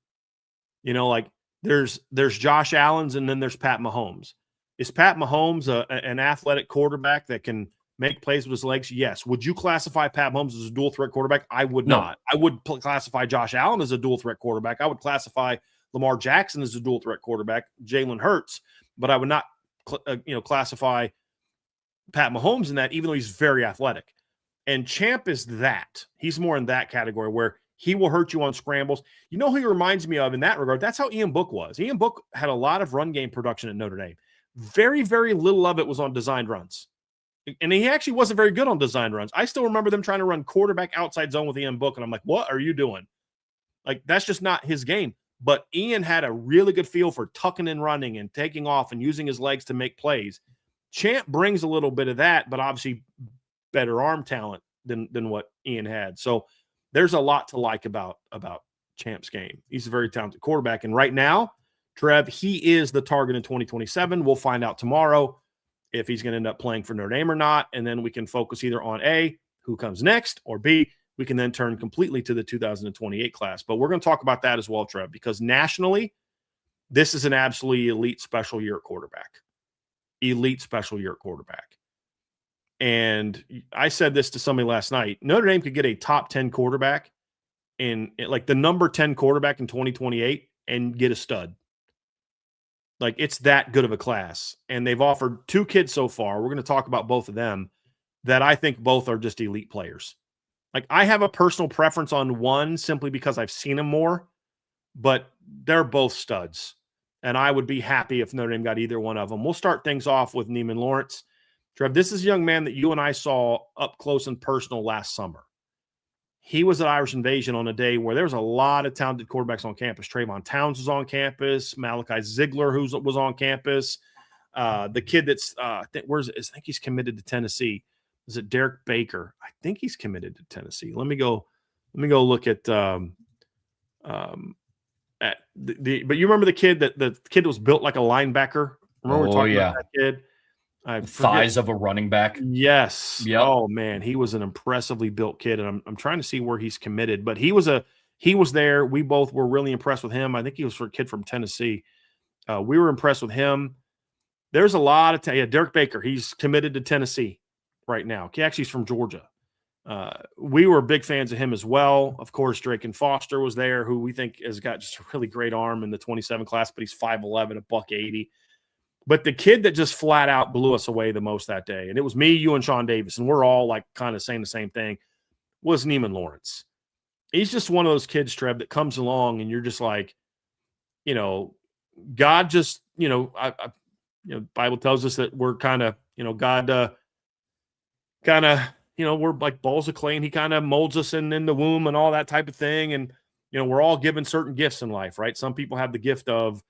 Like there's Josh Allen's and then there's Pat Mahomes. Is Pat Mahomes an athletic quarterback that can make plays with his legs? Yes. Would you classify Pat Mahomes as a dual threat quarterback? I would not. I would classify Josh Allen as a dual threat quarterback. I would classify Lamar Jackson as a dual threat quarterback, Jalen Hurts, but I would not classify Pat Mahomes in that, even though he's very athletic. And Champ is that. He's more in that category where he will hurt you on scrambles. You know who he reminds me of in that regard? That's how Ian Book was. Ian Book had a lot of run game production at Notre Dame. Very, very little of it was on designed runs. And he actually wasn't very good on designed runs. I still remember them trying to run quarterback outside zone with Ian Book, and I'm like, what are you doing? Like, that's just not his game. But Ian had a really good feel for tucking and running and taking off and using his legs to make plays. Champ brings a little bit of that, but obviously better arm talent than what Ian had. So there's a lot to like about Champ's game. He's a very talented quarterback. And right now, Trev, he is the target in 2027. We'll find out tomorrow if he's going to end up playing for Notre Dame or not. And then we can focus either on A, who comes next, or B, we can then turn completely to the 2028 class. But we're going to talk about that as well, Trev, because nationally, this is an absolutely elite special year quarterback. Elite special year quarterback. And I said this to somebody last night. Notre Dame could get a top 10 quarterback in like the number 10 quarterback in 2028 and get a stud. Like, it's that good of a class. And they've offered two kids so far. We're going to talk about both of them that I think both are just elite players. Like, I have a personal preference on one simply because I've seen him more, but they're both studs. And I would be happy if Notre Dame got either one of them. We'll start things off with Neiman Lawrence. Trev, this is a young man that you and I saw up close and personal last summer. He was at Irish Invasion on a day where there was a lot of talented quarterbacks on campus. Trayvon Towns was on campus. Malachi Ziegler, who was on campus. The kid that's I think he's committed to Tennessee. Is it Derek Baker? I think he's committed to Tennessee. Let me go look at but you remember the kid that was built like a linebacker? Remember we were talking about that kid?
Thighs of a running back.
Yes.
Yep.
Oh man, he was an impressively built kid, and I'm trying to see where he's committed. But he was there. We both were really impressed with him. I think he was for a kid from Tennessee. We were impressed with him. There's a lot of Derek Baker. He's committed to Tennessee right now. He's from Georgia. We were big fans of him as well. Of course, Drake and Foster was there, who we think has got just a really great arm in the 27 class, but he's 5'11", $180. But the kid that just flat out blew us away the most that day, and it was me, you, and Sean Davis, and we're all like kind of saying the same thing, was Neiman Lawrence. He's just one of those kids, Trev, that comes along and you're just like, God just, Bible tells us that we're kind of, God we're like balls of clay, and he kind of molds us in the womb and all that type of thing. And, we're all given certain gifts in life, right? Some people have the gift of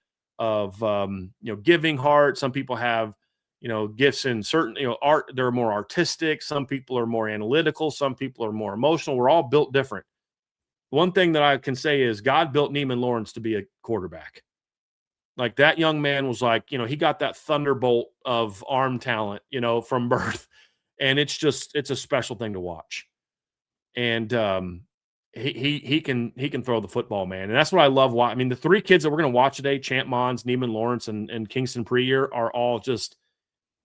giving heart. Some people have, gifts in certain, art. They're more artistic. Some people are more analytical. Some people are more emotional. We're all built different. One thing that I can say is God built Neiman Lawrence to be a quarterback. Like, that young man was like, he got that thunderbolt of arm talent, from birth. And it's a special thing to watch. And, he can throw the football, man. And that's what I love. I mean, the three kids that we're going to watch today, Champ Mons, Neiman Lawrence, and Kingston Preyer, are all just,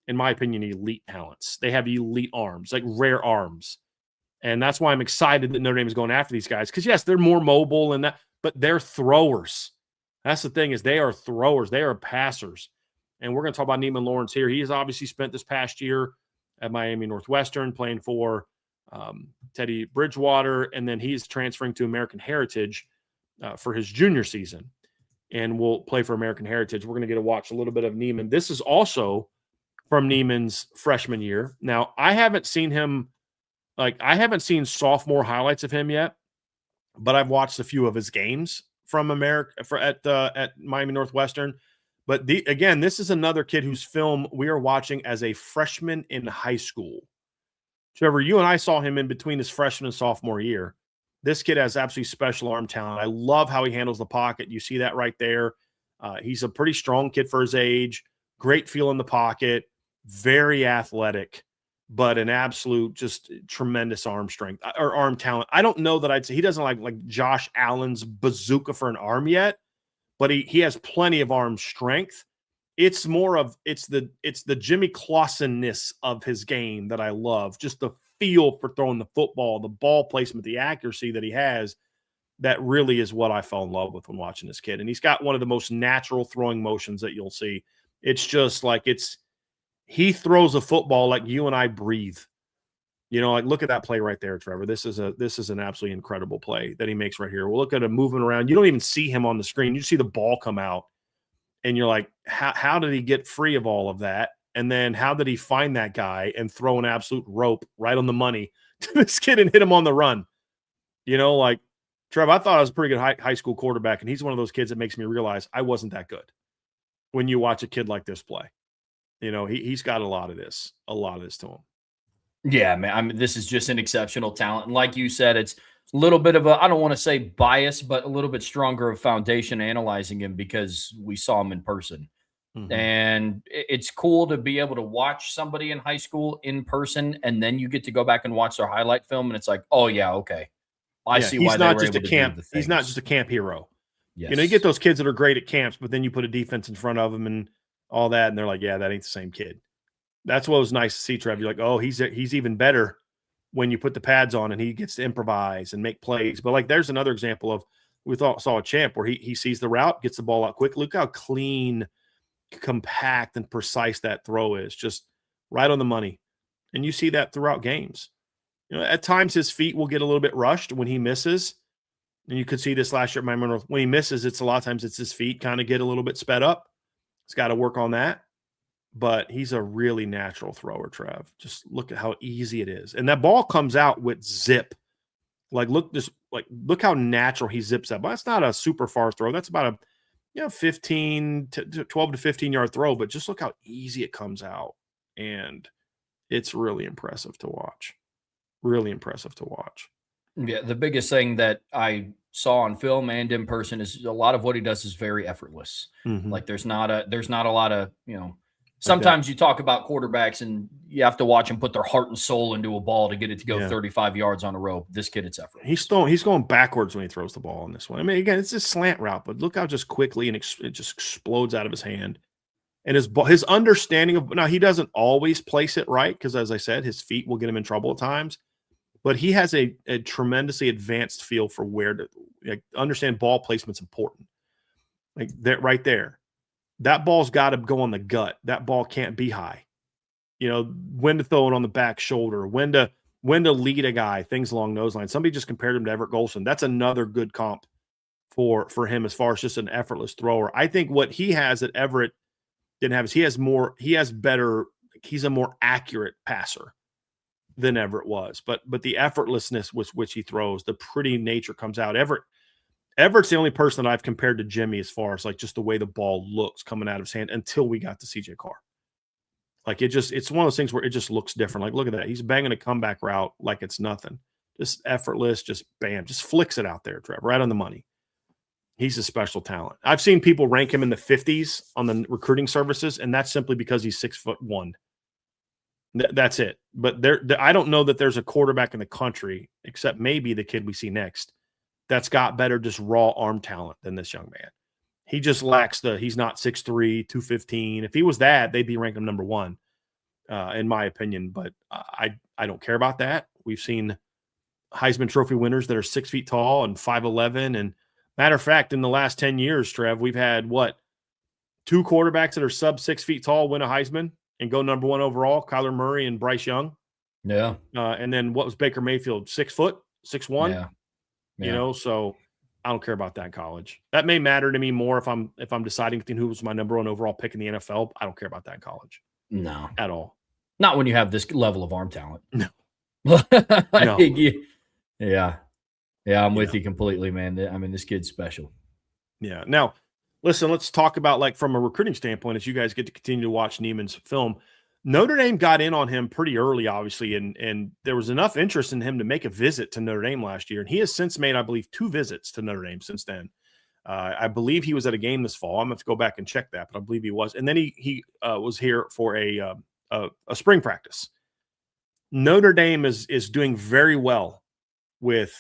in my opinion, elite talents. They have elite arms, like rare arms. And that's why I'm excited that Notre Dame is going after these guys. Because, yes, they're more mobile and that, but they're throwers. That's the thing, is they are throwers. They are passers. And we're going to talk about Neiman Lawrence here. He has obviously spent this past year at Miami Northwestern playing for Teddy Bridgewater, and then he's transferring to American Heritage for his junior season, and will play for American Heritage. We're going to get to watch a little bit of Neiman. This is also from Neiman's freshman year. Now, I haven't seen him, I haven't seen sophomore highlights of him yet, but I've watched a few of his games from America at Miami Northwestern. But again, this is another kid whose film we are watching as a freshman in high school. Trevor, you and I saw him in between his freshman and sophomore year. This kid has absolutely special arm talent. I love how he handles the pocket. You see that right there. He's a pretty strong kid for his age. Great feel in the pocket. Very athletic, but an absolute just tremendous arm strength or arm talent. I don't know that I'd say he doesn't like Josh Allen's bazooka for an arm yet, but he has plenty of arm strength. It's the Jimmy Clausen-ness of his game that I love. Just the feel for throwing the football, the ball placement, the accuracy that he has. That really is what I fell in love with when watching this kid. And he's got one of the most natural throwing motions that you'll see. It's just like he throws a football like you and I breathe. You know, like look at that play right there, Trevor. This is an absolutely incredible play that he makes right here. We'll look at him moving around. You don't even see him on the screen. You see the ball come out. And you're like, how did he get free of all of that? And then how did he find that guy and throw an absolute rope right on the money to this kid and hit him on the run? You know, like, Trev, I thought I was a pretty good high school quarterback, and he's one of those kids that makes me realize I wasn't that good when you watch a kid like this play. You know, he's got a lot of this to him.
Yeah, man. I mean, this is just an exceptional talent. And like you said, it's a little bit of I don't want to say bias, but a little bit stronger of foundation analyzing him because we saw him in person. Mm-hmm. And it's cool to be able to watch somebody in high school in person, and then you get to go back and watch their highlight film, and it's like, oh, yeah, okay. I see why they were able to do the things.
He's not just a camp hero.
Yes.
You know, you get those kids that are great at camps, but then you put a defense in front of them and all that, and they're like, yeah, that ain't the same kid. That's what was nice to see, Trev. You're like, oh, he's even better when you put the pads on and he gets to improvise and make plays. But like, there's another example of saw a champ where he sees the route, gets the ball out quick. Look how clean, compact, and precise that throw is, just right on the money. And you see that throughout games. You know, at times his feet will get a little bit rushed when he misses. And you could see this last year at Miami North. When he misses, it's a lot of times it's his feet kind of get a little bit sped up. He's got to work on that. But he's a really natural thrower, Trev. Just look at how easy it is. And that ball comes out with zip. Look how natural he zips that. But that's not a super far throw. That's about a 15 to 12 to 15 yard throw. But just look how easy it comes out. And it's really impressive to watch. Really impressive to watch.
Yeah, the biggest thing that I saw on film and in person is a lot of what he does is very effortless. Mm-hmm. Like there's not a lot of, sometimes you talk about quarterbacks and you have to watch them put their heart and soul into a ball to get it to go 35 yards on a rope. This kid, it's effortless.
He's going backwards when he throws the ball on this one. I mean, again, it's a slant route, but look how just quickly and it just explodes out of his hand. And his understanding of, now he doesn't always place it right because, as I said, his feet will get him in trouble at times. But he has a tremendously advanced feel for where to understand ball placement's important. Like that right there. That ball's got to go on the gut. That ball can't be high. You know, when to throw it on the back shoulder, when to lead a guy, things along those lines. Somebody just compared him to Everett Golson. That's another good comp for him as far as just an effortless thrower. I think what he has that Everett didn't have is he's a more accurate passer than Everett was. But the effortlessness with which he throws, the pretty nature comes out. Everett's the only person that I've compared to Jimmy as far as like just the way the ball looks coming out of his hand until we got to CJ Carr. Like it's one of those things where it just looks different. Like, look at that. He's banging a comeback route like it's nothing. Just effortless, just bam, just flicks it out there, Trevor, right on the money. He's a special talent. I've seen people rank him in the 50s on the recruiting services, and that's simply because he's 6'1". That's it. But I don't know that there's a quarterback in the country, except maybe the kid we see next, that's got better just raw arm talent than this young man. He just lacks he's not 6'3", 215. If he was that, they'd be ranked him number one, in my opinion. But I don't care about that. We've seen Heisman Trophy winners that are 6 feet tall and 5'11". And matter of fact, in the last 10 years, Trev, we've had 2 quarterbacks that are sub 6 feet tall win a Heisman and go number one overall, Kyler Murray and Bryce Young.
Yeah.
And then what was Baker Mayfield, 6 foot, 6'1"?
Yeah.
You know, so I don't care about that in college. That may matter to me more if I'm deciding between who was my number one overall pick in the NFL. I don't care about that in college.
No.
At all.
Not when you have this level of arm talent.
No.
No. Yeah. Yeah, I'm with you completely, man. I mean, this kid's special.
Yeah. Now, listen, let's talk about, like, from a recruiting standpoint, as you guys get to continue to watch Neiman's film. Notre Dame got in on him pretty early, obviously, and there was enough interest in him to make a visit to Notre Dame last year. And he has since made, I believe, 2 visits to Notre Dame since then. I believe he was at a game this fall. I'm going to have to go back and check that, but I believe he was. And then he was here for a spring practice. Notre Dame is doing very well with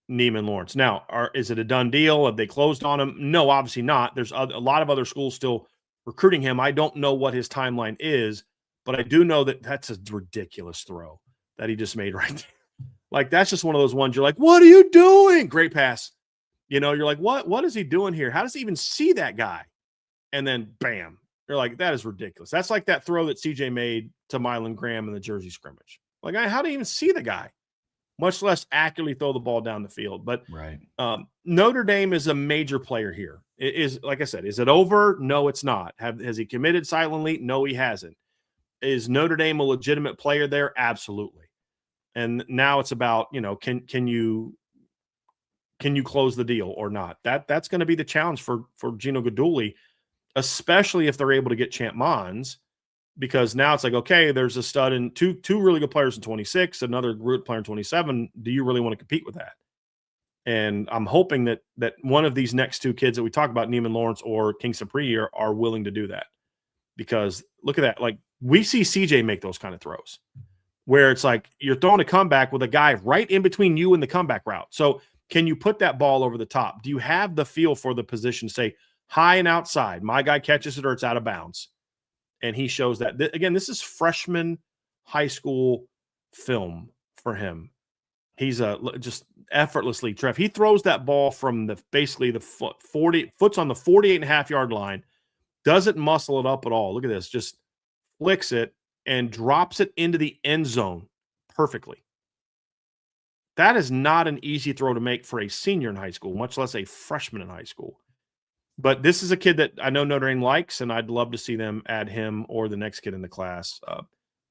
Neiman Lawrence. Now, is it a done deal? Have they closed on him? No, obviously not. There's a lot of other schools still recruiting him. I don't know what his timeline is, but I do know that that's a ridiculous throw that he just made right there. Like, that's just one of those ones you're like, what are you doing? Great pass. You know, you're like, what is he doing here? How does he even see that guy? And then bam, you're like, that is ridiculous. That's like that throw that CJ made to Mylan Graham in the Jersey scrimmage. Like, how do you even see the guy? Much less accurately throw the ball down the field. But
right.
Notre Dame is a major player here. It is, like I said, is it over? No, it's not. Has he committed silently? No, he hasn't. Is Notre Dame a legitimate player there? Absolutely. And now it's about, you know, can you close the deal or not? That's going to be the challenge for Gino Guidugli, especially if they're able to get Champ Mons. Because now it's like, okay, there's a stud in two really good players in 26, another good player in 27. Do you really want to compete with that? And I'm hoping that one of these next 2 kids that we talk about, Neiman Lawrence or Kingston Pre, are willing to do that. Because look at that. Like, we see CJ make those kind of throws where it's like you're throwing a comeback with a guy right in between you and the comeback route. So can you put that ball over the top? Do you have the feel for the position, say high and outside? My guy catches it or it's out of bounds. And he shows that. Again, this is freshman high school film for him. He's just effortlessly, Trev. He throws that ball from basically the foot's on the 48.5-yard line, doesn't muscle it up at all. Look at this. Just flicks it and drops it into the end zone perfectly. That is not an easy throw to make for a senior in high school, much less a freshman in high school. But this is a kid that I know Notre Dame likes, and I'd love to see them add him or the next kid in the class.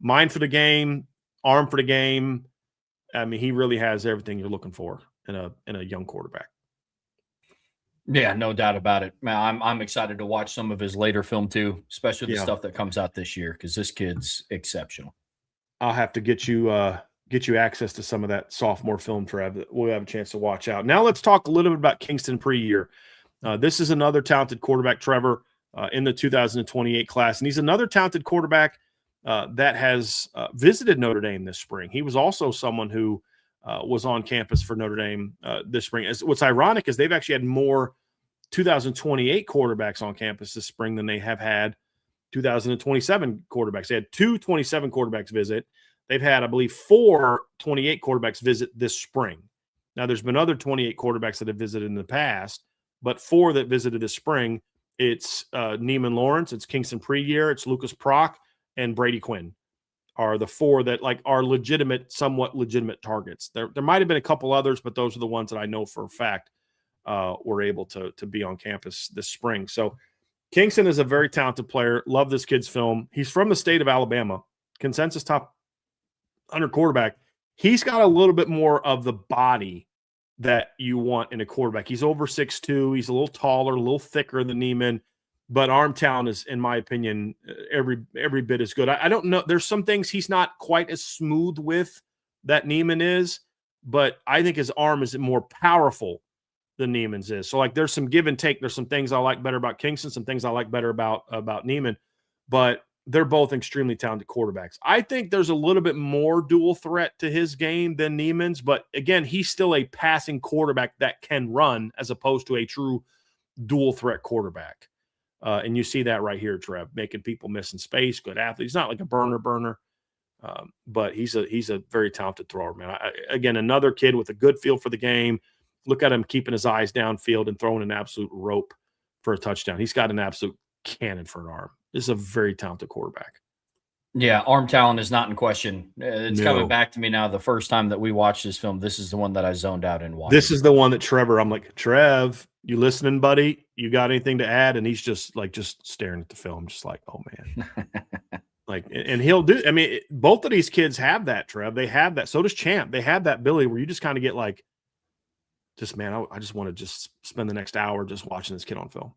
Mind for the game, arm for the game. I mean, he really has everything you're looking for in a young quarterback.
Yeah, no doubt about it. Man, I'm excited to watch some of his later film too, especially the stuff that comes out this year, because this kid's exceptional.
I'll have to get you access to some of that sophomore film, Trev, that we'll have a chance to watch out. Now let's talk a little bit about Kingston Pre-year. This is another talented quarterback, Trevor, in the 2028 class. And he's another talented quarterback that has visited Notre Dame this spring. He was also someone who was on campus for Notre Dame this spring. What's ironic is they've actually had more 2028 quarterbacks on campus this spring than they have had 2027 quarterbacks. They had 2 27 quarterbacks visit. They've had, I believe, 4 28 quarterbacks visit this spring. Now, there's been other 28 quarterbacks that have visited in the past, but 4 that visited this spring. It's Neiman Lawrence, it's Kingston Pre-year, it's Lucas Prock, and Brady Quinn are the 4 that are legitimate, somewhat legitimate targets. There might have been a couple others, but those are the ones that I know for a fact were able to be on campus this spring. So Kingston is a very talented player. Love this kid's film. He's from the state of Alabama, consensus top 100 quarterback. He's got a little bit more of the body that you want in a quarterback. He's over 6'2". He's a little taller, a little thicker than Neiman, but arm talent is, in my opinion, every bit as good. I don't know. There's some things he's not quite as smooth with that Neiman is, but I think his arm is more powerful than Neiman's is. So, like, there's some give and take. There's some things I like better about Kingston, some things I like better about Neiman, but they're both extremely talented quarterbacks. I think there's a little bit more dual threat to his game than Neiman's, but again, he's still a passing quarterback that can run as opposed to a true dual threat quarterback. And you see that right here, Trev, making people miss in space, good athlete. He's not like a burner, but he's a very talented thrower, man. Again, another kid with a good feel for the game. Look at him keeping his eyes downfield and throwing an absolute rope for a touchdown. He's got an absolute cannon for an arm. This is a very talented quarterback.
Yeah, arm talent is not in question. It's coming back to me now. The first time that we watched this film, this is the one that I zoned out and watched.
This is the one that Trevor, I'm like, Trev, you listening, buddy? You got anything to add? And he's just staring at the film, just like, oh, man. And he'll do, I mean, both of these kids have that, Trev. They have that. So does Champ. They have that ability where you just kind of get like, I just want to just spend the next hour just watching this kid on film.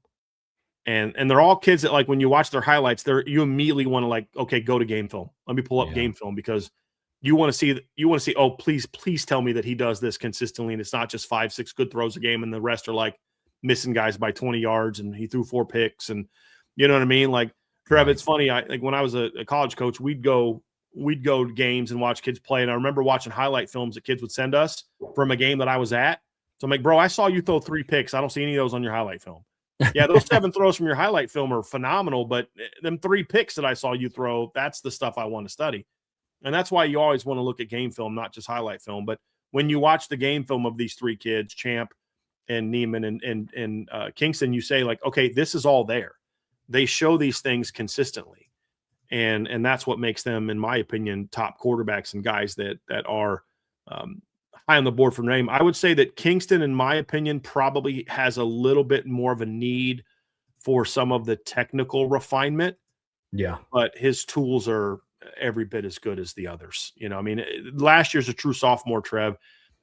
And they're all kids that, like, when you watch their highlights, you immediately want to, like, okay, go to game film. Let me pull up game film, because you want to see, oh, please tell me that he does this consistently, and it's not just 5-6 good throws a game and the rest are like missing guys by 20 yards and he threw 4 picks, and you know what I mean? Like, Trev, it's funny. Like, when I was a college coach, we'd go to games and watch kids play, and I remember watching highlight films that kids would send us from a game that I was at. So I'm like, bro, I saw you throw 3 picks. I don't see any of those on your highlight film. Yeah, those 7 throws from your highlight film are phenomenal, but them 3 picks that I saw you throw, that's the stuff I want to study. And that's why you always want to look at game film, not just highlight film. But when you watch the game film of these 3 kids, Champ and Neiman and Kingston, you say, like, okay, this is all there. They show these things consistently. And that's what makes them, in my opinion, top quarterbacks and guys that are high on the board for Notre Dame. I would say that Kingston, in my opinion, probably has a little bit more of a need for some of the technical refinement.
Yeah.
But his tools are every bit as good as the others. You know, I mean, last year's a true sophomore, Trev.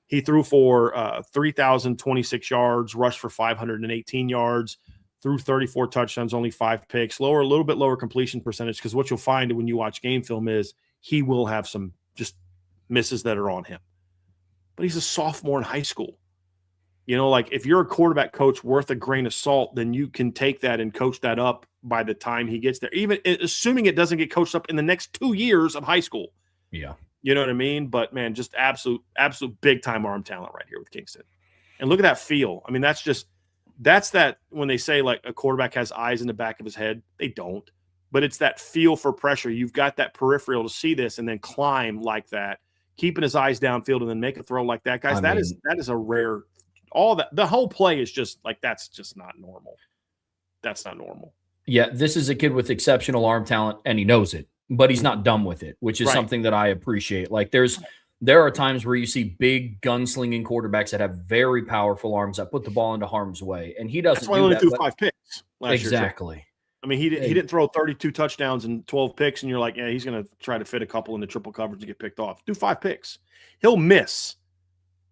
He threw for 3,026 yards, rushed for 518 yards, threw 34 touchdowns, only 5 picks, a little bit lower completion percentage, because what you'll find when you watch game film is he will have some just misses that are on him. But he's a sophomore in high school. You know, like, if you're a quarterback coach worth a grain of salt, then you can take that and coach that up by the time he gets there, even assuming it doesn't get coached up in the next 2 years of high school.
Yeah.
You know what I mean? But, man, just absolute big-time arm talent right here with Kingston. And look at that feel. I mean, that's that when they say, like, a quarterback has eyes in the back of his head. They don't. But it's that feel for pressure. You've got that peripheral to see this and then climb like that, keeping his eyes downfield and then make a throw like that. Guys, that is a rare – all that – the whole play is just, like, that's just not normal. That's not normal.
Yeah, this is a kid with exceptional arm talent, and he knows it, but he's not dumb with it, which is something that I appreciate. Like, there are times where you see big gunslinging quarterbacks that have very powerful arms that put the ball into harm's way, and he doesn't.
That's why he only threw 5 picks last year.
Exactly.
I mean, he didn't throw 32 touchdowns and 12 picks, and you're like, yeah, he's going to try to fit a couple in the triple coverage to get picked off. Do 5 picks. He'll miss.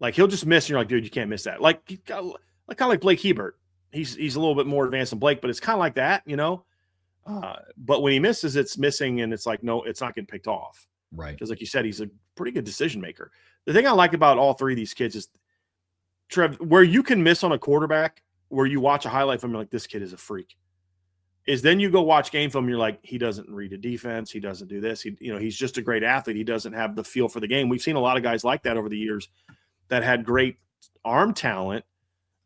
Like, he'll just miss, and you're like, dude, you can't miss that. Like, kind of like Blake Hebert. He's a little bit more advanced than Blake, but it's kind of like that, you know. But when he misses, it's missing, and it's like, no, it's not getting picked off.
Right.
Because, like you said, he's a pretty good decision maker. The thing I like about all 3 of these kids is, Trev, where you can miss on a quarterback, where you watch a highlight film, you're like, this kid is a freak. Is then you go watch game film, you're like, he doesn't read a defense, he doesn't do this, he's just a great athlete. He doesn't have the feel for the game. We've seen a lot of guys like that over the years that had great arm talent,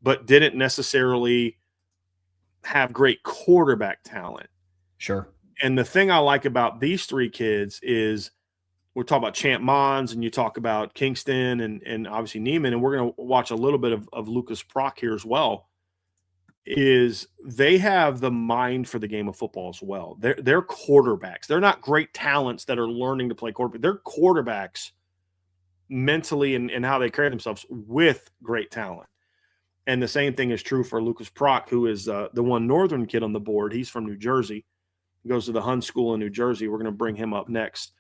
but didn't necessarily have great quarterback talent.
Sure.
And the thing I like about these 3 kids is we're talking about Champ Mons, and you talk about Kingston and obviously Neiman, and we're going to watch a little bit of Lucas Prock here as well, is they have the mind for the game of football as well. They're quarterbacks. They're not great talents that are learning to play quarterback. They're quarterbacks mentally and how they carry themselves with great talent. And the same thing is true for Lucas Prock, who is the one northern kid on the board. He's from New Jersey. He goes to the Hun School in New Jersey. We're going to bring him up next.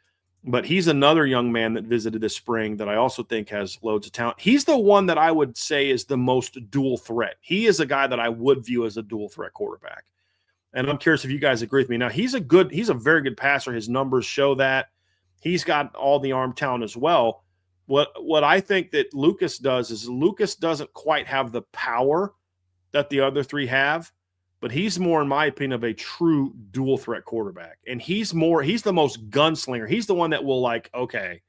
But he's another young man that visited this spring that I also think has loads of talent. He's the one that I would say is the most dual threat. He is a guy that I would view as a dual threat quarterback. And I'm curious if you guys agree with me. Now, he's a very good passer. His numbers show that. He's got all the arm talent as well. What I think that Lucas does is Lucas doesn't quite have the power that the other 3 have, but he's more, in my opinion, of a true dual threat quarterback. And he's the most gunslinger. He's the one that will, like, okay,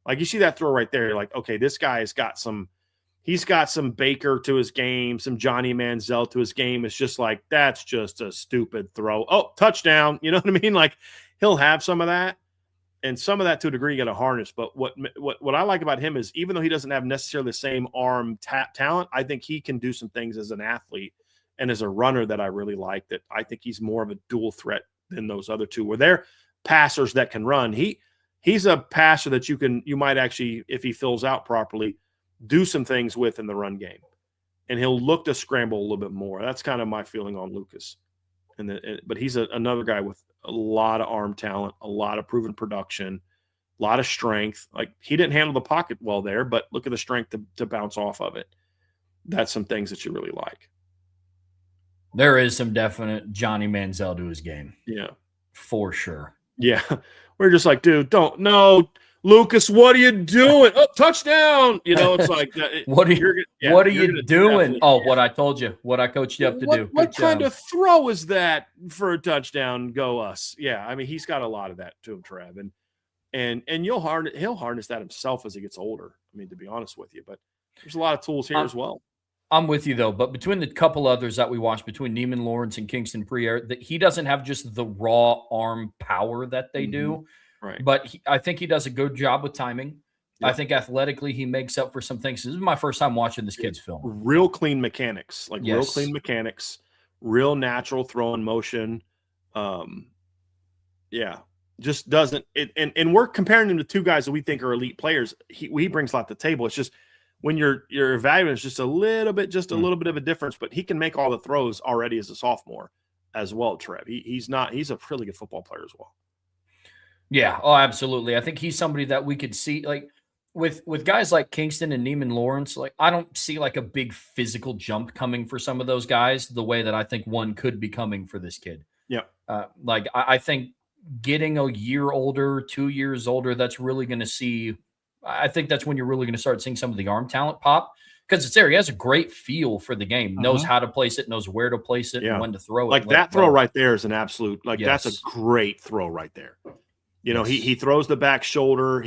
like, you see that throw right there, you're like, okay, this guy he's got some Baker to his game, some Johnny Manziel to his game. It's just like, that's just a stupid throw. Oh, touchdown. You know what I mean? Like, he'll have some of that. And some of that, to a degree, you got to harness. But what I like about him is, even though he doesn't have necessarily the same arm talent, I think he can do some things as an athlete and as a runner that I really like. That I think he's more of a dual threat than those other 2, where they're passers that can run. He's a passer that you might actually, if he fills out properly, do some things with in the run game, and he'll look to scramble a little bit more. That's kind of my feeling on Lucas. But he's another guy with a lot of arm talent, a lot of proven production, a lot of strength. Like, he didn't handle the pocket well there, but look at the strength to bounce off of it. that's some things that you really like.
There is some definite Johnny Manziel to his game.
Yeah.
For sure.
Yeah. We're just like, dude, no, Lucas, what are you doing? Oh, touchdown. It's like,
what are you doing? What I told you, what I coached you up to do.
What kind of throw is that for a touchdown? Go us. Yeah. I mean, he's got a lot of that to him, Trev. And he'll harness that himself as he gets older. I mean, to be honest with you, but there's a lot of tools here as well.
I'm with you though, but between the couple others that we watched, between Neiman Lawrence and Kingston Priere, that he doesn't have just the raw arm power that they do.
Right.
But I think he does a good job with timing. Yep. I think athletically he makes up for some things. This is my first time watching this kid's film.
Real clean mechanics, real natural throwing motion. Yeah. Just doesn't it, and we're comparing him to two guys that we think are elite players. He brings a lot to the table. It's just when you're evaluating, it's just a little bit of a difference, but he can make all the throws already as a sophomore as well, Trev. He's a really good football player as well.
Yeah. Oh, absolutely. I think he's somebody that we could see like with guys like Kingston and Neiman Lawrence. Like I don't see like a big physical jump coming for some of those guys the way that I think one could be coming for this kid.
Yeah.
I think getting a year older, 2 years older, that's really going to see. I think that's when you're really going to start seeing some of the arm talent pop because it's there. He has a great feel for the game, knows how to place it, knows where to place it, and when to throw it.
Like that throw right there is an absolute, that's a great throw right there. He throws the back shoulder.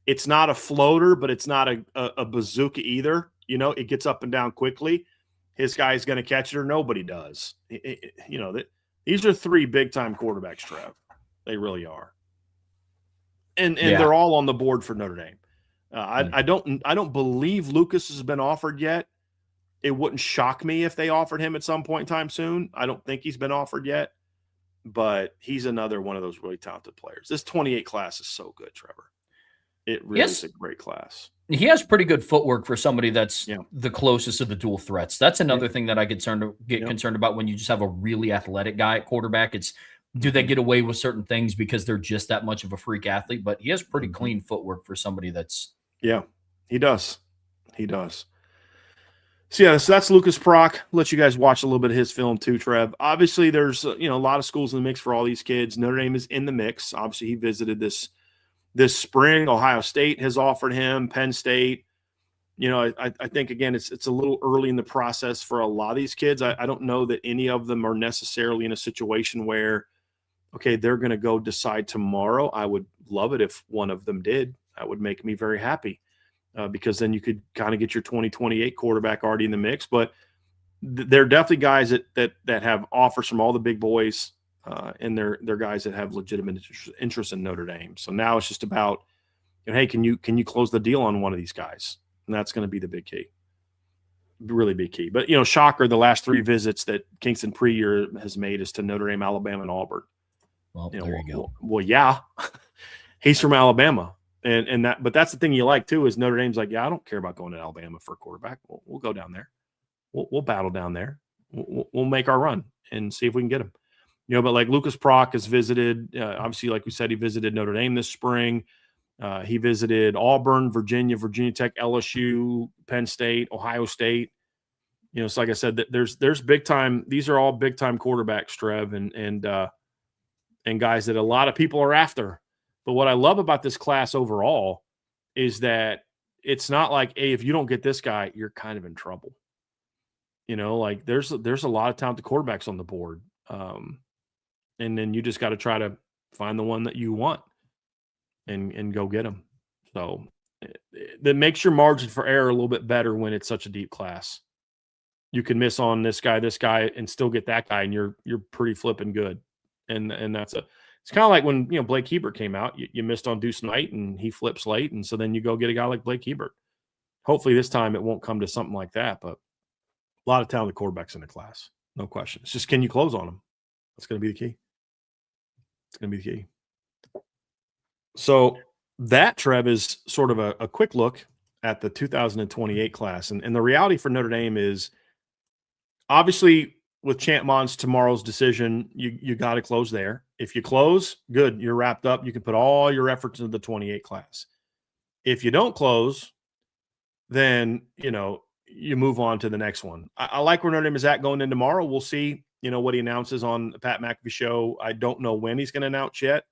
It's not a floater, but it's not a bazooka either. It gets up and down quickly. His guy's going to catch it or nobody does. These are three big time quarterbacks, Trev. They really are. And they're all on the board for Notre Dame. I don't believe Lucas has been offered yet. It wouldn't shock me if they offered him at some point in time soon. I don't think he's been offered yet, but he's another one of those really talented players. This 28 class is so good, Trevor. It really is a great class.
He has pretty good footwork for somebody that's the closest of the dual threats. That's another thing that I get concerned about when you just have a really athletic guy at quarterback. It's do they get away with certain things because they're just that much of a freak athlete? But he has pretty clean footwork for somebody that's.
Yeah, he does. He does. So that's Lucas Prock. Let you guys watch a little bit of his film too, Trev. Obviously, there's a lot of schools in the mix for all these kids. Notre Dame is in the mix. Obviously, he visited this spring. Ohio State has offered him. Penn State. I think again it's a little early in the process for a lot of these kids. I don't know that any of them are necessarily in a situation where, okay, they're going to go decide tomorrow. I would love it if one of them did. That would make me very happy because then you could kind of get your 2028 quarterback already in the mix. But they're definitely guys that have offers from all the big boys, and they're guys that have legitimate interest in Notre Dame. So now it's just about, hey, can you close the deal on one of these guys? And that's going to be the big key, really big key. But shocker, the last three visits that Kingston Priere has made is to Notre Dame, Alabama, and Auburn.
Well, there you go.
Well, yeah, he's from Alabama, and that. But that's the thing you like too is Notre Dame's like, yeah, I don't care about going to Alabama for a quarterback. We'll go down there. We'll battle down there. We'll make our run and see if we can get him. But like Lucas Prock has visited. Obviously, like we said, he visited Notre Dame this spring. He visited Auburn, Virginia Tech, LSU, Penn State, Ohio State. So like I said, there's big time. These are all big time quarterbacks, Trev, and guys that a lot of people are after. But what I love about this class overall is that it's not like, hey, if you don't get this guy, you're kind of in trouble. Like there's a lot of talented quarterbacks on the board. And then you just got to try to find the one that you want and go get them. So that makes your margin for error a little bit better when it's such a deep class. You can miss on this guy, and still get that guy, and you're pretty flipping good. And it's kind of like when Blake Hebert came out. You missed on Deuce Knight, and he flips late, and so then you go get a guy like Blake Hebert. Hopefully this time it won't come to something like that, but a lot of talented quarterbacks in the class, no question. It's just, can you close on them? That's going to be the key. It's going to be the key. So that, Trev, is sort of a quick look at the 2028 class, and the reality for Notre Dame is obviously, with Champmon's tomorrow's decision, you got to close there. If you close, good, you're wrapped up. You can put all your efforts into the 28 class. If you don't close, then you move on to the next one. I like where Notre Dame is at going in tomorrow. We'll see, what he announces on the Pat McAfee show. I don't know when he's going to announce yet.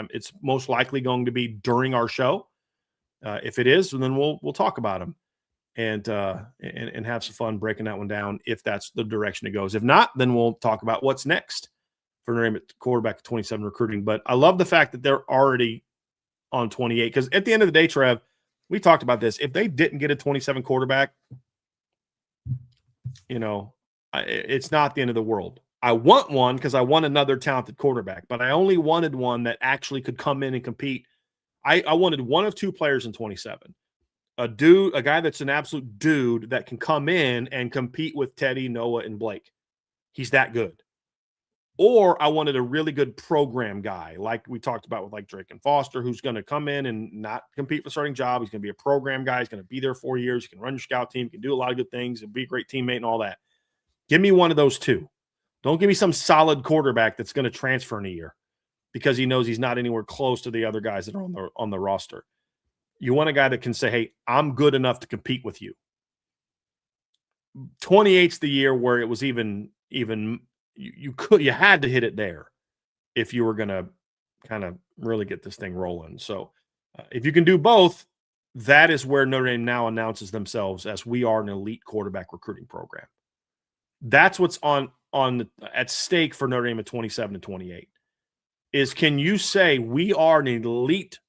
It's most likely going to be during our show. If it is, then we'll talk about him and have some fun breaking that one down if that's the direction it goes. If not, then we'll talk about what's next for Notre Dame at quarterback 27 recruiting. But I love the fact that they're already on 28 because at the end of the day, Trev, we talked about this. If they didn't get a 27 quarterback, it's not the end of the world. I want one because I want another talented quarterback, but I only wanted one that actually could come in and compete. I wanted one of two players in 27. A guy that's an absolute dude that can come in and compete with Teddy, Noah, and Blake. He's that good. Or I wanted a really good program guy, like we talked about with like Drake and Foster, who's going to come in and not compete for a starting job. He's going to be a program guy. He's going to be there 4 years. He can run your scout team. He can do a lot of good things and be a great teammate and all that. Give me one of those two. Don't give me some solid quarterback that's going to transfer in a year because he knows he's not anywhere close to the other guys that are on the roster. You want a guy that can say, hey, I'm good enough to compete with you. 28's the year where it was even you had to hit it there if you were going to kind of really get this thing rolling. So if you can do both, that is where Notre Dame now announces themselves as we are an elite quarterback recruiting program. That's what's at stake for Notre Dame at 27 and 28 is can you say we are an elite,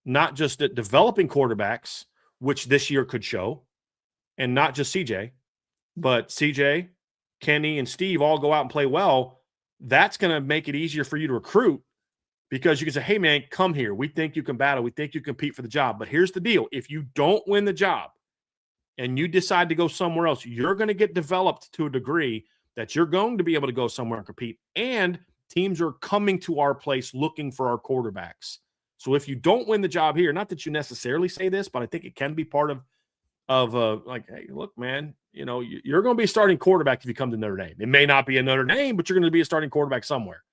not just at developing quarterbacks, which this year could show, and not just CJ, but CJ, Kenny, and Steve all go out and play well. That's going to make it easier for you to recruit because you can say, hey, man, come here. We think you can battle. We think you compete for the job. But here's the deal. If you don't win the job and you decide to go somewhere else, you're going to get developed to a degree that you're going to be able to go somewhere and compete. And teams are coming to our place looking for our quarterbacks. So if you don't win the job here, not that you necessarily say this, but I think it can be part of like, hey, look, man, you're going to be a starting quarterback if you come to Notre Dame. It may not be a Notre Dame, but you're going to be a starting quarterback somewhere.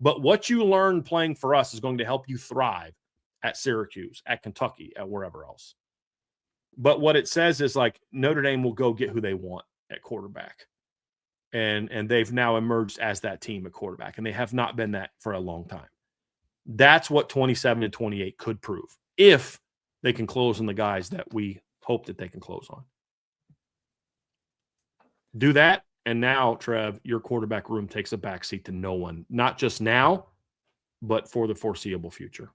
But what you learn playing for us is going to help you thrive at Syracuse, at Kentucky, at wherever else. But what it says is like Notre Dame will go get who they want at quarterback. And they've now emerged as that team at quarterback, and they have not been that for a long time. That's what 27 and 28 could prove if they can close on the guys that we hope that they can close on. Do that, and now, Trev, your quarterback room takes a backseat to no one, not just now, but for the foreseeable future.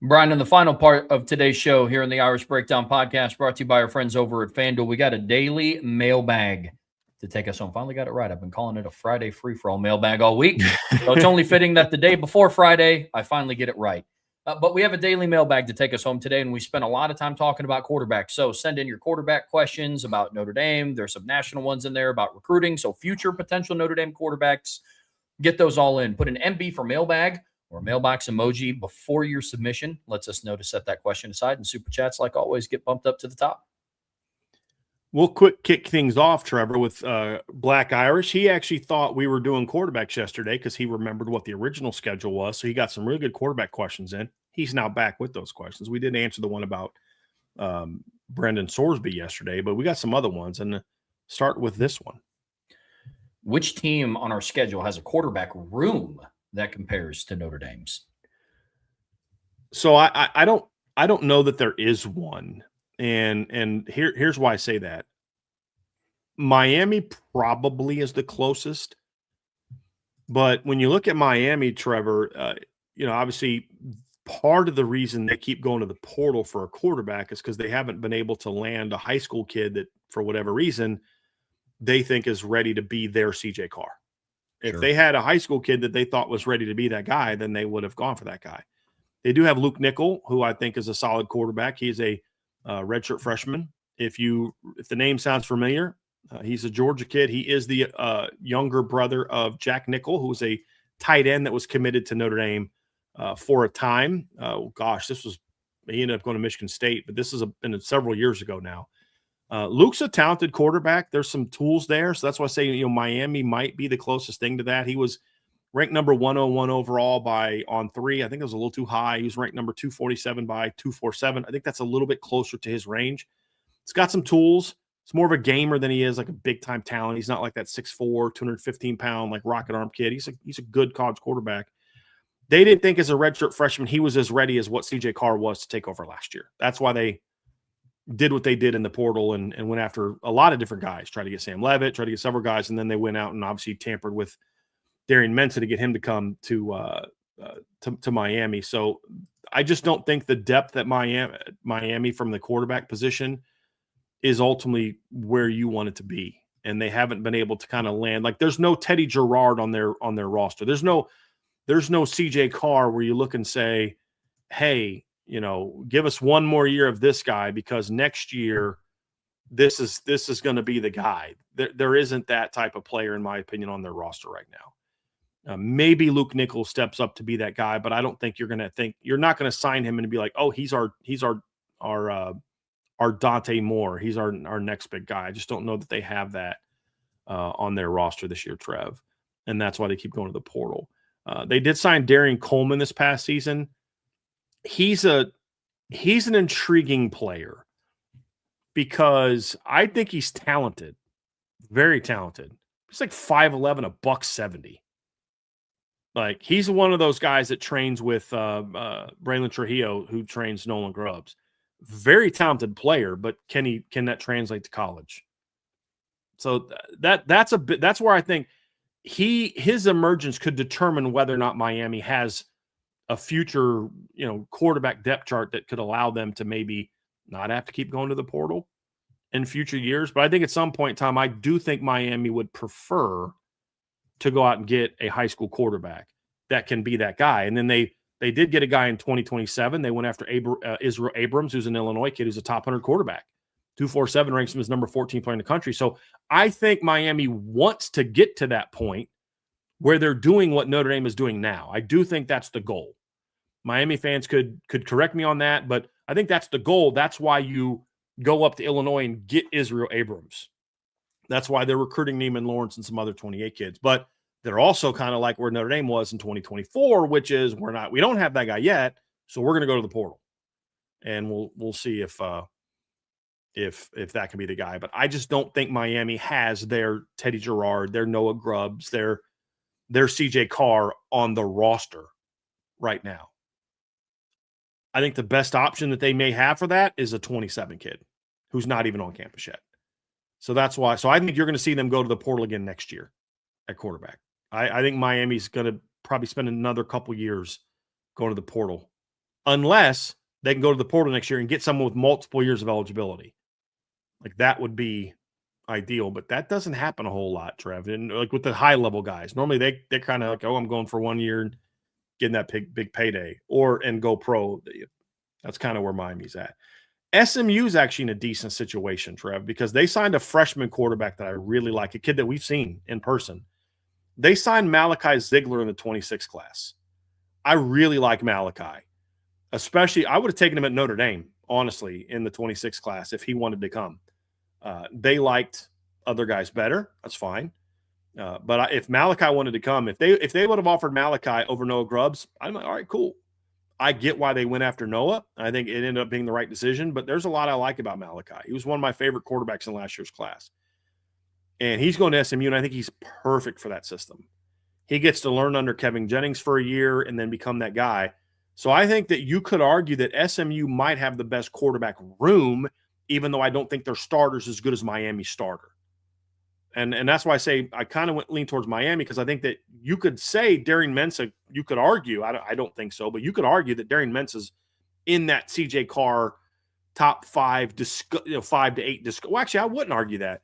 Brian, in the final part of today's show here in the Irish Breakdown podcast, brought to you by our friends over at FanDuel, we got a daily mailbag to take us home. Finally got it right. I've been calling it a Friday free-for-all mailbag all week. So it's only fitting that the day before Friday, I finally get it right. But we have a daily mailbag to take us home today, and we spent a lot of time talking about quarterbacks. So send in your quarterback questions about Notre Dame. There's some national ones in there about recruiting. So future potential Notre Dame quarterbacks, get those all in. Put an MB for mailbag or mailbox emoji before your submission. Lets us know to set that question aside. And super chats, like always, get bumped up to the top.
We'll quick kick things off, Trevor, with Black Irish. He actually thought we were doing quarterbacks yesterday because he remembered what the original schedule was. So he got some really good quarterback questions in. He's now back with those questions. We didn't answer the one about Brendan Sorsby yesterday, but we got some other ones. And start with this one.
Which team on our schedule has a quarterback room that compares to Notre Dame's?
So I don't know that there is one. And here's why I say that. Miami probably is the closest. But when you look at Miami, Trevor, obviously part of the reason they keep going to the portal for a quarterback is because they haven't been able to land a high school kid that, for whatever reason, they think is ready to be their CJ Carr. If they had a high school kid that they thought was ready to be that guy, then they would have gone for that guy. They do have Luke Nickel, who I think is a solid quarterback. He's a redshirt freshman. If the name sounds familiar, he's a Georgia kid. He is the younger brother of Jack Nickel, who was a tight end that was committed to Notre Dame for a time. He ended up going to Michigan State, but this has been several years ago now. Luke's a talented quarterback. There's some tools there. So that's why I say, Miami might be the closest thing to that. He was ranked number 101 overall by On3. I think it was a little too high. He was ranked number 247 by 247. I think that's a little bit closer to his range. He's got some tools. He's more of a gamer than he is like a big-time talent. He's not like that 6'4", 215-pound, like rocket arm kid. He's a good college quarterback. They didn't think as a redshirt freshman he was as ready as what C.J. Carr was to take over last year. That's why they did what they did in the portal and went after a lot of different guys. Tried to get Sam Levitt, tried to get several guys, and then they went out and obviously tampered with Darian Mensah to get him to come to Miami. So I just don't think the depth at Miami from the quarterback position is ultimately where you want it to be. And they haven't been able to kind of land. Like there's no Teddy Gerard on their roster. There's no CJ Carr where you look and say, hey, give us one more year of this guy because next year this is going to be the guy. There isn't that type of player, in my opinion, on their roster right now. Maybe Luke Nichols steps up to be that guy, but I don't think you're not going to sign him and be like, oh, he's our Dante Moore. He's our next big guy. I just don't know that they have that on their roster this year, Trev. And that's why they keep going to the portal. They did sign Darian Coleman this past season. He's an intriguing player because I think he's talented, very talented. He's like 5'11", $170. Like he's one of those guys that trains with Braylon Trujillo, who trains Nolan Grubbs. Very talented player, but can that translate to college? So that's where I think his emergence could determine whether or not Miami has a future, quarterback depth chart that could allow them to maybe not have to keep going to the portal in future years. But I think at some point in time, I do think Miami would prefer to go out and get a high school quarterback that can be that guy. And then they did get a guy in 2027. They went after Israel Abrams, who's an Illinois kid, who's a top 100 quarterback. 247 ranks him as number 14 player in the country. So I think Miami wants to get to that point where they're doing what Notre Dame is doing now. I do think that's the goal. Miami fans could correct me on that, but I think that's the goal. That's why you go up to Illinois and get Israel Abrams. That's why they're recruiting Neiman Lawrence and some other 28 kids. But they're also kind of like where Notre Dame was in 2024, which is we don't have that guy yet, so we're going to go to the portal. And we'll see if that can be the guy. But I just don't think Miami has their Teddy Gerard, their Noah Grubbs, their CJ Carr on the roster right now. I think the best option that they may have for that is a 27 kid who's not even on campus yet. So that's why. So I think you're going to see them go to the portal again next year at quarterback. I think Miami's going to probably spend another couple years going to the portal unless they can go to the portal next year and get someone with multiple years of eligibility. Like that would be ideal, but that doesn't happen a whole lot, Trev. And like with the high level guys, normally they're kind of like, oh, I'm going for 1 year and getting that big payday and go pro. That's kind of where Miami's at. SMU is actually in a decent situation, Trev, because they signed a freshman quarterback that I really like, a kid that we've seen in person. They signed Malachi Ziegler in the 26 class. I really like Malachi. Especially, I would have taken him at Notre Dame, honestly, in the 26 class if he wanted to come. They liked other guys better. That's fine. But if Malachi wanted to come, if they would have offered Malachi over Noah Grubbs, I'm like, all right, cool. I get why they went after Noah. I think it ended up being the right decision, but there's a lot I like about Malachi. He was one of my favorite quarterbacks in last year's class. And he's going to SMU, and I think he's perfect for that system. He gets to learn under Kevin Jennings for a year and then become that guy. So I think that you could argue that SMU might have the best quarterback room, even though I don't think their starter's as good as Miami's starter. And that's why I say I kind of lean towards Miami, because I think that you could say Darian Mensah, you could argue, I don't think so, but you could argue that Darian Mensah's in that CJ Carr top 5, 5 to 8. Well, actually, I wouldn't argue that.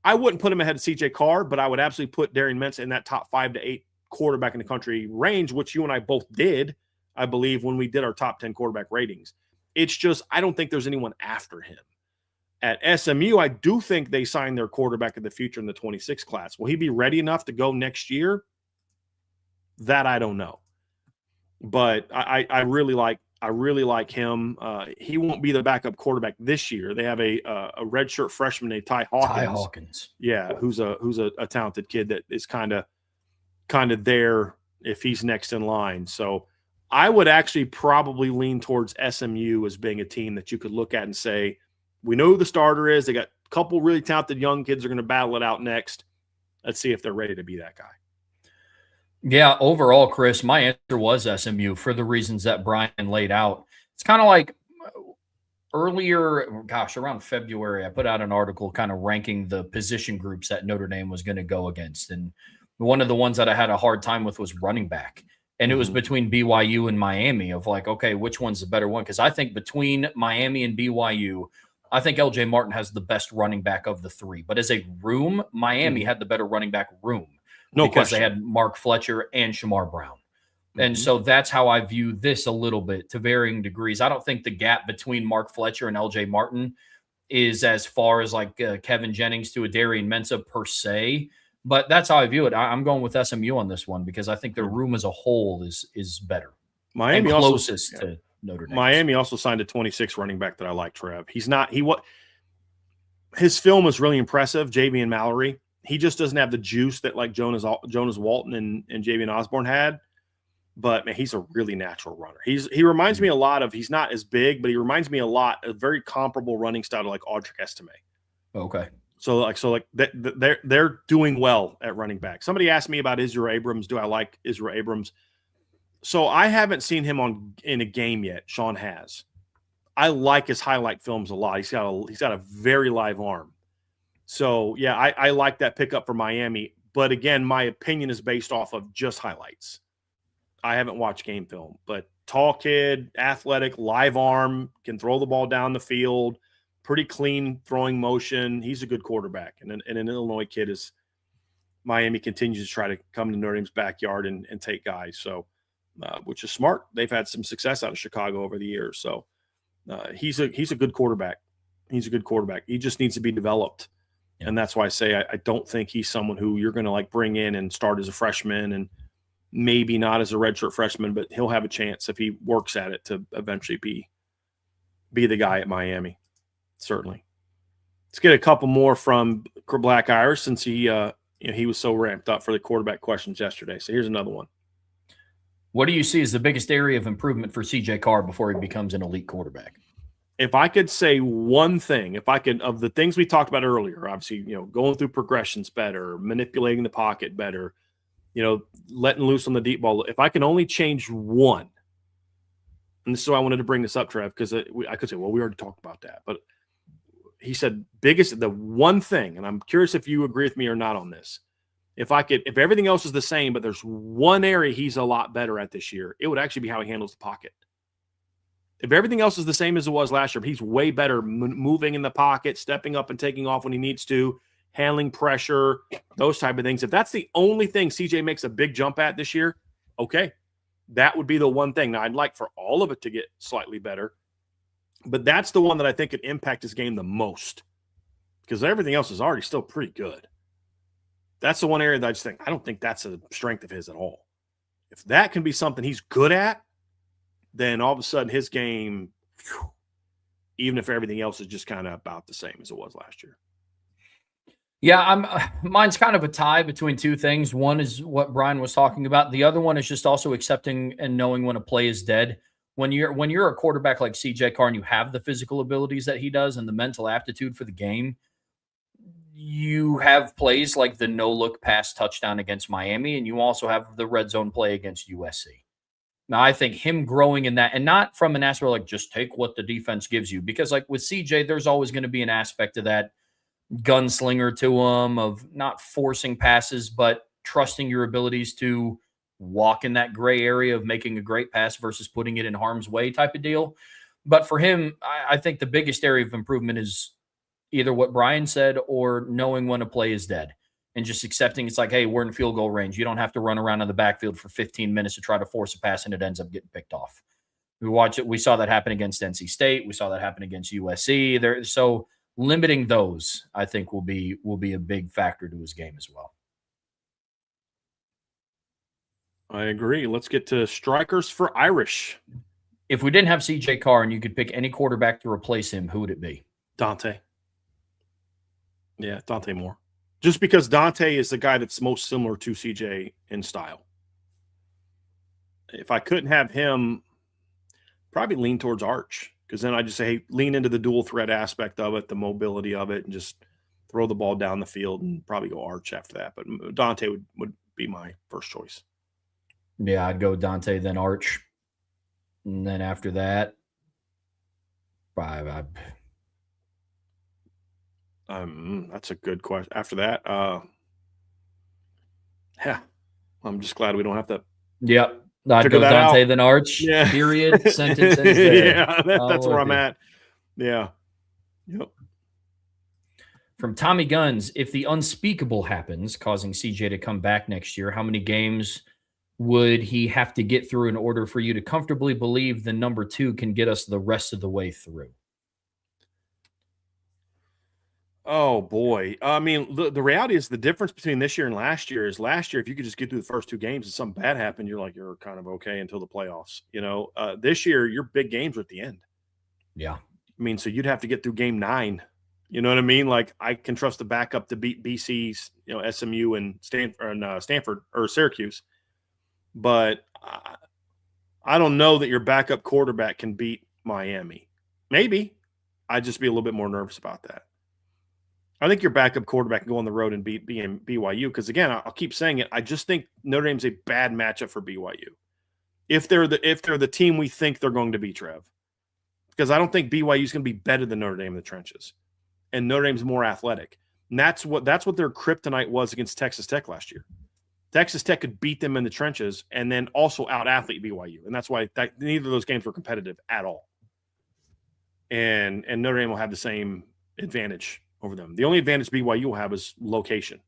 I wouldn't put him ahead of CJ Carr, but I would absolutely put Darian Mensah in that top 5 to 8 quarterback in the country range, which you and I both did, I believe, when we did our top 10 quarterback ratings. It's just I don't think there's anyone after him. At SMU, I do think they signed their quarterback of the future in the 26 class. Will he be ready enough to go next year? That I don't know. But I really like him. He won't be the backup quarterback this year. They have a redshirt freshman named Ty Hawkins. Yeah, who's a talented kid that is kind of there if he's next in line. So I would actually probably lean towards SMU as being a team that you could look at and say, we know who the starter is. They got a couple really talented young kids are going to battle it out next. Let's see if they're ready to be that guy.
Yeah, overall, Chris, my answer was SMU for the reasons that Brian laid out. It's kind of like earlier, around February, I put out an article kind of ranking the position groups that Notre Dame was going to go against. And one of the ones that I had a hard time with was running back. And it was between BYU and Miami of like, okay, which one's the better one? Because I think between Miami and BYU, I think LJ Martin has the best running back of the three. But as a room, Miami had the better running back room.
No
because
question.
they had Mark Fletcher and Shamar Brown. And so that's how I view this a little bit to varying degrees. I don't think the gap between Mark Fletcher and LJ Martin is as far as like Kevin Jennings to a Darian Mensah per se, but that's how I view it. I'm going with SMU on this one because I think their room as a whole is better.
Miami
and
also
closest to Notre Dame.
Miami also signed a 26 running back that I like, Trev. His film is really impressive, Javian Mallory. He just doesn't have the juice that like Jonas Walton and Javian Osborne had. But man, he's a really natural runner. He reminds me a lot of, he's not as big, but he reminds me a lot of very comparable running style to like Audric Estime.
Okay.
So they're doing well at running back. Somebody asked me about Israel Abrams. Do I like Israel Abrams? So I haven't seen him in a game yet. Sean has. I like his highlight films a lot. He's got a very live arm. So yeah, I like that pickup for Miami. But again, my opinion is based off of just highlights. I haven't watched game film, but tall kid, athletic, live arm, can throw the ball down the field, pretty clean throwing motion. He's a good quarterback. And an Illinois kid is Miami continues to try to come to Notre Dame's backyard and take guys. So, which is smart. They've had some success out of Chicago over the years. So he's a good quarterback. He's a good quarterback. He just needs to be developed. Yeah. And that's why I say I don't think he's someone who you're going to like bring in and start as a freshman and maybe not as a redshirt freshman, but he'll have a chance if he works at it to eventually be the guy at Miami. Certainly. Let's get a couple more from Black Irish since he was so ramped up for the quarterback questions yesterday. So here's another one.
What do you see as the biggest area of improvement for CJ Carr before he becomes an elite quarterback?
If I could say one thing, of the things we talked about earlier, obviously, going through progressions better, manipulating the pocket better, letting loose on the deep ball. If I can only change one, and this is why I wanted to bring this up, Trev, because I could say, well, we already talked about that. But he said the one thing, and I'm curious if you agree with me or not on this. If everything else is the same, but there's one area he's a lot better at this year, it would actually be how he handles the pocket. If everything else is the same as it was last year, but he's way better moving in the pocket, stepping up and taking off when he needs to, handling pressure, those type of things. If that's the only thing CJ makes a big jump at this year, okay, that would be the one thing. Now, I'd like for all of it to get slightly better, but that's the one that I think could impact his game the most because everything else is already still pretty good. That's the one area that I just think, I don't think that's a strength of his at all. If that can be something he's good at, then all of a sudden his game, even if everything else is just kind of about the same as it was last year.
Yeah, mine's kind of a tie between two things. One is what Brian was talking about. The other one is just also accepting and knowing when a play is dead. When you're a quarterback like CJ Carr and you have the physical abilities that he does and the mental aptitude for the game, you have plays like the no-look pass touchdown against Miami, and you also have the red zone play against USC. Now, I think him growing in that, and not from an aspect like just take what the defense gives you, because like with CJ, there's always going to be an aspect of that gunslinger to him of not forcing passes, but trusting your abilities to walk in that gray area of making a great pass versus putting it in harm's way type of deal. But for him, I think the biggest area of improvement is either what Brian said or knowing when a play is dead and just accepting it's like, hey, we're in field goal range. You don't have to run around in the backfield for 15 minutes to try to force a pass and it ends up getting picked off. We saw that happen against NC State. We saw that happen against USC. So limiting those, I think, will be a big factor to his game as well.
I agree. Let's get to strikers for Irish.
If we didn't have CJ Carr and you could pick any quarterback to replace him, who would it be?
Dante. Yeah, Dante Moore. Just because Dante is the guy that's most similar to CJ in style. if I couldn't have him, probably lean towards Arch, because then I just say, hey, lean into the dual threat aspect of it, the mobility of it, and just throw the ball down the field and probably go Arch after that. But Dante would be my first choice.
Yeah, I'd go Dante, then Arch. And then after that,
that's a good question. After that, yeah, I'm just glad we don't have to.
Yep. I'd
figure
go
that
Dante,
out.
then Arch.
Yeah.
Period. Sentence ends there.
Yeah, that's where I'm at. Yeah. Yep.
From Tommy Guns, if the unspeakable happens, causing CJ to come back next year, how many games would he have to get through in order for you to comfortably believe the number 2 can get us the rest of the way through?
Oh boy. I mean, the reality is the difference between this year and last year is last year, if you could just get through the first 2 games and something bad happened, you're kind of okay until the playoffs. This year your big games are at the end.
Yeah.
I mean, so you'd have to get through game 9. You know what I mean? Like, I can trust the backup to beat BC's, SMU and Stanford or Syracuse. But I don't know that your backup quarterback can beat Miami. Maybe. I'd just be a little bit more nervous about that. I think your backup quarterback can go on the road and beat BYU because, again, I'll keep saying it. I just think Notre Dame's a bad matchup for BYU. If they're the team we think they're going to be, Trev. Because I don't think BYU is going to be better than Notre Dame in the trenches. And Notre Dame's more athletic. And that's what their kryptonite was against Texas Tech last year. Texas Tech could beat them in the trenches and then also out-athlete BYU. And that's why neither of those games were competitive at all. And Notre Dame will have the same advantage over them. The only advantage BYU will have is location,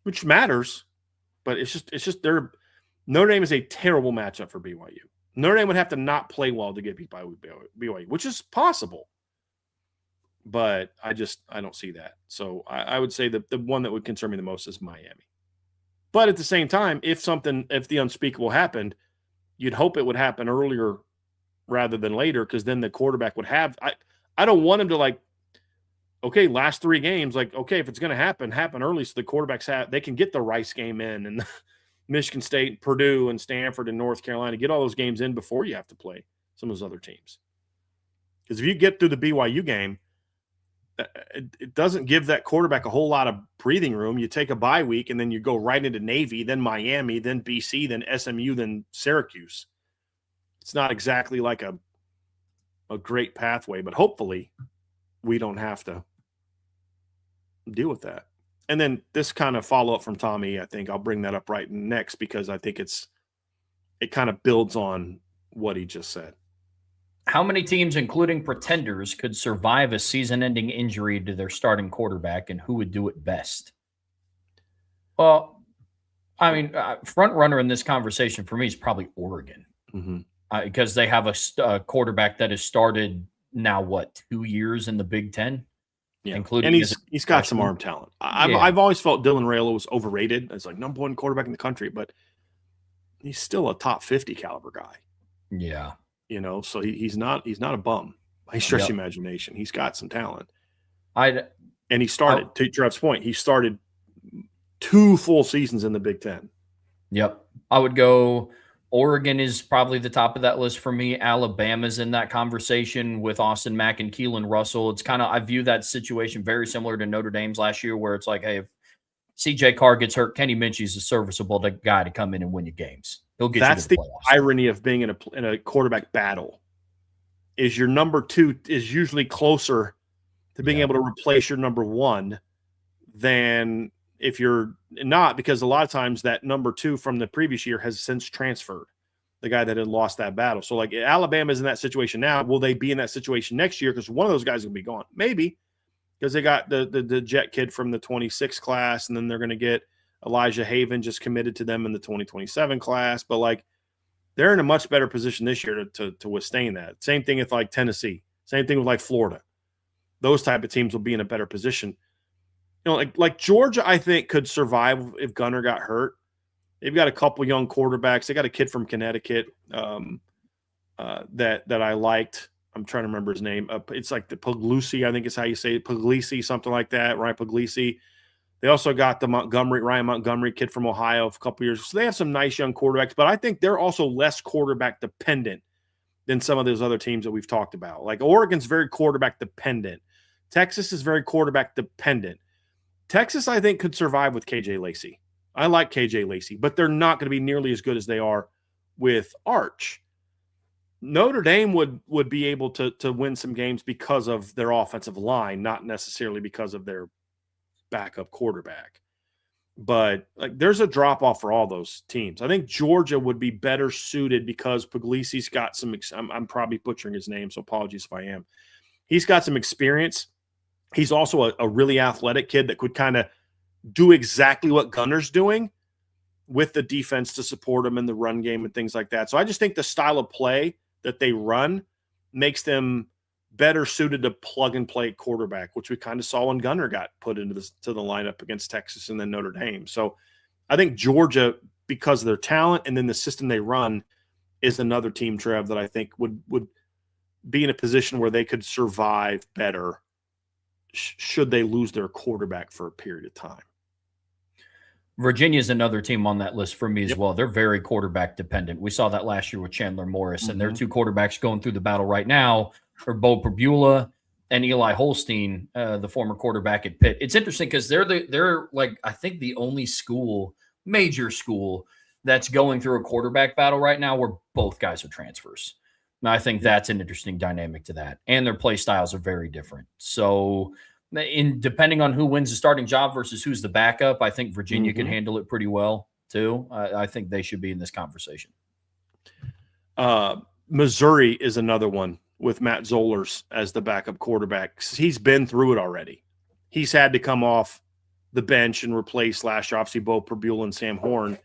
which matters, but it's just Notre Dame is a terrible matchup for BYU. Notre Dame would have to not play well to get beat by BYU, which is possible. But I don't see that. So I would say that the one that would concern me the most is Miami. But at the same time, if the unspeakable happened, you'd hope it would happen earlier rather than later, because then the quarterback would have – I don't want him to, okay, last 3 games, okay, if it's going to happen early so the quarterbacks they can get the Rice game in and Michigan State, Purdue, and Stanford and North Carolina, get all those games in before you have to play some of those other teams. Because if you get through the BYU game, it doesn't give that quarterback a whole lot of breathing room. You take a bye week, and then you go right into Navy, then Miami, then BC, then SMU, then Syracuse. It's not exactly like a great pathway, but hopefully we don't have to deal with that. And then this kind of follow-up from Tommy, I think I'll bring that up right next because I think it kind of builds on what he just said.
How many teams, including pretenders, could survive a season-ending injury to their starting quarterback, and who would do it best? Well, I mean, front runner in this conversation for me is probably Oregon, because they have a quarterback that has started now 2 years in the Big Ten, including
and he's got some arm talent. I've always felt Dylan Raiola was overrated as number 1 quarterback in the country, but he's still a top 50 caliber guy.
Yeah.
So he's not a bum by stretch the imagination. He's got some talent. And he started, to Trev's point, he started 2 full seasons in the Big Ten.
Yep. I would go Oregon is probably the top of that list for me. Alabama's in that conversation with Austin Mack and Keelan Russell. It's I view that situation very similar to Notre Dame's last year, where it's hey, if CJ Carr gets hurt, Kenny Minchie's a serviceable guy to come in and win you games. He'll get
That's
you to the
playoffs. Irony of being in a quarterback battle is your number 2 is usually closer to being able to replace your number 1 than if you're not, because a lot of times that number 2 from the previous year has since transferred, the guy that had lost that battle. So Alabama's in that situation now. Will they be in that situation next year? Because one of those guys is going to be gone. Maybe, because they got the Jet kid from the 26 class, and then they're going to get Elijah Haven just committed to them in the 2027 class. But they're in a much better position this year to withstand that. Same thing with Tennessee. Same thing with Florida. Those type of teams will be in a better position. Like Georgia, I think could survive if Gunner got hurt. They've got a couple young quarterbacks. They got a kid from Connecticut that I liked. I'm trying to remember his name. It's the Puglisi, I think is how you say it. Puglisi, something like that. Ryan Puglisi. They also got the Ryan Montgomery kid from Ohio a couple years. So they have some nice young quarterbacks, but I think they're also less quarterback dependent than some of those other teams that we've talked about. Like Oregon's very quarterback dependent. Texas is very quarterback dependent. Texas, I think, could survive with KJ Lacey. I like KJ Lacey, but they're not going to be nearly as good as they are with Arch. Notre Dame would be able to win some games because of their offensive line, not necessarily because of their backup quarterback. But like, there's a drop off for all those teams. I think Georgia would be better suited because Puglisi's got some. I'm probably butchering his name, so apologies if I am. He's got some experience. He's also a really athletic kid that could kind of do exactly what Gunner's doing with the defense to support him in the run game and things like that. So I just think the style of play that they run makes them better suited to plug and play quarterback, which we kind of saw when Gunner got put into the lineup against Texas and then Notre Dame. So I think Georgia, because of their talent and then the system they run, is another team, Trev, that I think would be in a position where they could survive better should they lose their quarterback for a period of time.
Virginia is another team on that list for me as well. They're very quarterback dependent. We saw that last year with Chandler Morris, and their two quarterbacks going through the battle right now are Bo Perbula and Eli Holstein, the former quarterback at Pitt. It's interesting because they're like, I think the only major school that's going through a quarterback battle right now where both guys are transfers. And I think that's an interesting dynamic to that. And their play styles are very different. So depending on who wins the starting job versus who's the backup, I think Virginia can handle it pretty well too. I think they should be in this conversation.
Missouri is another one with Matt Zollers as the backup quarterback. He's been through it already. He's had to come off the bench and replace last year, obviously, Bo Perbula and Sam Horn.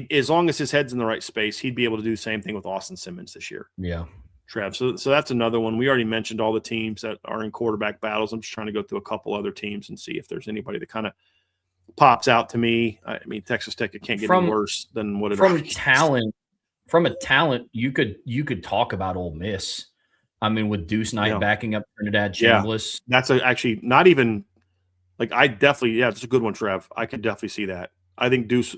As long as his head's in the right space, he'd be able to do the same thing with Austin Simmons this year.
Yeah.
Trev. So that's another one. We already mentioned all the teams that are in quarterback battles. I'm just trying to go through a couple other teams and see if there's anybody that kind of pops out to me. I mean, Texas Tech, it can't get any worse than what it is.
From a talent, you could talk about Ole Miss. I mean, with Deuce Knight backing up Trinidad Chambliss.
Yeah, that's actually not even like it's a good one, Trev. I could definitely see that. I think Deuce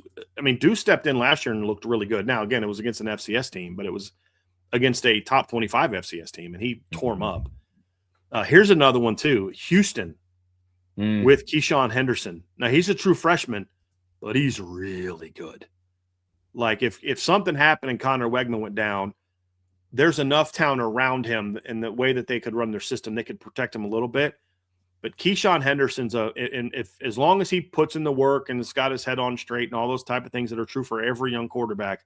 stepped in last year and looked really good. Now, again, it was against an FCS team, but it was against a top 25 FCS team, and he tore him up. Here's another one, too. Houston with Keyshawn Henderson. Now, he's a true freshman, but he's really good. Like, if something happened and Connor Wegman went down, there's enough talent around him in the way that they could run their system. They could protect him a little bit. But Keyshawn Henderson's as long as he puts in the work and has got his head on straight and all those type of things that are true for every young quarterback,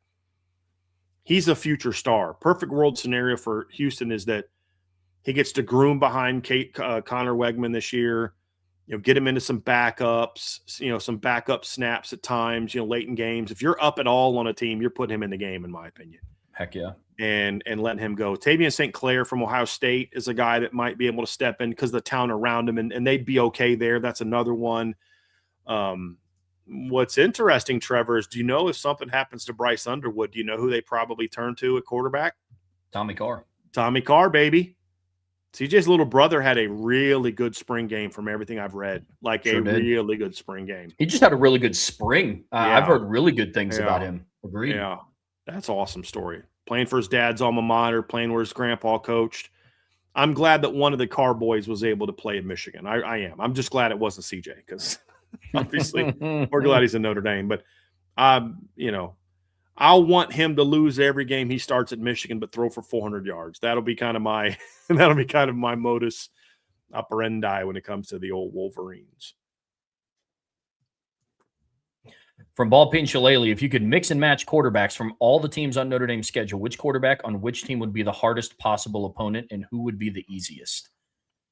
he's a future star. Perfect world scenario for Houston is that he gets to groom behind Connor Wegman this year, get him into some backups, some backup snaps at times, late in games. If you're up at all on a team, you're putting him in the game, in my opinion.
Heck yeah.
And letting him go. Tavian St. Clair from Ohio State is a guy that might be able to step in because of the talent around him, and they'd be okay there. That's another one. What's interesting, Trevor, is do you know if something happens to Bryce Underwood, do you know who they probably turn to at quarterback?
Tommy Carr.
Tommy Carr, baby. CJ's little brother had a really good spring game from everything I've read. Really good spring game.
He just had a really good spring. I've heard really good things about him. Agreed.
Yeah, that's an awesome story. Playing for his dad's alma mater, playing where his grandpa coached. I'm glad that one of the Carr boys was able to play at Michigan. I am. I'm just glad it wasn't CJ because obviously we're glad he's in Notre Dame. But, I'll want him to lose every game he starts at Michigan but throw for 400 yards. That'll be kind of my modus operandi when it comes to the old Wolverines.
From Ball Peen Shillelagh, if you could mix and match quarterbacks from all the teams on Notre Dame's schedule, which quarterback on which team would be the hardest possible opponent and who would be the easiest?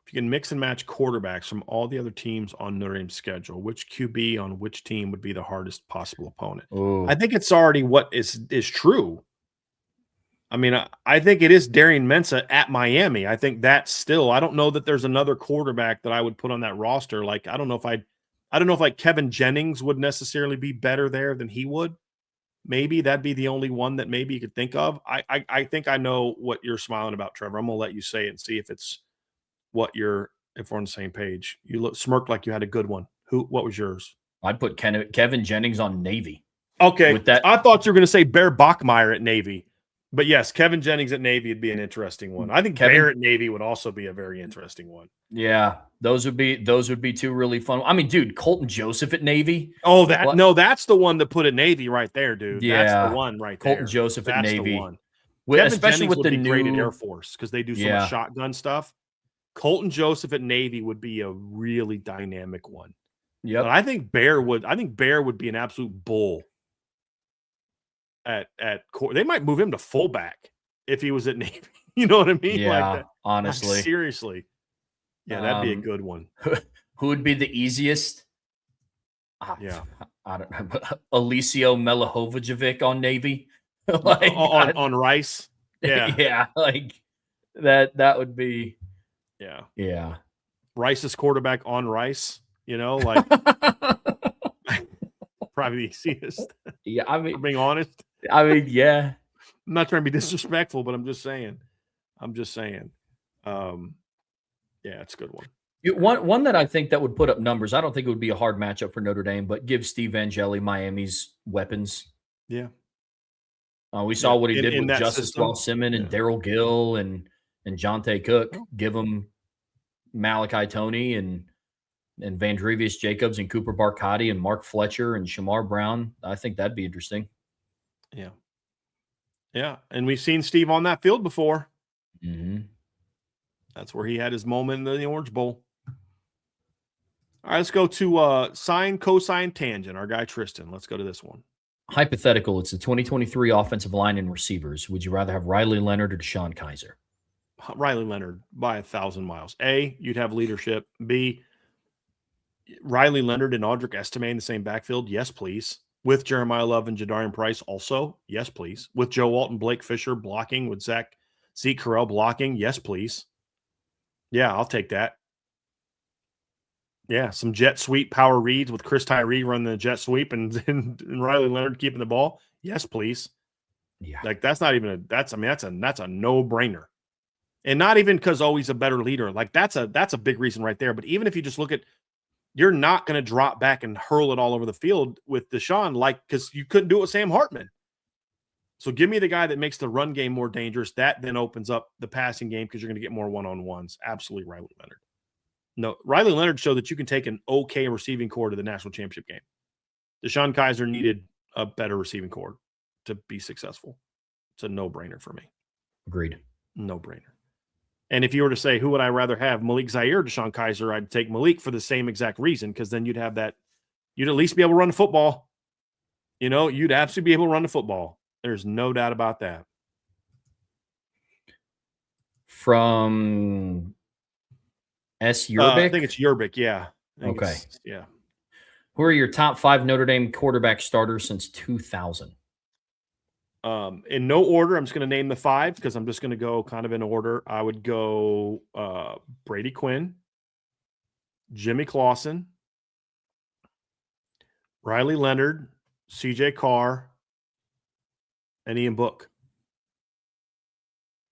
If you can mix and match quarterbacks from all the other teams on Notre Dame's schedule, which QB on which team would be the hardest possible opponent?
Ooh.
I think it's already what is true. I mean, I think it is Darian Mensah at Miami. I think that's still – I don't know that there's another quarterback that I would put on that roster. Like, I don't know if Kevin Jennings would necessarily be better there than he would. Maybe that'd be the only one that maybe you could think of. I think I know what you're smiling about, Trevor. I'm going to let you say it and see if it's if we're on the same page. You smirked like you had a good one. What was yours?
I'd put Kevin Jennings on Navy.
Okay.
With that,
I thought you were going to say Bear Bachmeier at Navy. But yes, Kevin Jennings at Navy would be an interesting one. I think Bear at Navy would also be a very interesting one.
Yeah, those would be two really fun. I mean, dude, Colton Joseph at Navy.
Oh, that's the one to put at Navy right there, dude.
Yeah,
that's the one right there.
Colton Joseph at Navy.
The one.
Especially
Jennings
with the
great at Air Force because they do so much shotgun stuff. Colton Joseph at Navy would be a really dynamic one.
Yeah,
I think Bear would be an absolute bull at they might move him to fullback if he was at Navy. You know what I mean?
Yeah,
like that.
Honestly.
Like, seriously. Yeah, that'd be a good one.
Who would be the easiest?
Yeah.
I don't know. Alicio Melihovicevic on Navy.
Like on Rice. Yeah.
Yeah, like that would be
Yeah. Rice's quarterback on Rice, like probably the easiest.
Yeah, I mean,
being honest.
Yeah.
I'm not trying to be disrespectful, but I'm just saying. Yeah, it's a good one.
One that I think that would put up numbers. I don't think it would be a hard matchup for Notre Dame, but give Steve Angeli Miami's weapons.
Yeah.
We saw what he did with Justice Walsimon and Daryl Gill and Jonte Cook. Give him Malachi Toney and Vandrevius Jacobs and Cooper Barcotti and Mark Fletcher and Shamar Brown. I think that'd be interesting.
Yeah. Yeah. And we've seen Steve on that field before.
Mm-hmm.
That's where he had his moment in the Orange Bowl. All right, let's go to sine, cosine, tangent. Our guy Tristan. Let's go to this one.
Hypothetical. It's the 2023 offensive line and receivers. Would you rather have Riley Leonard or Deshaun Kaiser?
Riley Leonard by 1,000 miles. A, you'd have leadership. B, Riley Leonard and Audric Estime in the same backfield. Yes, please. With Jeremiah Love and Jadarian Price also. Yes, please. With Joe Walton, Blake Fisher blocking. With Zeke Correll blocking. Yes, please. Yeah, I'll take that. Yeah, some jet sweep power reads with Chris Tyree running the jet sweep and Riley Leonard keeping the ball. Yes, please.
Yeah.
Like that's not even that's a no-brainer. And not even because he's a better leader. Like that's a big reason right there. But even if you just look at, you're not going to drop back and hurl it all over the field with Deshaun, because you couldn't do it with Sam Hartman. So give me the guy that makes the run game more dangerous. That then opens up the passing game because you're going to get more one-on-ones. Absolutely, Riley Leonard. No, Riley Leonard showed that you can take an okay receiving core to the national championship game. Deshaun Kaiser needed a better receiving core to be successful. It's a no-brainer for me.
Agreed.
No-brainer. And if you were to say, who would I rather have, Malik Zaire or Deshaun Kaiser, I'd take Malik for the same exact reason, because then you'd have that. You'd at least be able to run the football. You'd absolutely be able to run the football. There's no doubt about that.
From S. Yerbick?
I think it's Yerbick, yeah.
Okay.
Yeah.
Who are your top 5 Notre Dame quarterback starters since 2000?
In no order, I'm just going to name the 5 because I'm just going to go kind of in order. I would go Brady Quinn, Jimmy Clausen, Riley Leonard, CJ Carr, and Ian Book.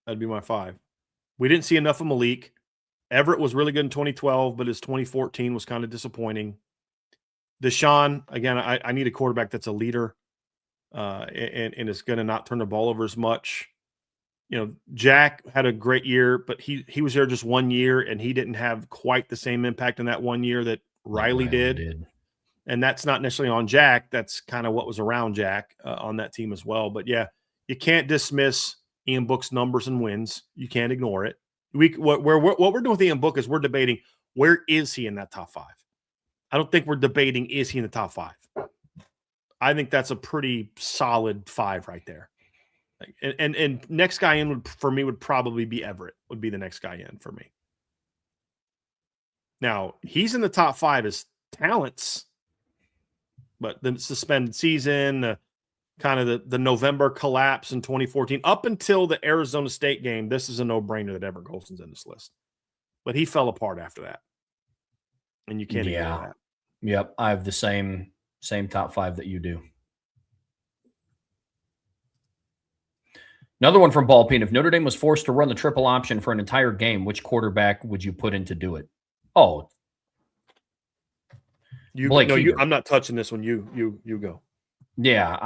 That'd be my 5. We didn't see enough of Malik. Everett was really good in 2012, but his 2014 was kind of disappointing. Deshaun, again, I need a quarterback that's a leader and is going to not turn the ball over as much. Jack had a great year, but he was there just 1 year, and he didn't have quite the same impact in that 1 year that Riley did. And that's not necessarily on Jack. That's kind of what was around Jack on that team as well. But, yeah, you can't dismiss Ian Book's numbers and wins. You can't ignore it. What we're doing with Ian Book is we're debating, where is he in that top 5? I don't think we're debating, is he in the top 5? I think that's a pretty solid 5 right there. And next guy in would probably be Everett, would be the next guy in for me. Now, he's in the top 5 as talents, but the suspended season, kind of the November collapse in 2014, up until the Arizona State game, this is a no-brainer that Everett Golson's in this list. But he fell apart after that. And you can't ignore that.
Yep, I have the same top 5 that you do. Another one from Ball Peen. If Notre Dame was forced to run the triple option for an entire game, which quarterback would you put in to do it? Oh. Blake Hebert.
I'm not touching this one. You go.
Yeah,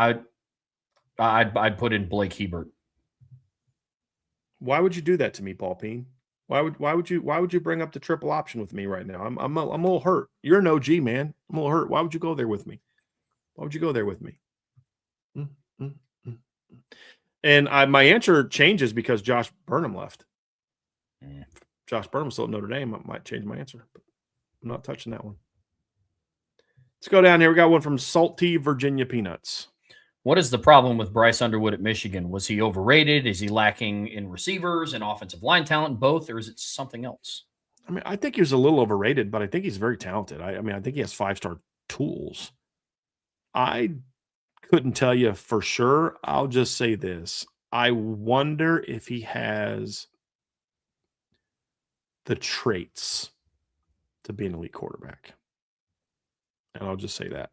I'd put in Blake Hebert.
Why would you do that to me, Paul Peen? Why would you bring up the triple option with me right now? I'm a little hurt. You're an OG, man. I'm a little hurt. Why would you go there with me? Why would you go there with me? Mm, mm, mm, mm. And my answer changes because Josh Burnham left. Josh Burnham's still at Notre Dame. I might change my answer, but I'm not touching that one. Let's go down here. We got one from Salty Virginia Peanuts.
What is the problem with Bryce Underwood at Michigan? Was he overrated? Is he lacking in receivers and offensive line talent, both, or is it something else?
I mean, I think he was a little overrated, but I think he's very talented. I mean, I think he has 5-star tools. I couldn't tell you for sure. I'll just say this. I wonder if he has the traits to be an elite quarterback. And I'll just say that.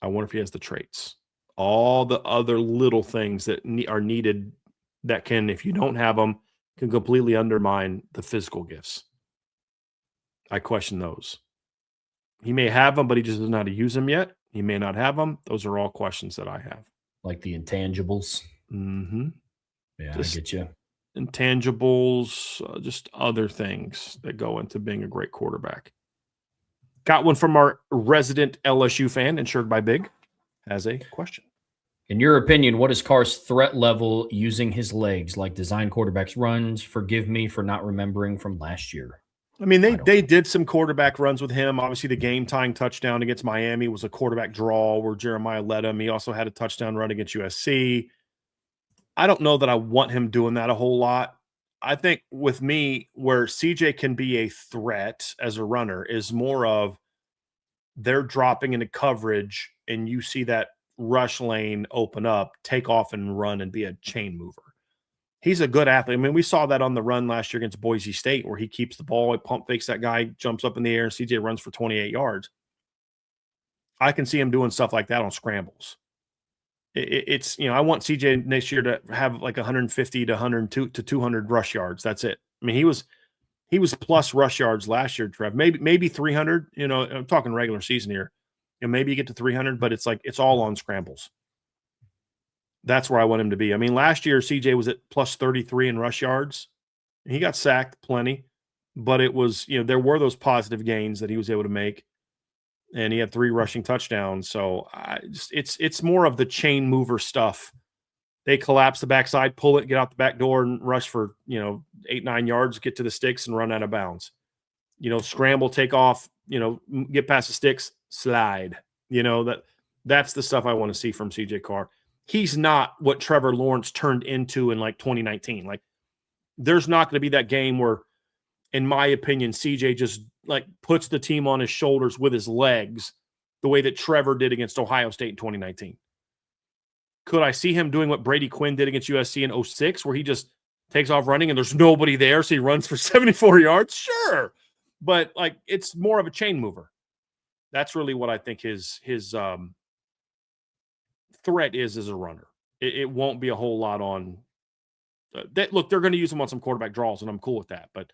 I wonder if he has the traits. All the other little things that are needed that can, if you don't have them, can completely undermine the physical gifts. I question those. He may have them, but he just doesn't know how to use them yet. He may not have them. Those are all questions that I have.
Like the intangibles?
Mm-hmm.
Yeah, I get you.
Intangibles, just other things that go into being a great quarterback. Got one from our resident LSU fan, insured by Big, has a question.
In your opinion, what is Carr's threat level using his legs, like design quarterbacks runs? Forgive me for not remembering from last year.
I mean, they did some quarterback runs with him. Obviously, the game-tying touchdown against Miami was a quarterback draw where Jeremiah led him. He also had a touchdown run against USC. I don't know that I want him doing that a whole lot. I think with me, where CJ can be a threat as a runner is more of they're dropping into coverage and you see that rush lane open up, take off and run and be a chain mover. He's a good athlete. I mean, we saw that on the run last year against Boise State where he keeps the ball, he pump fakes that guy, jumps up in the air, and CJ runs for 28 yards. I can see him doing stuff like that on scrambles. It's, I want CJ next year to have like 150 to 102 to 200 rush yards. That's it. I mean, he was plus rush yards last year, Trev. Maybe 300. I'm talking regular season here. Maybe you get to 300, but it's like it's all on scrambles. That's where I want him to be. I mean, last year CJ was at plus 33 in rush yards. He got sacked plenty, but it was there were those positive gains that he was able to make. And he had 3 rushing touchdowns. So it's more of the chain mover stuff. They collapse the backside, pull it, get out the back door, and rush for 8-9 yards, get to the sticks, and run out of bounds. Scramble, take off, get past the sticks, slide. That's the stuff I want to see from CJ Carr. He's not what Trevor Lawrence turned into in like 2019. Like, there's not going to be that game where, in my opinion, CJ just like puts the team on his shoulders with his legs the way that Trevor did against Ohio State in 2019. Could I see him doing what Brady Quinn did against USC in 2006 where he just takes off running and there's nobody there, so he runs for 74 yards? Sure. But like it's more of a chain mover. That's really what I think his threat is as a runner. It won't be a whole lot on that. Look, they're going to use him on some quarterback draws, and I'm cool with that. But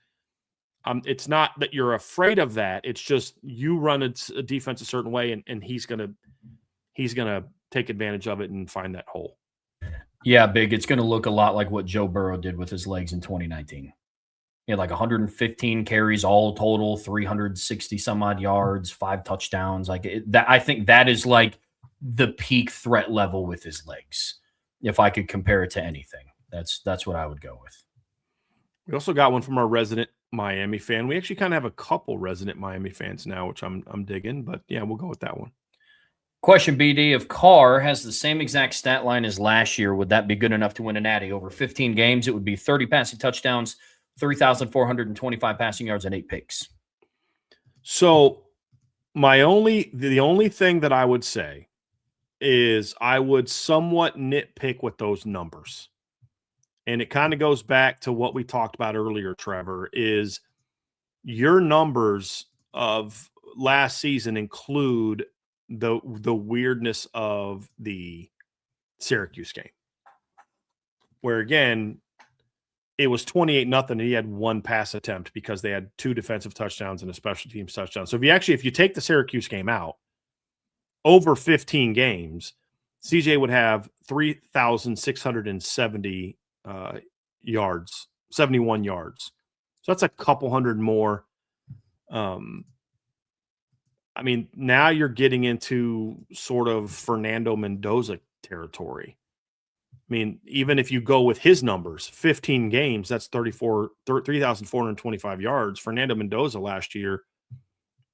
it's not that you're afraid of that. It's just you run a defense a certain way, and he's gonna take advantage of it and find that hole.
Yeah, Big. It's going to look a lot like what Joe Burrow did with his legs in 2019. He had like 115 carries all total, 360 some odd yards, 5 touchdowns. I think that is like the peak threat level with his legs. If I could compare it to anything, that's what I would go with.
We also got one from our resident Miami fan. We actually kind of have a couple resident Miami fans now, which I'm digging, but yeah, we'll go with that one.
Question, BD, if Carr has the same exact stat line as last year, would that be good enough to win a natty? Over 15 games, it would be 30 passing touchdowns, 3,425 passing yards, and 8 picks.
So the only thing that I would say is I would somewhat nitpick with those numbers. And it kind of goes back to what we talked about earlier, Trevor, is your numbers of last season include the weirdness of the Syracuse game. Where, again, it was 28-0, and he had one pass attempt because they had 2 defensive touchdowns and a special teams touchdown. So if you take the Syracuse game out, over 15 games, CJ would have 3,670 yards, 71 yards. So that's a couple hundred more. I mean, now you're getting into sort of Fernando Mendoza territory. I mean, even if you go with his numbers, 15 games, that's 3,425 yards. Fernando Mendoza last year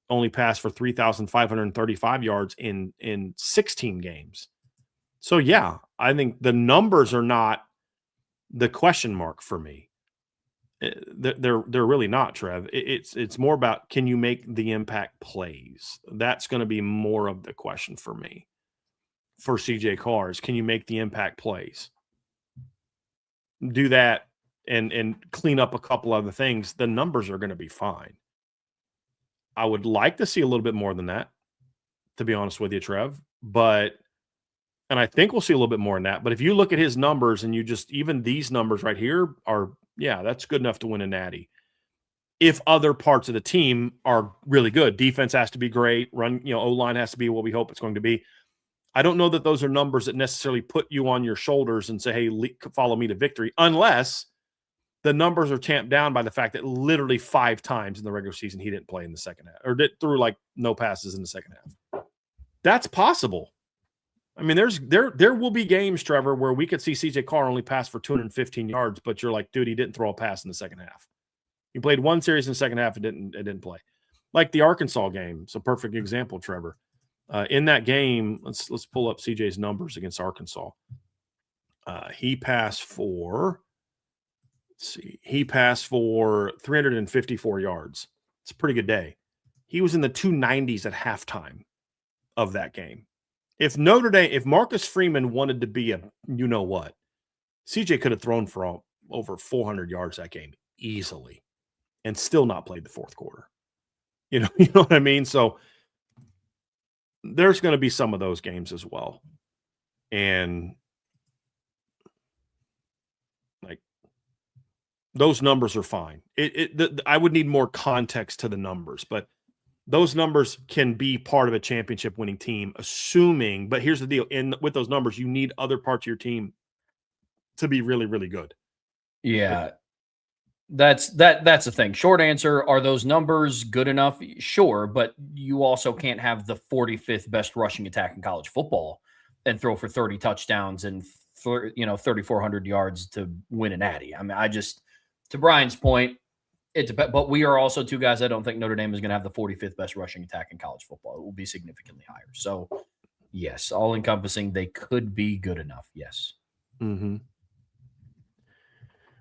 only passed for 3,535 yards in 16 games. So, yeah, I think the numbers are not the question mark for me. They're really not, Trev. It's more about, can you make the impact plays? That's going to be more of the question for me. For CJ Carr is, can you make the impact plays? Do that and clean up a couple other things. The numbers are going to be fine. I would like to see a little bit more than that, to be honest with you, Trev. And I think we'll see a little bit more in that. But if you look at his numbers and even these numbers right here are, yeah, that's good enough to win a natty. If other parts of the team are really good, defense has to be great. O-line has to be what we hope it's going to be. I don't know that those are numbers that necessarily put you on your shoulders and say, hey, follow me to victory, unless the numbers are tamped down by the fact that literally 5 times in the regular season he didn't play in the second half, or threw like no passes in the second half. That's possible. I mean, there will be games, Trevor, where we could see CJ Carr only pass for 215 yards, but you're like, dude, he didn't throw a pass in the second half. He played one series in the second half and didn't play. Like the Arkansas game. It's a perfect example, Trevor. In that game, let's pull up CJ's numbers against Arkansas. He passed for 354 yards. It's a pretty good day. He was in the 290s at halftime of that game. If Marcus Freeman wanted to be CJ could have thrown for over 400 yards that game easily and still not played the fourth quarter. You know what I mean? So there's going to be some of those games as well. And like, those numbers are fine. I would need more context to the numbers, but those numbers can be part of a championship winning team, assuming, but here's the deal. With those numbers, you need other parts of your team to be really, really good.
Yeah. That's the thing. Short answer, are those numbers good enough? Sure, but you also can't have the 45th best rushing attack in college football and throw for 30 touchdowns and 3,400 yards to win a natty. I mean, to Brian's point, but we are also 2 guys. I don't think Notre Dame is going to have the 45th best rushing attack in college football. It will be significantly higher. So, yes, all encompassing, they could be good enough. Yes.
Mm-hmm.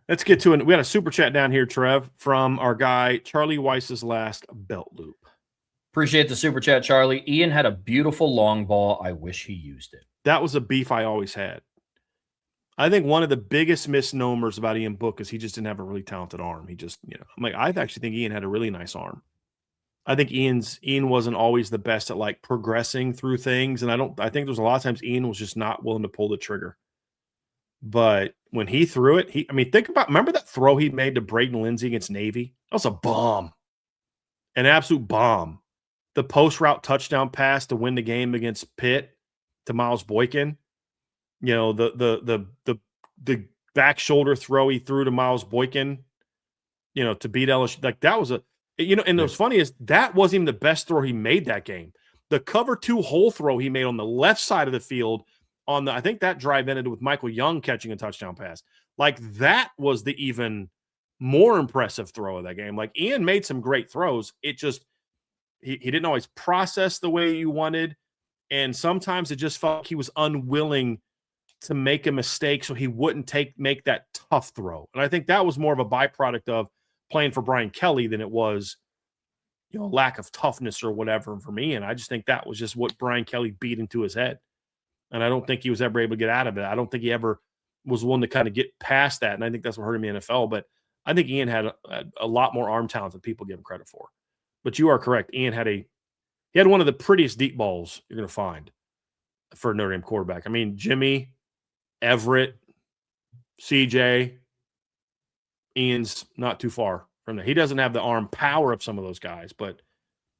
Let's get to it. We had a super chat down here, Trev, from our guy Charlie Weiss's last belt loop.
Appreciate the super chat, Charlie. Ian had a beautiful long ball. I wish he used it.
That was a beef I always had. I think one of the biggest misnomers about Ian Book is he just didn't have a really talented arm. He just, I'm like, I actually think Ian had a really nice arm. I think Ian wasn't always the best at like progressing through things. And I think there's a lot of times Ian was just not willing to pull the trigger. But when he threw it, remember that throw he made to Braden Lindsey against Navy? That was a bomb. An absolute bomb. The post route touchdown pass to win the game against Pitt to Miles Boykin. The back shoulder throw he threw to Miles Boykin, to beat LSU. Like, that was and what's funny is that wasn't even the best throw he made that game. The cover 2 hole throw he made on the left side of the field I think that drive ended with Michael Young catching a touchdown pass. Like, that was the even more impressive throw of that game. Like, Ian made some great throws. It just, he didn't always process the way you wanted. And sometimes it just felt like he was unwilling to make a mistake so he wouldn't make that tough throw. And I think that was more of a byproduct of playing for Brian Kelly than it was, lack of toughness or whatever for me. And I just think that was just what Brian Kelly beat into his head. And I don't think he was ever able to get out of it. I don't think he ever was one to kind of get past that. And I think that's what hurt him in the NFL. But I think Ian had a lot more arm talent than people give him credit for. But you are correct. Ian had one of the prettiest deep balls you're going to find for a Notre Dame quarterback. I mean, Jimmy, Everett, CJ, Ian's not too far from there. He doesn't have the arm power of some of those guys, but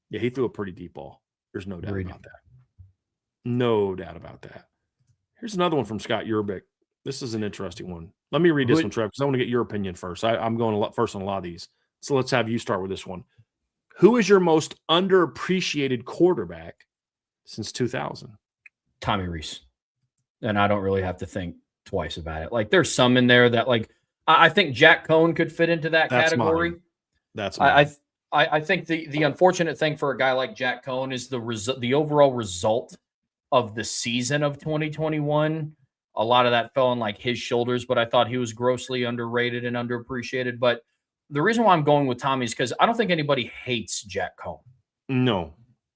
yeah, he threw a pretty deep ball. There's no doubt about that. No doubt about that. Here's another one from Scott Urbick. This is an interesting one. Let me read this one, Trev, because I want to get your opinion first. I'm going first on a lot of these. So let's have you start with this one. Who is your most underappreciated quarterback since 2000?
Tommy Rees. And I don't really have to think twice about it. Like, there's some in there that, like, I think Jack Cohn could fit into that category.
That's mine.
I think the unfortunate thing for a guy like Jack Cohn is the overall result of the season of 2021. A lot of that fell on like his shoulders, but I thought he was grossly underrated and underappreciated. But the reason why I'm going with Tommy is because I don't think anybody hates Jack Cohn.
No,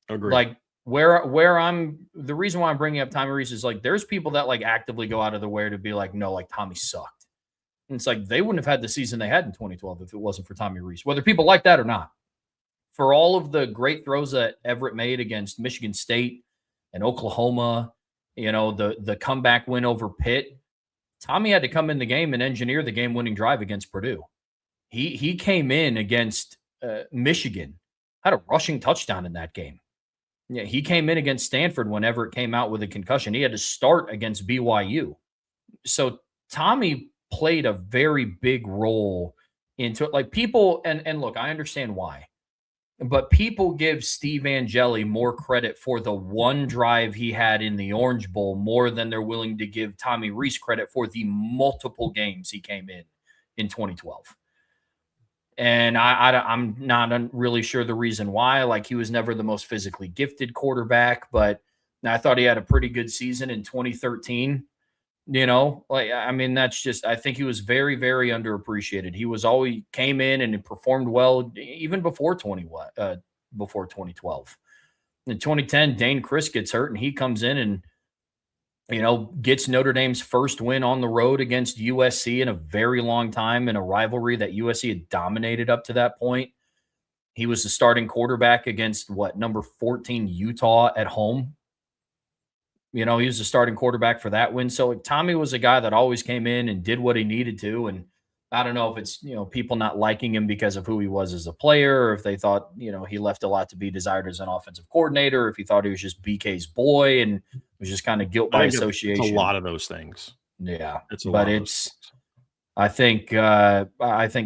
agree.
Like the reason why I'm bringing up Tommy Rees is like there's people that like actively go out of their way to be like, no, like Tommy sucked. And it's like they wouldn't have had the season they had in 2012 if it wasn't for Tommy Rees, whether people like that or not. For all of the great throws that Everett made against Michigan State and Oklahoma, the comeback win over Pitt, Tommy had to come in the game and engineer the game-winning drive against Purdue. He came in against Michigan, had a rushing touchdown in that game. Yeah, he came in against Stanford whenever it came out with a concussion. He had to start against BYU. So Tommy played a very big role into it. Like people, and look, I understand why. But people give Steve Angeli more credit for the one drive he had in the Orange Bowl more than they're willing to give Tommy Rees credit for the multiple games he came in 2012. And I'm not really sure the reason why. Like, he was never the most physically gifted quarterback, but I thought he had a pretty good season in 2013. That's just, I think he was very, very underappreciated. He always came in and performed well even before 2012. In 2010, Dane Chris gets hurt and he comes in and, gets Notre Dame's first win on the road against USC in a very long time in a rivalry that USC had dominated up to that point. He was the starting quarterback against number 14 Utah at home. He was the starting quarterback for that win. So Tommy was a guy that always came in and did what he needed to. And I don't know if it's, people not liking him because of who he was as a player, or if they thought, he left a lot to be desired as an offensive coordinator, or if he thought he was just BK's boy and was just kind of guilt by association.
It's a lot of those things.
Yeah. I think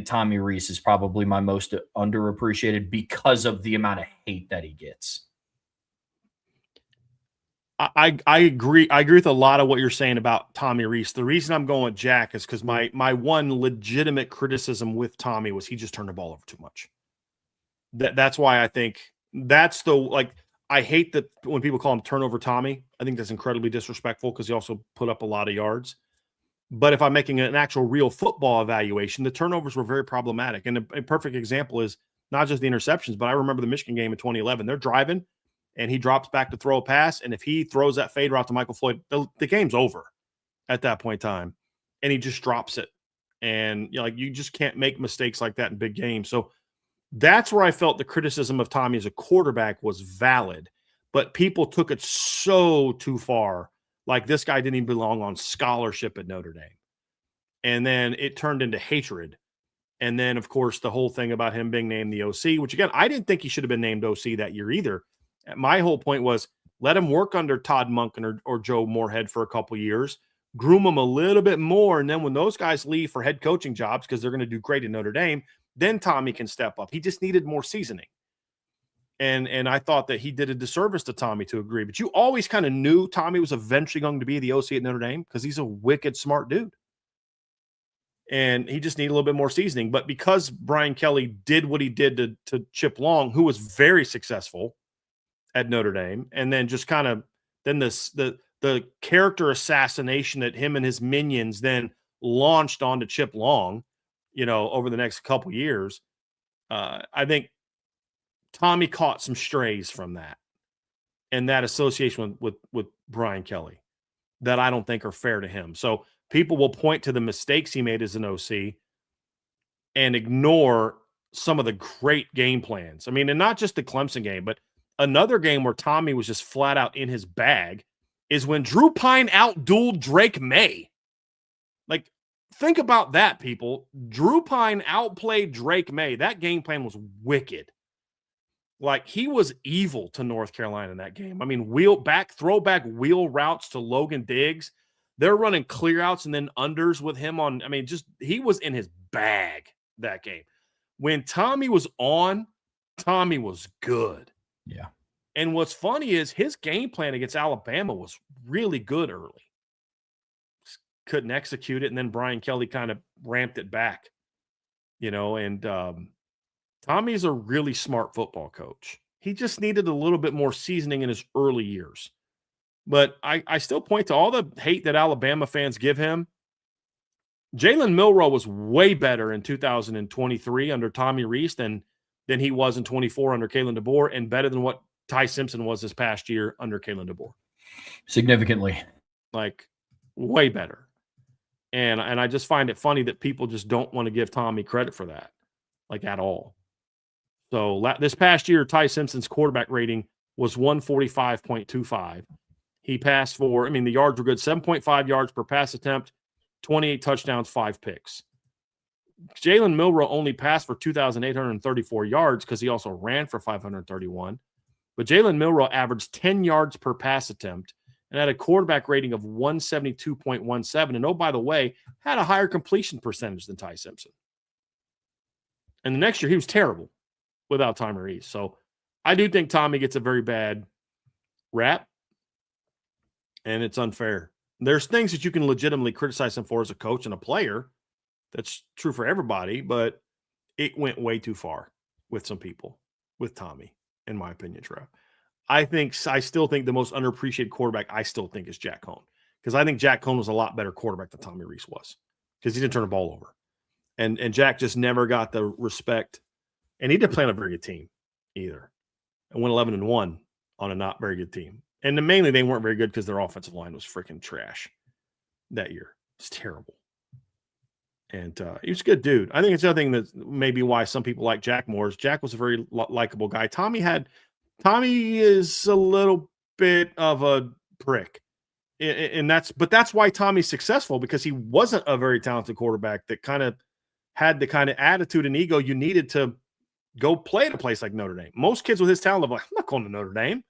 Tommy Rees is probably my most underappreciated because of the amount of hate that he gets.
I agree. I agree with a lot of what you're saying about Tommy Rees. The reason I'm going with Jack is because my one legitimate criticism with Tommy was he just turned the ball over too much. That's why I think that's I hate that when people call him turnover Tommy. I think that's incredibly disrespectful because he also put up a lot of yards. But if I'm making an actual real football evaluation, the turnovers were very problematic. And a perfect example is not just the interceptions, but I remember the Michigan game in 2011. They're driving, and he drops back to throw a pass. And if he throws that fade route to Michael Floyd, the game's over at that point in time. And he just drops it. And you just can't make mistakes like that in big games. So that's where I felt the criticism of Tommy as a quarterback was valid. But people took it so too far. Like, this guy didn't even belong on scholarship at Notre Dame. And then it turned into hatred. And then, of course, the whole thing about him being named the OC, which, again, I didn't think he should have been named OC that year either. My whole point was let him work under Todd Monken or Joe Moorhead for a couple years, groom him a little bit more, and then when those guys leave for head coaching jobs because they're going to do great in Notre Dame, then Tommy can step up. He just needed more seasoning. And I thought that he did a disservice to Tommy to agree. But you always kind of knew Tommy was eventually going to be the OC at Notre Dame because he's a wicked smart dude. And he just needed a little bit more seasoning. But because Brian Kelly did what he did to Chip Long, who was very successful at Notre Dame, and then just kind of the character assassination that him and his minions then launched onto Chip Long, over the next couple years, I think Tommy caught some strays from that and that association with Brian Kelly that I don't think are fair to him. So people will point to the mistakes he made as an OC and ignore some of the great game plans. I mean, and not just the Clemson game, but another game where Tommy was just flat out in his bag is when Drew Pine outdueled Drake May. Like, think about that, people. Drew Pine outplayed Drake May. That game plan was wicked. Like, he was evil to North Carolina in that game. I mean, throwback wheel routes to Logan Diggs. They're running clear outs and then unders with him on. I mean, he was in his bag that game. When Tommy was on, Tommy was good.
Yeah.
And what's funny is his game plan against Alabama was really good early. Just couldn't execute it, and then Brian Kelly kind of ramped it back. And Tommy's a really smart football coach. He just needed a little bit more seasoning in his early years. But I still point to all the hate that Alabama fans give him. Jalen Milroe was way better in 2023 under Tommy Rees than he was in 24 under Kalen DeBoer, and better than what Ty Simpson was this past year under Kalen DeBoer.
Significantly.
Like, way better. And I just find it funny that people just don't want to give Tommy credit for that, like, at all. So this past year, Ty Simpson's quarterback rating was 145.25. He passed for, the yards were good, 7.5 yards per pass attempt, 28 touchdowns, 5 picks. Jalen Milroe only passed for 2,834 yards because he also ran for 531. But Jalen Milroe averaged 10 yards per pass attempt and had a quarterback rating of 172.17. And, oh, by the way, had a higher completion percentage than Ty Simpson. And the next year, he was terrible without Tommy Rees. So I do think Tommy gets a very bad rap, and it's unfair. There's things that you can legitimately criticize him for as a coach and a player. That's true for everybody, but it went way too far with some people, with Tommy, in my opinion, Trev. I still think the most underappreciated quarterback is Jack Cohn, because I think Jack Cohn was a lot better quarterback than Tommy Rees was, because he didn't turn the ball over. And Jack just never got the respect, and he didn't play on a very good team either. And went 11-1 on a not very good team. And then mainly they weren't very good because their offensive line was freaking trash that year. It's terrible. And he was a good dude. I think it's the other thing that maybe why some people like Jack more is Jack was a very likable guy. Tommy is a little bit of a prick. And that's why Tommy's successful, because he wasn't a very talented quarterback that kind of had the kind of attitude and ego you needed to go play at a place like Notre Dame. Most kids with his talent level, I'm not going to Notre Dame.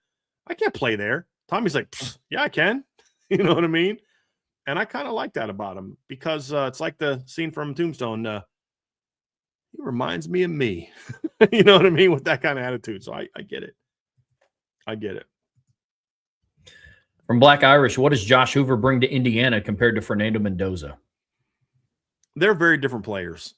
I can't play there. Tommy's like, yeah, I can. You know what I mean? And I kind of like that about him, because it's like the scene from Tombstone. He reminds me of me. You know what I mean? With that kind of attitude. So I get it. I get it.
From Black Irish, what does Josh Hoover bring to Indiana compared to Fernando Mendoza?
They're very different players.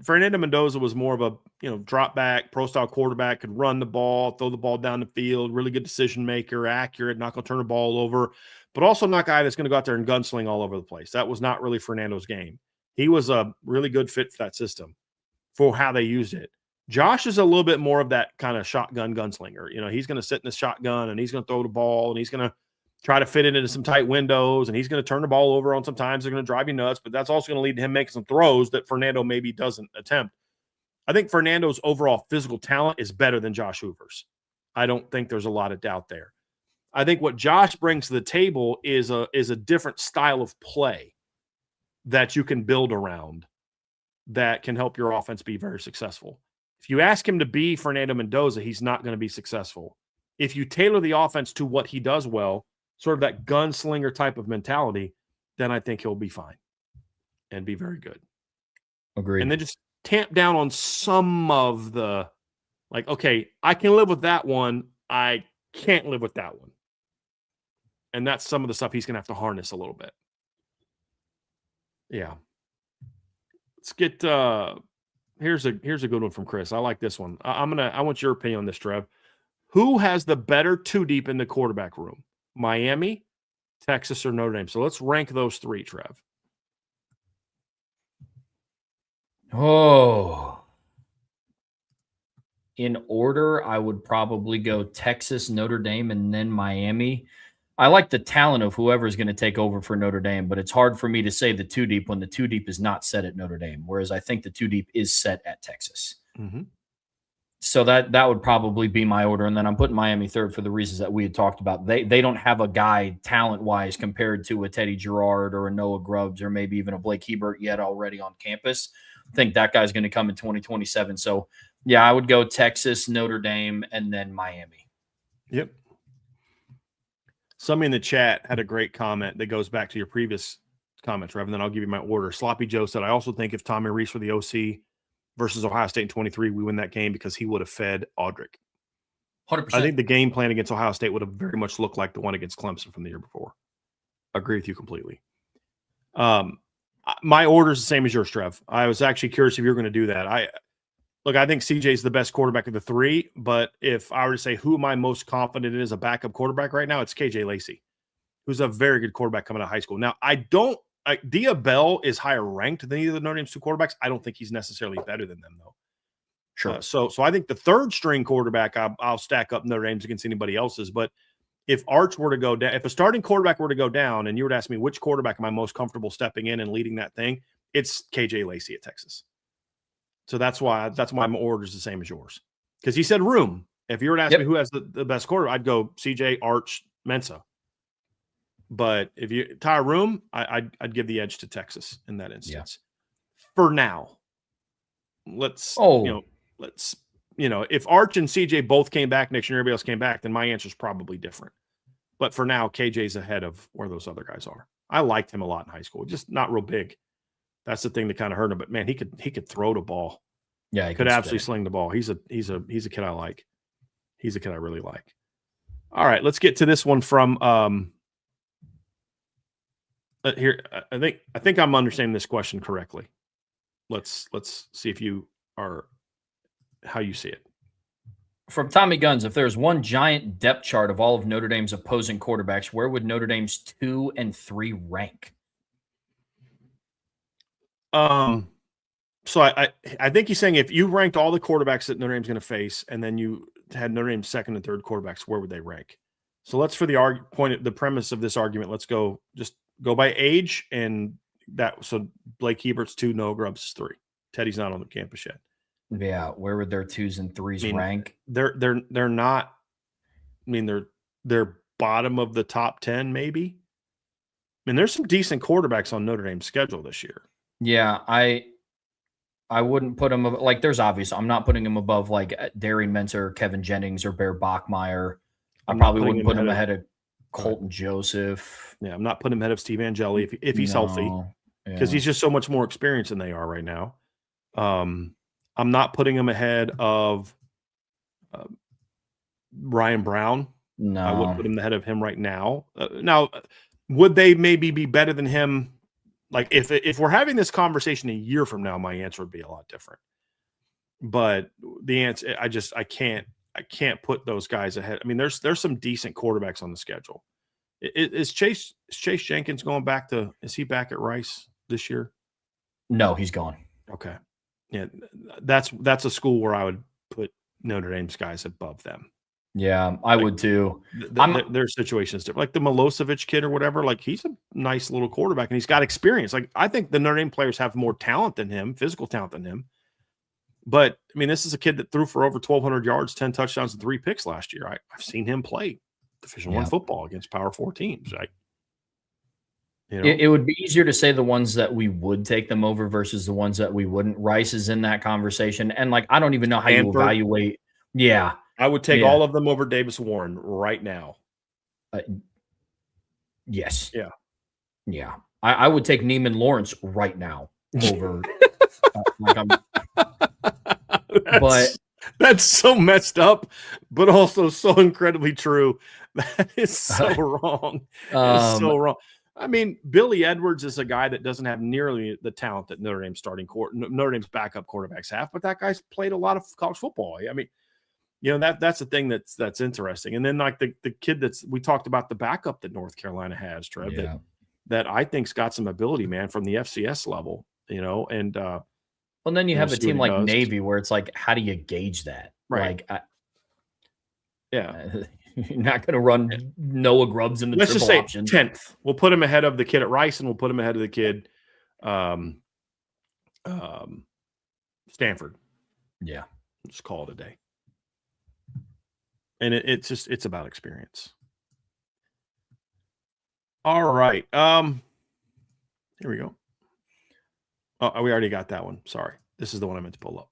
Fernando Mendoza was more of a drop back, pro style quarterback, could run the ball, throw the ball down the field, really good decision maker, accurate, not going to turn the ball over, but also not a guy that's going to go out there and gunsling all over the place. That was not really Fernando's game. He was a really good fit for that system, for how they used it. Josh is a little bit more of that kind of shotgun gunslinger. He's going to sit in the shotgun and he's going to throw the ball and he's going to try to fit it into some tight windows, and he's going to turn the ball over on sometimes. They're going to drive you nuts, but that's also going to lead to him making some throws that Fernando maybe doesn't attempt. I think Fernando's overall physical talent is better than Josh Hoover's. I don't think there's a lot of doubt there. I think what Josh brings to the table is a different style of play that you can build around that can help your offense be very successful. If you ask him to be Fernando Mendoza, he's not going to be successful. If you tailor the offense to what he does well, sort of that gunslinger type of mentality, then I think he'll be fine and be very good.
Agreed.
And then just tamp down on some of the, like, okay, I can live with that one. I can't live with that one. And that's some of the stuff he's going to have to harness a little bit. Yeah. Let's get, here's a good one from Chris. I like this one. I want your opinion on this, Trev. Who has the better two deep in the quarterback room? Miami, Texas, or Notre Dame? So let's rank those three, Trev.
Oh. In order, I would probably go Texas, Notre Dame, and then Miami. I like the talent of whoever is going to take over for Notre Dame, but it's hard for me to say the two deep when the two deep is not set at Notre Dame, whereas I think the two deep is set at Texas.
Mm-hmm.
So that would probably be my order, and then I'm putting Miami third for the reasons that we had talked about. They don't have a guy talent-wise compared to a Teddy Gerard or a Noah Grubbs or maybe even a Blake Hebert yet already on campus. I think that guy's going to come in 2027. So, yeah, I would go Texas, Notre Dame, and then Miami.
Yep. Somebody in the chat had a great comment that goes back to your previous comments, Rev, and then I'll give you my order. Sloppy Joe said, I also think if Tommy Rees were the OC versus Ohio State in 23, we win that game because he would have fed Audric.
100%.
I think the game plan against Ohio State would have very much looked like the one against Clemson from the year before. I agree with you completely. My order is the same as yours, Trev. I was actually curious if you were going to do that. I think CJ's the best quarterback of the three, but if I were to say who am I most confident in as a backup quarterback right now, it's KJ Lacey, who's a very good quarterback coming out of high school. Now, Dia Bell is higher ranked than either of the Notre Dame's two quarterbacks. I don't think he's necessarily better than them, though.
Sure.
So I think the third string quarterback, I'll stack up Notre Dame's against anybody else's. But if Arch were to go down, if a starting quarterback were to go down, and you were to ask me which quarterback am I most comfortable stepping in and leading that thing, it's KJ Lacey at Texas. So that's why my order is the same as yours. Because he said room. If you were to ask me who has the best quarterback, I'd go CJ, Arch, Mensa. But if you tie room, I'd give the edge to Texas in that instance. Yeah. For now, if Arch and CJ both came back next year and everybody else came back, then my answer is probably different. But for now, KJ's ahead of where those other guys are. I liked him a lot in high school, just not real big. That's the thing that kind of hurt him. But man, he could throw the ball.
Yeah, he
could absolutely sling the ball. He's a kid I like. He's a kid I really like. All right, let's get to this one from here. I think I'm understanding this question correctly. Let's see if you are how you see it.
From Tommy Guns, if there's one giant depth chart of all of Notre Dame's opposing quarterbacks, where would Notre Dame's 2 and 3 rank?
So I think he's saying if you ranked all the quarterbacks that Notre Dame's going to face, and then you had Notre Dame's second and third quarterbacks, where would they rank? So let's, for the premise of this argument, let's go by age, and that. So Blake Hebert's 2, Noah Grubbs is 3. Teddy's not on the campus yet.
Yeah, where would their 2s and 3s rank?
They're not. I mean, they're bottom of the top 10, maybe. I mean, there's some decent quarterbacks on Notre Dame's schedule this year.
Yeah, I wouldn't put him like. There's obvious. I'm not putting him above like Darian Mentor, Kevin Jennings, or Bear Bachmeier. I probably wouldn't put him ahead of Colton Joseph.
Yeah, I'm not putting him ahead of Steve Angeli if he's healthy, because he's just so much more experienced than they are right now. I'm not putting him ahead of Ryan Brown.
No,
I wouldn't put him ahead of him right now. Now, would they maybe be better than him? Like if we're having this conversation a year from now, my answer would be a lot different. But the answer, I can't put those guys ahead. I mean, there's some decent quarterbacks on the schedule. Is Chase Jenkins going back to? Is he back at Rice this year?
No, he's gone.
Okay, yeah, that's a school where I would put Notre Dame's guys above them.
Yeah, I would too.
Their situation is different. Like the Milosevic kid or whatever, like he's a nice little quarterback and he's got experience. Like I think the Notre Dame players have more talent than him, physical talent than him. But I mean, this is a kid that threw for over 1,200 yards, 10 touchdowns, and 3 picks last year. I've seen him play Division I football against Power 4 teams.
It would be easier to say the ones that we would take them over versus the ones that we wouldn't. Rice is in that conversation, and like I don't even know how you evaluate. Yeah.
I would take all of them over Davis Warren right now.
Yes.
Yeah.
Yeah. I would take Neiman Lawrence right now over.
That's so messed up, but also so incredibly true. That is so wrong. It's so wrong. I mean, Billy Edwards is a guy that doesn't have nearly the talent that Notre Dame's Notre Dame's backup quarterbacks have, but that guy's played a lot of college football. I mean, that's the thing that's interesting. And then like the kid we talked about, the backup that North Carolina has, Trev, that I think's got some ability, man, from the FCS level, and
well, then you have a team like Navy where it's like, how do you gauge that?
Right.
Like, you're not going to run Noah Grubbs in the
Let's
triple
just say
option.
10th. We'll put him ahead of the kid at Rice, and we'll put him ahead of the kid Stanford.
Yeah.
Just call it a day. And it's about experience. All right. Here we go. Oh, we already got that one. Sorry. This is the one I meant to pull up.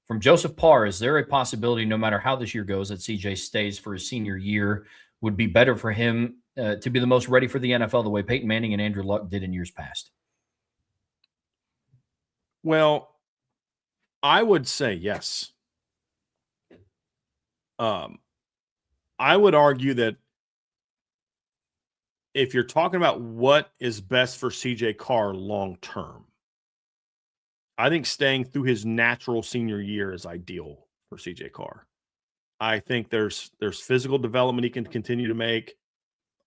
From Joseph Parr, is there a possibility, no matter how this year goes, that CJ stays for his senior year? Would be better for him to be the most ready for the NFL the way Peyton Manning and Andrew Luck did in years past?
Well, I would say yes. I would argue that if you're talking about what is best for CJ Carr long term, I think staying through his natural senior year is ideal for CJ Carr. I think there's physical development he can continue to make.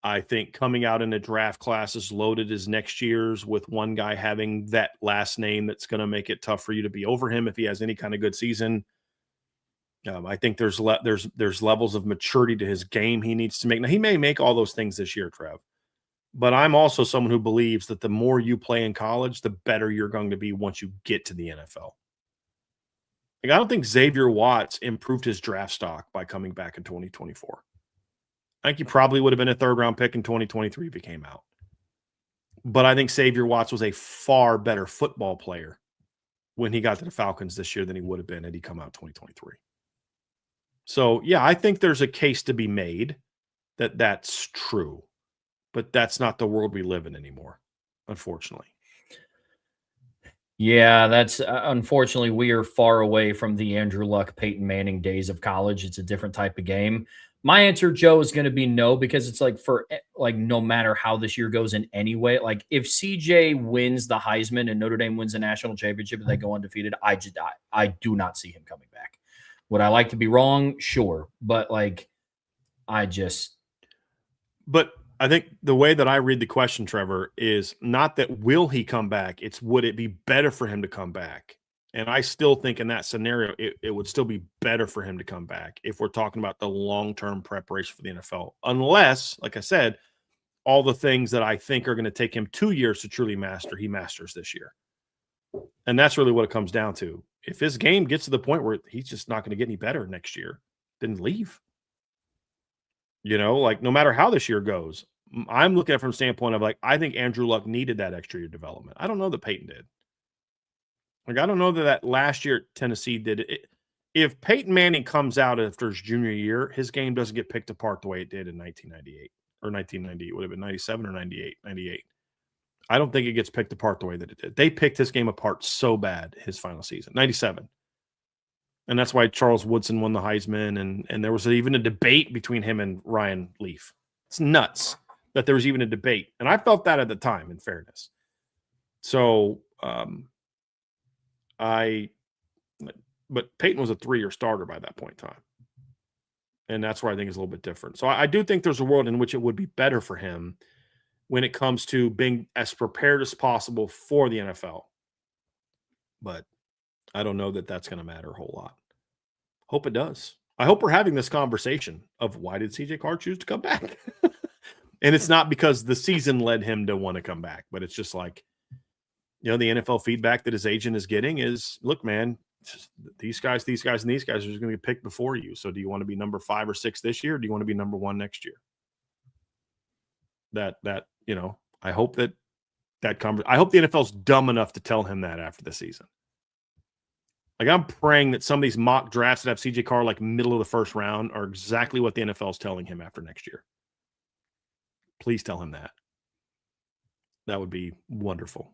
I think coming out in a draft class as loaded as next year's, with one guy having that last name that's going to make it tough for you to be over him if he has any kind of good season. I think there's levels of maturity to his game he needs to make. Now, he may make all those things this year, Trev, but I'm also someone who believes that the more you play in college, the better you're going to be once you get to the NFL. Like, I don't think Xavier Watts improved his draft stock by coming back in 2024. I think he probably would have been a third-round pick in 2023 if he came out. But I think Xavier Watts was a far better football player when he got to the Falcons this year than he would have been had he come out 2023. So, yeah, I think there's a case to be made that that's true. But that's not the world we live in anymore, unfortunately.
Yeah, that's unfortunately, we are far away from the Andrew Luck, Peyton Manning days of college. It's a different type of game. My answer, Joe, is going to be no, because it's like no matter how this year goes in any way, like if CJ wins the Heisman and Notre Dame wins the national championship and they go undefeated, I do not see him coming back. Would I like to be wrong? Sure. But
But I think the way that I read the question, Trevor, is not that will he come back, it's would it be better for him to come back? And I still think in that scenario, it would still be better for him to come back if we're talking about the long-term preparation for the NFL. Unless, like I said, all the things that I think are going to take him 2 years to truly master, he masters this year. And that's really what it comes down to. If his game gets to the point where he's just not going to get any better next year, then leave. Like no matter how this year goes, I'm looking at it from the standpoint of I think Andrew Luck needed that extra year development. I don't know that Peyton did. I don't know that last year at Tennessee did it. If Peyton Manning comes out after his junior year, his game doesn't get picked apart the way it did in 1998 or 1990. It would have been 97 or 98. I don't think it gets picked apart the way that it did. They picked his game apart so bad his final season, 97. And that's why Charles Woodson won the Heisman. And there was even a debate between him and Ryan Leaf. It's nuts that there was even a debate. And I felt that at the time, in fairness. So, but Peyton was a 3-year starter by that point in time. And that's where I think it's a little bit different. So I do think there's a world in which it would be better for him when it comes to being as prepared as possible for the NFL. But I don't know that that's going to matter a whole lot. Hope it does. I hope we're having this conversation of why did CJ Carr choose to come back? And it's not because the season led him to want to come back, but it's just the NFL feedback that his agent is getting is, look, man, these guys, and these guys are just going to get picked before you. So do you want to be number 5 or 6 this year? Or do you want to be number 1 next year? I hope that I hope the NFL's dumb enough to tell him that after the season. I'm praying that some of these mock drafts that have CJ Carr middle of the first round are exactly what the NFL is telling him after next year. Please tell him that. That would be wonderful.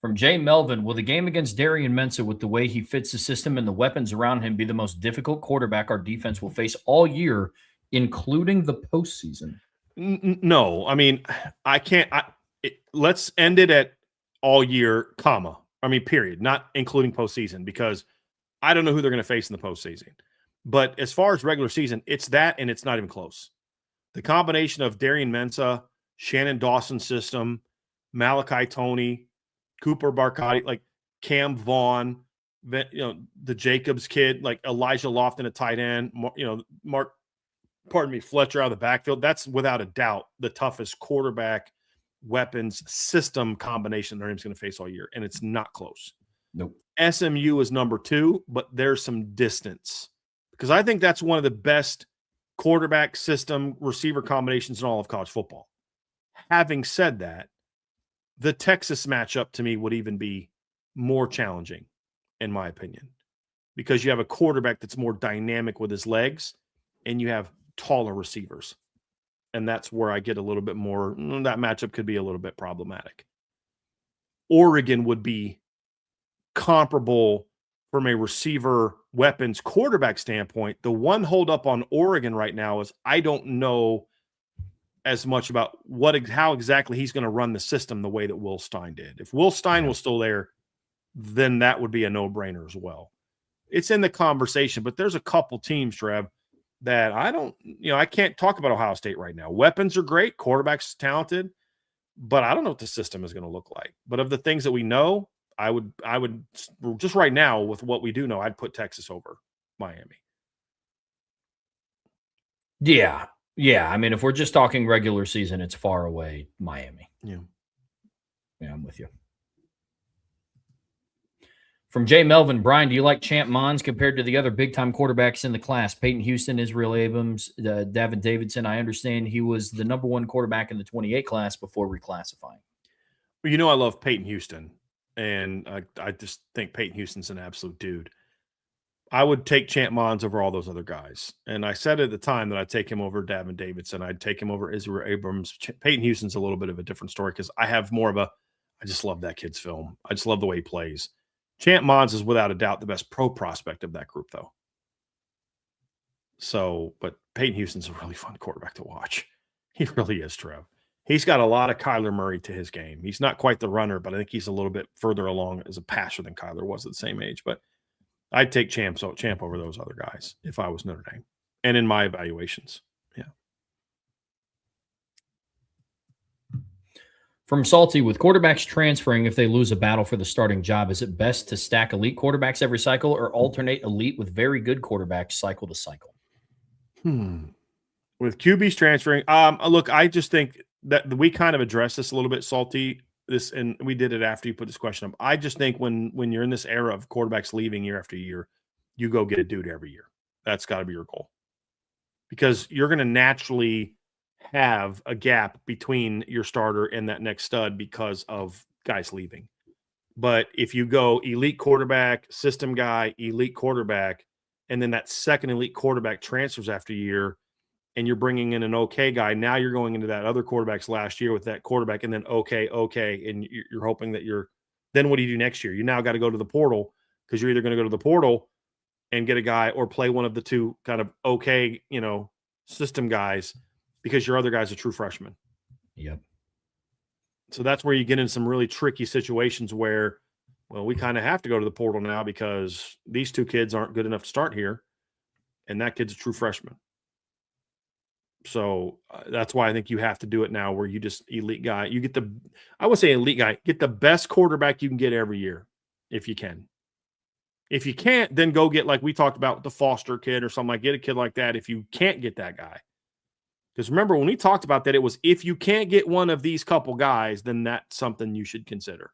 From Jay Melvin, will the game against Darian Mensah, with the way he fits the system and the weapons around him, be the most difficult quarterback our defense will face all year, including the postseason?
No, I mean, I can't. Let's end it at all year, comma. Period, not including postseason, because I don't know who they're going to face in the postseason. But as far as regular season, it's that, and it's not even close. The combination of Darian Mensah, Shannon Dawson's system, Malachi Toney, Cooper Barcotti, Cam Vaughn, the Jacobs kid, Elijah Lofton at tight end, Fletcher out of the backfield. That's without a doubt the toughest quarterback weapons system combination Notre Dame's going to face all year, and it's not close.
Nope.
SMU is number 2, but there's some distance because I think that's one of the best quarterback system receiver combinations in all of college football. Having said that, the Texas matchup to me would even be more challenging, in my opinion, because you have a quarterback that's more dynamic with his legs and you have taller receivers. And that's where I get a little bit more, that matchup could be a little bit problematic. Oregon would be comparable from a receiver weapons quarterback standpoint. The one holdup on Oregon right now is I don't know as much about how exactly he's going to run the system the way that Will Stein did. If Will Stein was still there, then that would be a no-brainer as well. It's in the conversation, but there's a couple teams, Trev, that I can't talk about Ohio State right now. Weapons are great, quarterback's talented, but I don't know what the system is going to look like. But of the things that we know, I would just right now with what we do know, I'd put Texas over Miami.
Yeah. Yeah. I mean, if we're just talking regular season, it's far away Miami.
Yeah.
Yeah, I'm with you. From Jay Melvin, Brian, do you like Champ Mons compared to the other big-time quarterbacks in the class? Peyton Houston, Israel Abrams, Davin Davidson. I understand he was the number one quarterback in the 28 class before reclassifying.
Well, I love Peyton Houston, and I just think Peyton Houston's an absolute dude. I would take Champ Mons over all those other guys. And I said at the time that I'd take him over Davin Davidson. I'd take him over Israel Abrams. Peyton Houston's a little bit of a different story because I have more of I just love that kid's film. I just love the way he plays. Champ Mons is without a doubt the best pro prospect of that group, though. So, but Peyton Houston's a really fun quarterback to watch. He really is, Trev. He's got a lot of Kyler Murray to his game. He's not quite the runner, but I think he's a little bit further along as a passer than Kyler was at the same age. But I'd take Champ over those other guys if I was Notre Dame and in my evaluations. Yeah.
From Salty, with quarterbacks transferring if they lose a battle for the starting job, is it best to stack elite quarterbacks every cycle or alternate elite with very good quarterbacks cycle to cycle?
With QBs transferring, look, I just think that we kind of addressed this a little bit, Salty. And we did it after you put this question up. I just think when you're in this era of quarterbacks leaving year after year, you go get a dude every year. That's got to be your goal, because you're going to naturally have a gap between your starter and that next stud because of guys leaving. But if you go elite quarterback, system guy, elite quarterback, and then that second elite quarterback transfers after a year, and you're bringing in an okay guy, now you're going into that other quarterback's last year with that quarterback, and then okay, and you're hoping that then what do you do next year? You now got to go to the portal, because you're either going to go to the portal and get a guy or play one of the two kind of okay, system guys, because your other guy's a true freshman.
Yep.
So that's where you get in some really tricky situations where, well, we kind of have to go to the portal now because these two kids aren't good enough to start here, and that kid's a true freshman. So that's why I think you have to do it now, where you just elite guy. You get I would say elite guy, get the best quarterback you can get every year if you can. If you can't, then go get, like we talked about with the Foster kid or something, get a kid like that if you can't get that guy. Because remember, when we talked about that, it was if you can't get one of these couple guys, then that's something you should consider.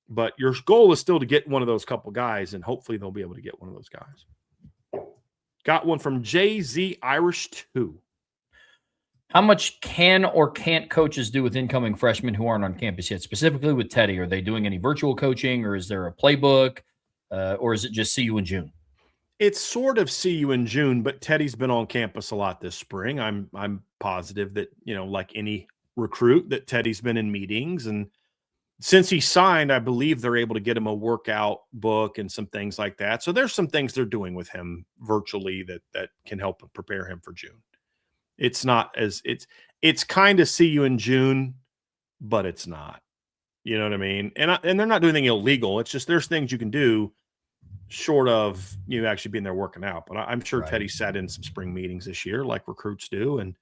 But your goal is still to get one of those couple guys, and hopefully they'll be able to get one of those guys. Got one from JZ Irish 2.
How much can or can't coaches do with incoming freshmen who aren't on campus yet? Specifically with Teddy, are they doing any virtual coaching, or is there a playbook, or is it just see you in June?
It's sort of see you in June, but Teddy's been on campus a lot this spring. I'm positive that, like any recruit, that Teddy's been in meetings. And since he signed, I believe they're able to get him a workout book and some things like that. So there's some things they're doing with him virtually that can help prepare him for June. It's not it's kind of see you in June, but it's not. You know what I mean? And they're not doing anything illegal. It's just there's things you can do short of you actually being there working out. But I'm sure Teddy sat in some spring meetings this year like recruits do. And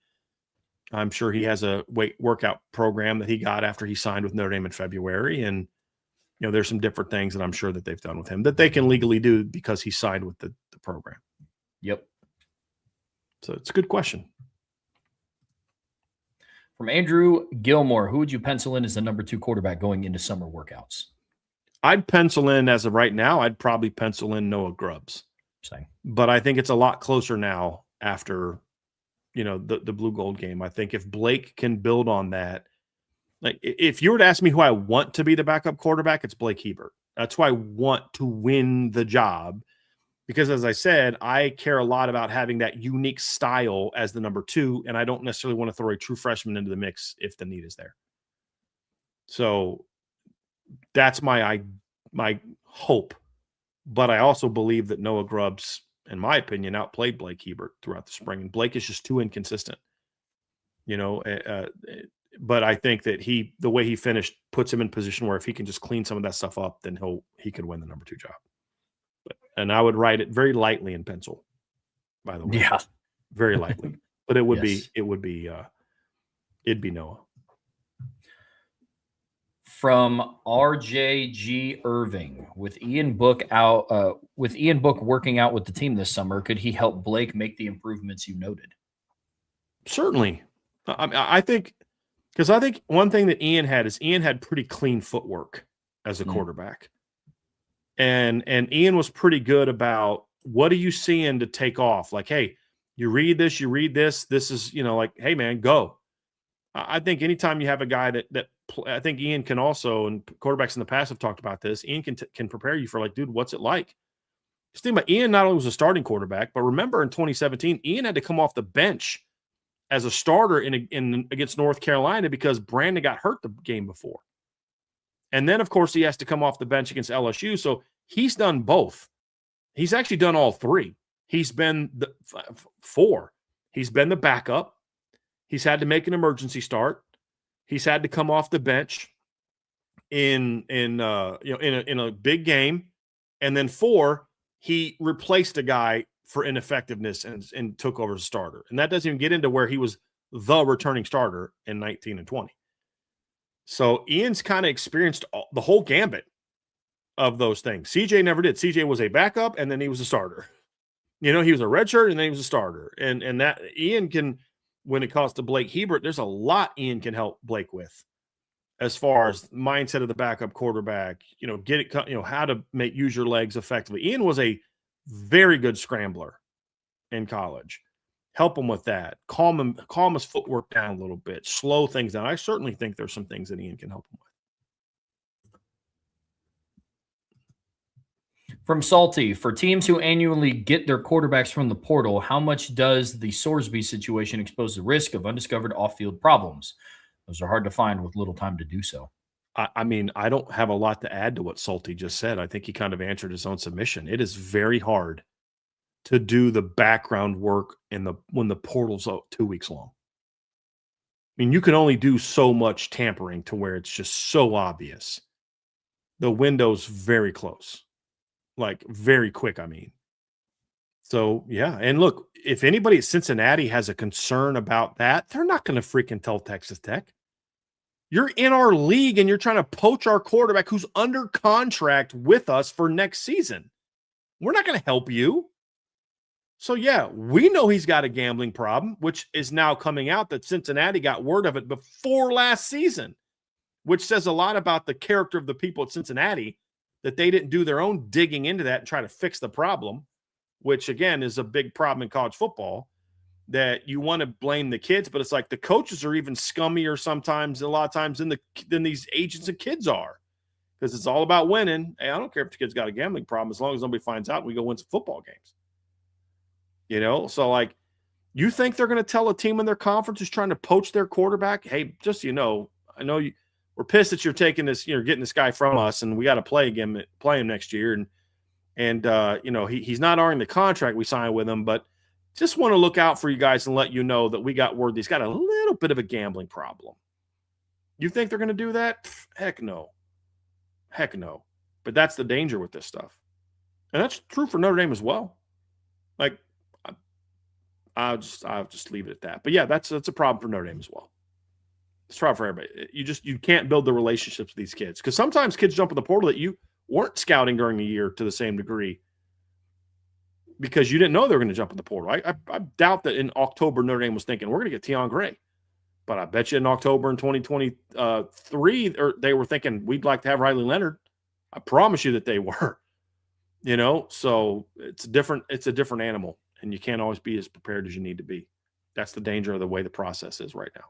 I'm sure he has a workout program that he got after he signed with Notre Dame in February. And, there's some different things that I'm sure that they've done with him that they can legally do because he signed with the program.
Yep.
So it's a good question.
From Andrew Gilmore, who would you pencil in as the number 2 quarterback going into summer workouts?
I'd pencil in, as of right now, I'd probably pencil in Noah Grubbs.
Same.
But I think it's a lot closer now after, the blue gold game. I think if Blake can build on that, like if you were to ask me who I want to be the backup quarterback, it's Blake Hebert. That's who I want to win the job. Because as I said, I care a lot about having that unique style as the number 2, and I don't necessarily want to throw a true freshman into the mix if the need is there. So that's my hope. But I also believe that Noah Grubbs, in my opinion, outplayed Blake Hebert throughout the spring, and Blake is just too inconsistent. But I think that the way he finished puts him in position where if he can just clean some of that stuff up, then he could win the number 2 job. And I would write it very lightly in pencil, by the way.
Yeah.
Very lightly. But it would
Yes.
it'd be Noah.
From RJG Irving, with Ian Book working out with the team this summer, could he help Blake make the improvements you noted?
Certainly. I think one thing that Ian had pretty clean footwork as a quarterback. And Ian was pretty good about what are you seeing to take off? Like, hey, you read this, this is, like, hey, man, go. I think anytime you have a guy that I think Ian can also, and quarterbacks in the past have talked about this, Ian can prepare you for like, dude, what's it like? Just think about Ian not only was a starting quarterback, but remember in 2017, Ian had to come off the bench as a starter in against North Carolina because Brandon got hurt the game before. And then, of course, he has to come off the bench against LSU. So he's done both. He's actually done all 3. He's been the 4. He's been the backup. He's had to make an emergency start. He's had to come off the bench in a big game. And then 4, he replaced a guy for ineffectiveness and took over as a starter. And that doesn't even get into where he was the returning starter in 19 and 20. So Ian's kind of experienced the whole gambit of those things. CJ never did. CJ was a backup, and then he was a starter. He was a redshirt, and then he was a starter. And that Ian can, when it comes to Blake Hebert, there's a lot Ian can help Blake with as far as mindset of the backup quarterback, get it, how to use your legs effectively. Ian was a very good scrambler in college. Help him with that. Calm his footwork down a little bit. Slow things down. I certainly think there's some things that Ian can help him with.
From Salty, for teams who annually get their quarterbacks from the portal, how much does the Sorsby situation expose the risk of undiscovered off-field problems? Those are hard to find with little time to do so.
I mean, I don't have a lot to add to what Salty just said. I think he kind of answered his own submission. It is very hard to do the background work when the portal's 2 weeks long. I mean, you can only do so much tampering to where it's just so obvious. The window's very close, like very quick, I mean. So, yeah. And look, if anybody at Cincinnati has a concern about that, they're not going to freaking tell Texas Tech. You're in our league and you're trying to poach our quarterback who's under contract with us for next season. We're not going to help you. So, yeah, we know he's got a gambling problem, which is now coming out that Cincinnati got word of it before last season, which says a lot about the character of the people at Cincinnati, that they didn't do their own digging into that and try to fix the problem, which, again, is a big problem in college football, that you want to blame the kids, but it's like the coaches are even scummier sometimes, a lot of times, than these agents and kids are, because it's all about winning. Hey, I don't care if the kid's got a gambling problem as long as nobody finds out and we go win some football games. So like, you think they're going to tell a team in their conference who's trying to poach their quarterback, hey, just I know we're pissed that you're taking this, getting this guy from us, and we got to play him next year, and he's not honoring the contract we signed with him, but just want to look out for you guys and let you know that we got word he's got a little bit of a gambling problem. You think they're going to do that? Heck no. But that's the danger with this stuff, and that's true for Notre Dame as well. Like, I'll just leave it at that. But yeah, that's a problem for Notre Dame as well. It's a problem for everybody. You can't build the relationships with these kids, because sometimes kids jump in the portal that you weren't scouting during the year to the same degree because you didn't know they were going to jump in the portal. I doubt that in October Notre Dame was thinking we're going to get Tion Gray, but I bet you in October in 2023 they were thinking we'd like to have Riley Leonard. I promise you that they were. So it's a different animal, and you can't always be as prepared as you need to be. That's the danger of the way the process is right now.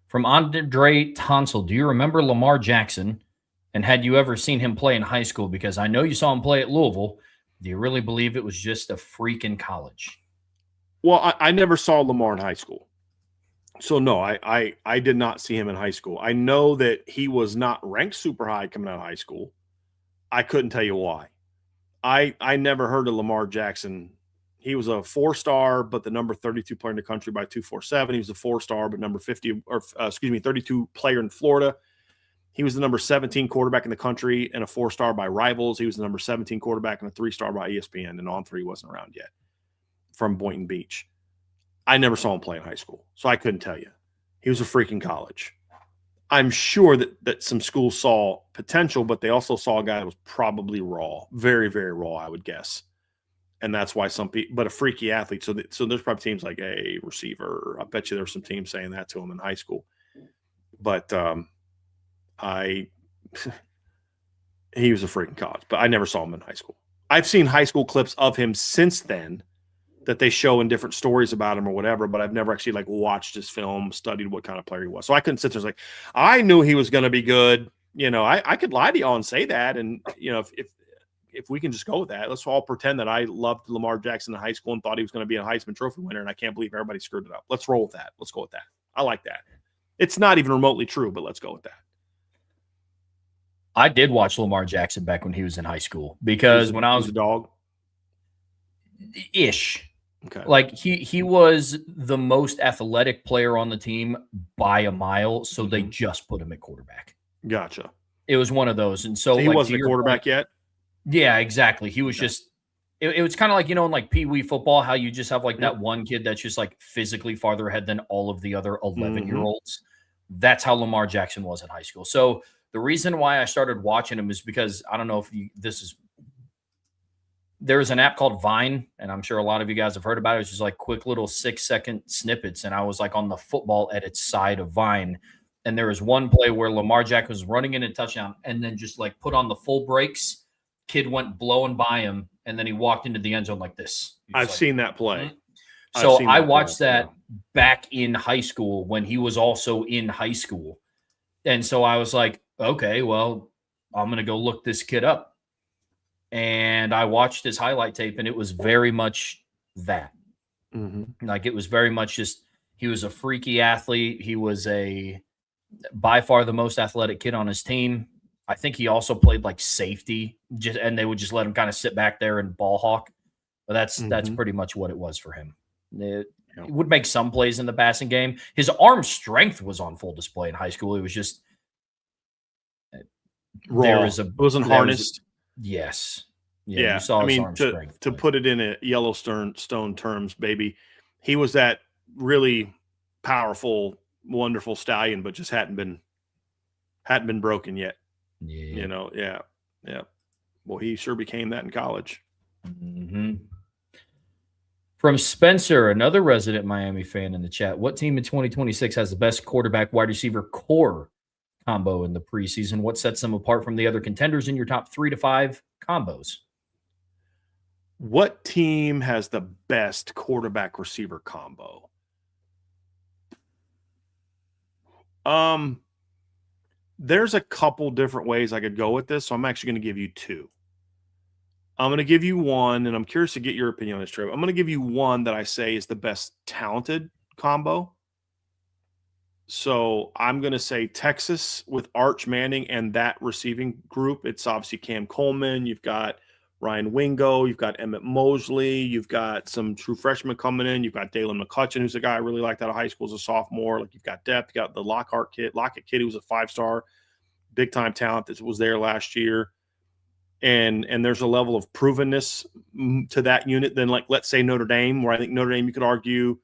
From Andre Tonsel, do you remember Lamar Jackson? And had you ever seen him play in high school? Because I know you saw him play at Louisville. Do you really believe it was just a freak in college?
Well, I never saw Lamar in high school. So no, I did not see him in high school. I know that he was not ranked super high coming out of high school. I couldn't tell you why. I never heard of Lamar Jackson. He was a 4-star, but the number 32 player in the country by 247. He was a 4-star, but number 50, 32 player in Florida. He was the number 17 quarterback in the country and a 4-star by Rivals. He was the number 17 quarterback and a 3-star by ESPN, and on 3 wasn't around yet from Boynton Beach. I never saw him play in high school, so I couldn't tell you. He was a freak in college. I'm sure that some schools saw potential, but they also saw a guy that was probably raw, very, very raw, I would guess. And that's why some people, but a freaky athlete. So there's probably teams like a receiver. I bet you there's some teams saying that to him in high school. But he was a freak in college, but I never saw him in high school. I've seen high school clips of him since then that they show in different stories about him or whatever, but I've never actually watched his film, studied what kind of player he was. So I couldn't sit there and I knew he was going to be good. I could lie to y'all and say that. And, if we can just go with that, let's all pretend that I loved Lamar Jackson in high school and thought he was going to be a Heisman Trophy winner, and I can't believe everybody screwed it up. Let's roll with that. Let's go with that. I like that. It's not even remotely true, but let's go with that.
I did watch Lamar Jackson back when he was in high school because when I was
a dog
ish.
Okay.
He was the most athletic player on the team by a mile, so they just put him at quarterback.
Gotcha.
It was one of those, and so
he wasn't a quarterback yet.
Yeah, exactly. He was just. It was kind of like in Pee Wee football, how you just have that one kid that's just physically farther ahead than all of the other 11-year-olds. That's how Lamar Jackson was in high school. So the reason why I started watching him is because I don't know if there's an app called Vine, and I'm sure a lot of you guys have heard about it. It's just quick little 6-second snippets. And I was on the football edit side of Vine. And there was one play where Lamar Jackson was running in a touchdown and then just put on the full brakes. Kid went blowing by him, and then he walked into the end zone like this.
I've seen that play.
So I watched that back in high school when he was also in high school. And so I was like, okay, well, I'm going to go look this kid up. And I watched his highlight tape, and it was very much that. It was very much just he was a freaky athlete. He was by far the most athletic kid on his team. I think he also played safety, and they would just let him kind of sit back there and ball hawk. But that's pretty much what it was for him. It would make some plays in the passing game. His arm strength was on full display in high school. It was just
raw. It wasn't harnessed.
Yes.
Yeah.
You saw his arm strength.
To put it in a Yellowstone terms, baby, he was that really powerful, wonderful stallion, but just hadn't been broken yet.
Yeah.
Yeah. Well, he sure became that in college.
From Spencer, another resident Miami fan in the chat. What team in 2026 has the best quarterback wide receiver core combo in the preseason? What sets them apart from the other contenders in your top 3 to 5 combos?
What team has the best quarterback receiver combo? There's a couple different ways I could go with this, so I'm actually going to give you 2. I'm going to give you one, and I'm curious to get your opinion on this, Trev. I'm going to give you one that I say is the best talented combo. So I'm going to say Texas with Arch Manning and that receiving group. It's obviously Cam Coleman. You've got Ryan Wingo. You've got Emmett Mosley. You've got some true freshmen coming in. You've got Dalen McCutcheon, who's a guy I really liked out of high school as a sophomore. You've got depth. You got the Lockett kid, who was a 5-star, big-time talent that was there last year. And there's a level of provenness to that unit than, let's say Notre Dame, where I think Notre Dame, you could argue,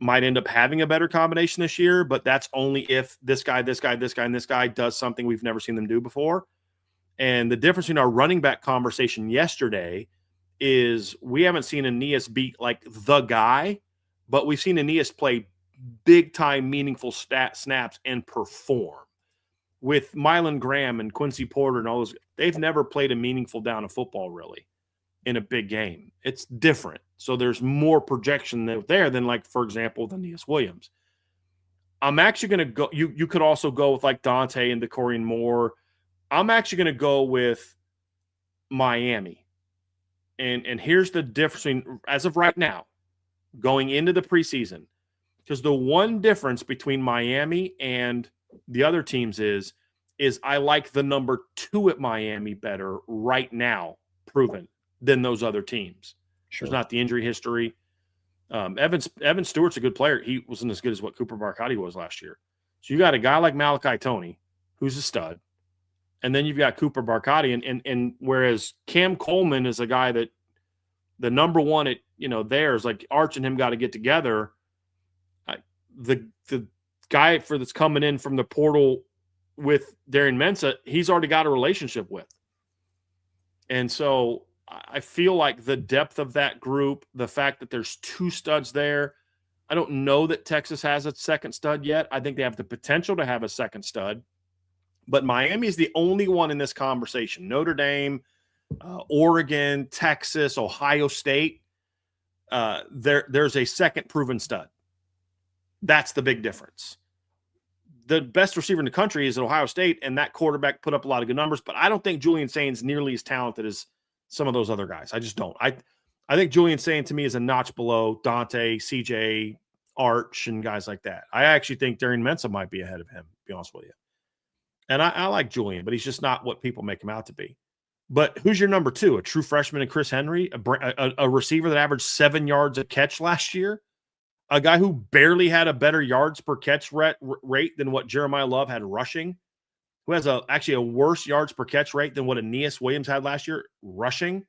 might end up having a better combination this year, but that's only if this guy, and this guy does something we've never seen them do before. And the difference in our running back conversation yesterday is we haven't seen Aeneas beat the guy, but we've seen Aeneas play big-time meaningful snaps and perform. with Mylan Graham and Quincy Porter and all those, they've never played a meaningful down of football really in a big game. It's different. So there's more projection there than, like, for example, the Aeneas Williams. I'm actually going to go. You could also go with like Dante and DeCorian Moore. I'm actually going to go with Miami. And here's the difference between, as of right now, going into the preseason, because the one difference between Miami and the other teams is I like the number 2 at Miami better right now, proven, than those other teams.
Sure.
There's not the injury history. Evan Stewart's a good player. He wasn't as good as what Cooper Barcotti was last year. So you got a guy like Malachi Toney, who's a stud, and then you've got Cooper Barcotti, and whereas Cam Coleman is a guy that the number one at there's like Arch and him got to get together. The guy that's coming in from the portal with Darian Mensah, he's already got a relationship with, and so I feel like the depth of that group, the fact that there's 2 studs there, I don't know that Texas has a second stud yet. I think they have the potential to have a second stud, but Miami is the only one in this conversation. Notre Dame, Oregon, Texas, Ohio State, there's a second proven stud. That's the big difference. The best receiver in the country is at Ohio State, and that quarterback put up a lot of good numbers, but I don't think Julian Saint's nearly as talented as some of those other guys. I just don't. I think Julian Saint to me is a notch below Dante, CJ, Arch, and guys like that. I actually think Darian Mensah might be ahead of him, to be honest with you. And I like Julian, but he's just not what people make him out to be. But who's your number 2? A true freshman in Chris Henry, a receiver that averaged 7 yards a catch last year, a guy who barely had a better yards per catch rate than what Jeremiah Love had rushing, who has actually a worse yards per catch rate than what Aeneas Williams had last year rushing.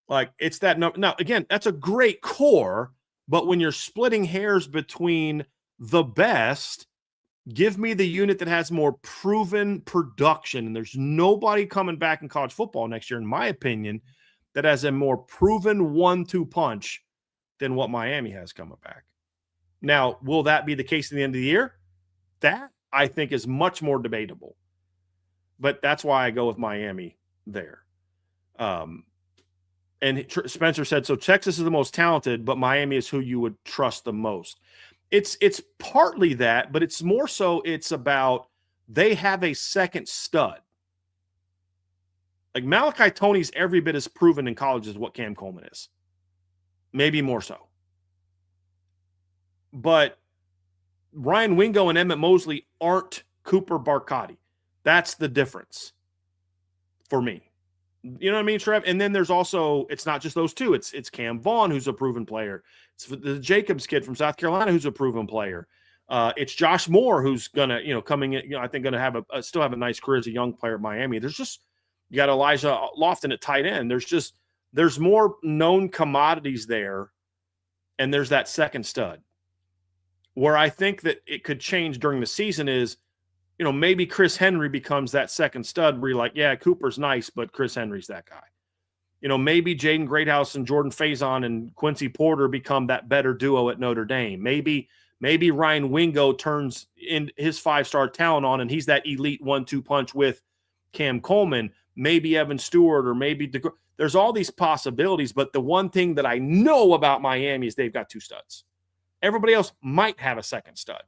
Like, it's that number. Now, again, that's a great core, but when you're splitting hairs between the best, give me the unit that has more proven production. And there's nobody coming back in college football next year, in my opinion, that has a more proven 1-2 punch than what Miami has coming back. Now, will that be the case at the end of the year? That, I think, is much more debatable. But that's why I go with Miami there. And Spencer said, so Texas is the most talented, but Miami is who you would trust the most. It's partly that, but it's more so it's about they have a second stud. Like Malachi Toney's every bit as proven in college as what Cam Coleman is. Maybe more so. But Ryan Wingo and Emmett Mosley aren't Cooper Barcotti. That's the difference for me. You know what I mean, Trev? And then there's also, it's not just those two. It's Cam Vaughn, who's a proven player. It's the Jacobs kid from South Carolina, who's a proven player. It's Josh Moore, who's gonna, coming in, I think gonna have still have a nice career as a young player at Miami. There's just, you got Elijah Lofton at tight end. There's more known commodities there, and there's that second stud. Where I think that it could change during the season is, maybe Chris Henry becomes that second stud where you're like, yeah, Cooper's nice, but Chris Henry's that guy. Maybe Jaden Greathouse and Jordan Faison and Quincy Porter become that better duo at Notre Dame. Maybe Ryan Wingo turns in his 5-star talent on, and he's that elite 1-2 punch with Cam Coleman. Maybe Evan Stewart, or maybe there's all these possibilities. But the one thing that I know about Miami is they've got 2 studs. Everybody else might have a second stud.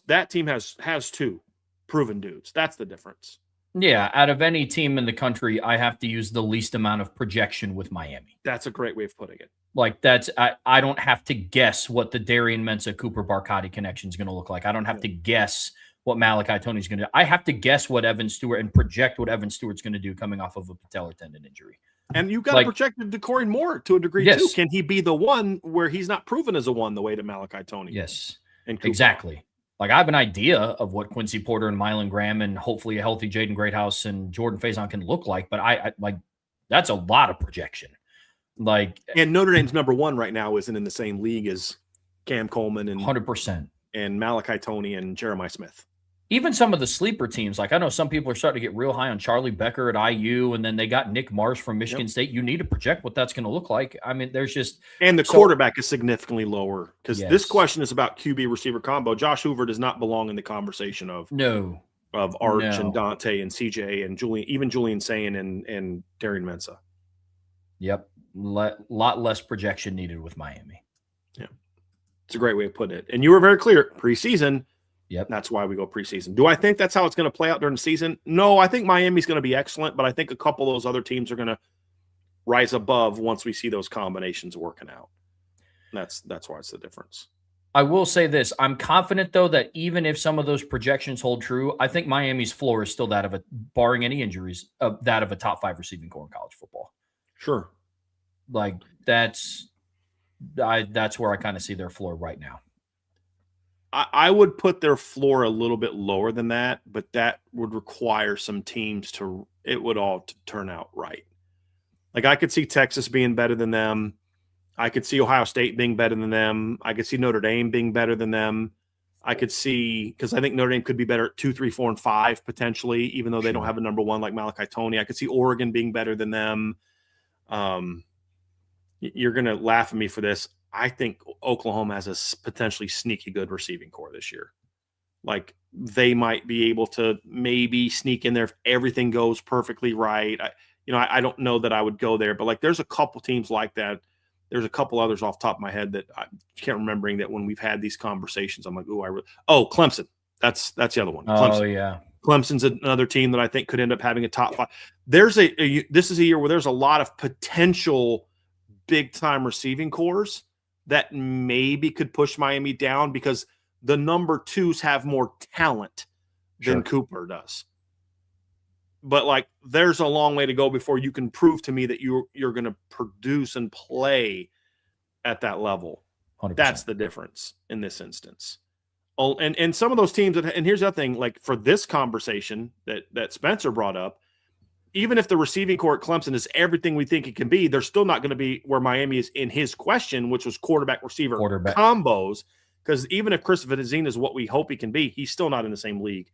That team has 2 proven dudes. That's the difference.
Yeah, out of any team in the country, I have to use the least amount of projection with Miami.
That's a great way of putting it.
Like, I don't have to guess what the Darian Mensah Cooper Barcotti connection is going to look like. I don't have to guess what Malachi Toney's going to do. I have to guess what Evan Stewart and project what Evan Stewart's going to do coming off of a patellar tendon injury.
And you've got to project DeCorian Moore to a degree too. Can he be the one where he's not proven as a one the way to Malachi Toney?
Yes,
and Cooper.
Exactly. Like, I have an idea of what Quincy Porter and Mylan Graham and hopefully a healthy Jaden Greathouse and Jordan Faison can look like, but I like, that's a lot of projection. Like,
and Notre Dame's number 1 right now isn't in the same league as Cam Coleman and
100%
and Malachi Toney and Jeremiah Smith.
even some of the sleeper teams, like I know some people are starting to get real high on Charlie Becker at IU, and then they got Nick Marsh from Michigan State. You need to project what that's going to look like. I mean, there's just
and the quarterback is significantly lower because this question is about QB receiver combo. Josh Hoover does not belong in the conversation of Arch and Dante and CJ and Julian, even Julian Sayin and Darian Mensah.
Yep, lot less projection needed with Miami.
Yeah, it's a great way of putting it. And you were very clear preseason.
Yep.
That's why we go preseason. Do I think that's how it's going to play out during the season? No, I think Miami's going to be excellent, but I think a couple of those other teams are going to rise above once we see those combinations working out. And that's why it's the difference.
I will say this. I'm confident, though, that even if some of those projections hold true, I think Miami's floor is still that of barring any injuries, that of a top 5 receiving core in college football.
Sure.
Like that's where I kind of see their floor right now.
I would put their floor a little bit lower than that, but that would require some teams to turn out right. Like I could see Texas being better than them. I could see Ohio State being better than them. I could see Notre Dame being better than them. I could see, because I think Notre Dame could be better at 2, 3, 4, and 5 potentially, even though they don't have a number 1 like Malachi Toney. I could see Oregon being better than them. You're going to laugh at me for this. I think Oklahoma has a potentially sneaky good receiving core this year. Like they might be able to maybe sneak in there if everything goes perfectly right. I don't know that I would go there, but like there's a couple teams like that. There's a couple others off the top of my head that I can't remembering that when we've had these conversations, I'm like, Clemson. That's the other one. Clemson.
Oh yeah.
Clemson's another team that I think could end up having a top 5. This is a year where there's a lot of potential big time receiving cores that maybe could push Miami down because the number 2s have more talent than Cooper does. But like, there's a long way to go before you can prove to me that you're going to produce and play at that level.
100%.
That's the difference in this instance. Oh, and some of those teams and here's the other thing, like for this conversation that Spencer brought up, even if the receiving core at Clemson is everything we think it can be, they're still not going to be where Miami is in his question, which was quarterback combos. Because even if Chris Vizzina is what we hope he can be, he's still not in the same league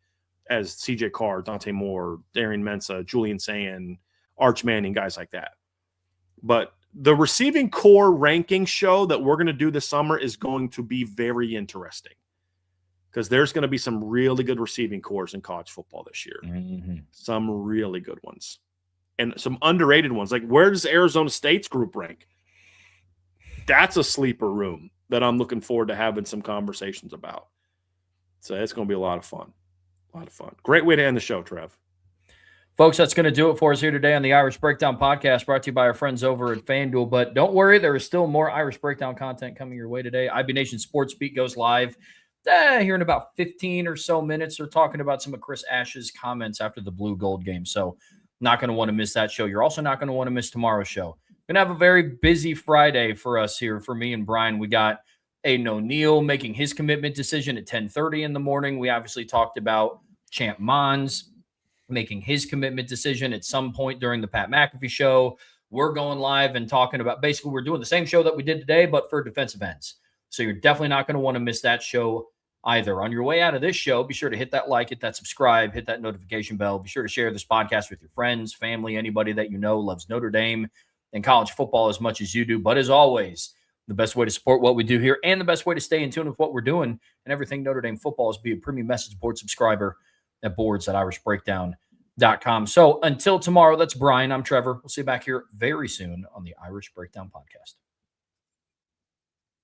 as CJ Carr, Dante Moore, Darian Mensah, Julian Sayin, Arch Manning, guys like that. But the receiving core ranking show that we're going to do this summer is going to be very interesting because there's going to be some really good receiving cores in college football this year. Mm-hmm. Some really good ones and some underrated ones. Like where does Arizona State's group rank? That's a sleeper room that I'm looking forward to having some conversations about. So it's going to be a lot of fun. A lot of fun. Great way to end the show, Trev.
Folks, that's going to do it for us here today on the Irish Breakdown Podcast, brought to you by our friends over at FanDuel. But don't worry, there is still more Irish Breakdown content coming your way today. IB Nation Sports Beat goes live here in about 15 or so minutes. We're talking about some of Chris Ash's comments after the Blue Gold game. So not going to want to miss that show. You're also not going to want to miss tomorrow's show. Going to have a very busy Friday for us here, for me and Brian. We got Aiden O'Neal making his commitment decision at 10:30 in the morning. We obviously talked about Champ Mons making his commitment decision at some point during the Pat McAfee show. We're going live and talking about, basically we're doing the same show that we did today, but for defensive ends. So you're definitely not going to want to miss that show either. On your way out of this show, be sure to hit that like, hit that subscribe, hit that notification bell. Be sure to share this podcast with your friends, family, anybody that you know loves Notre Dame and college football as much as you do. But as always, the best way to support what we do here and the best way to stay in tune with what we're doing and everything Notre Dame football is be a premium message board subscriber at boards.irishbreakdown.com. So until tomorrow, that's Brian. I'm Trevor. We'll see you back here very soon on the Irish Breakdown Podcast.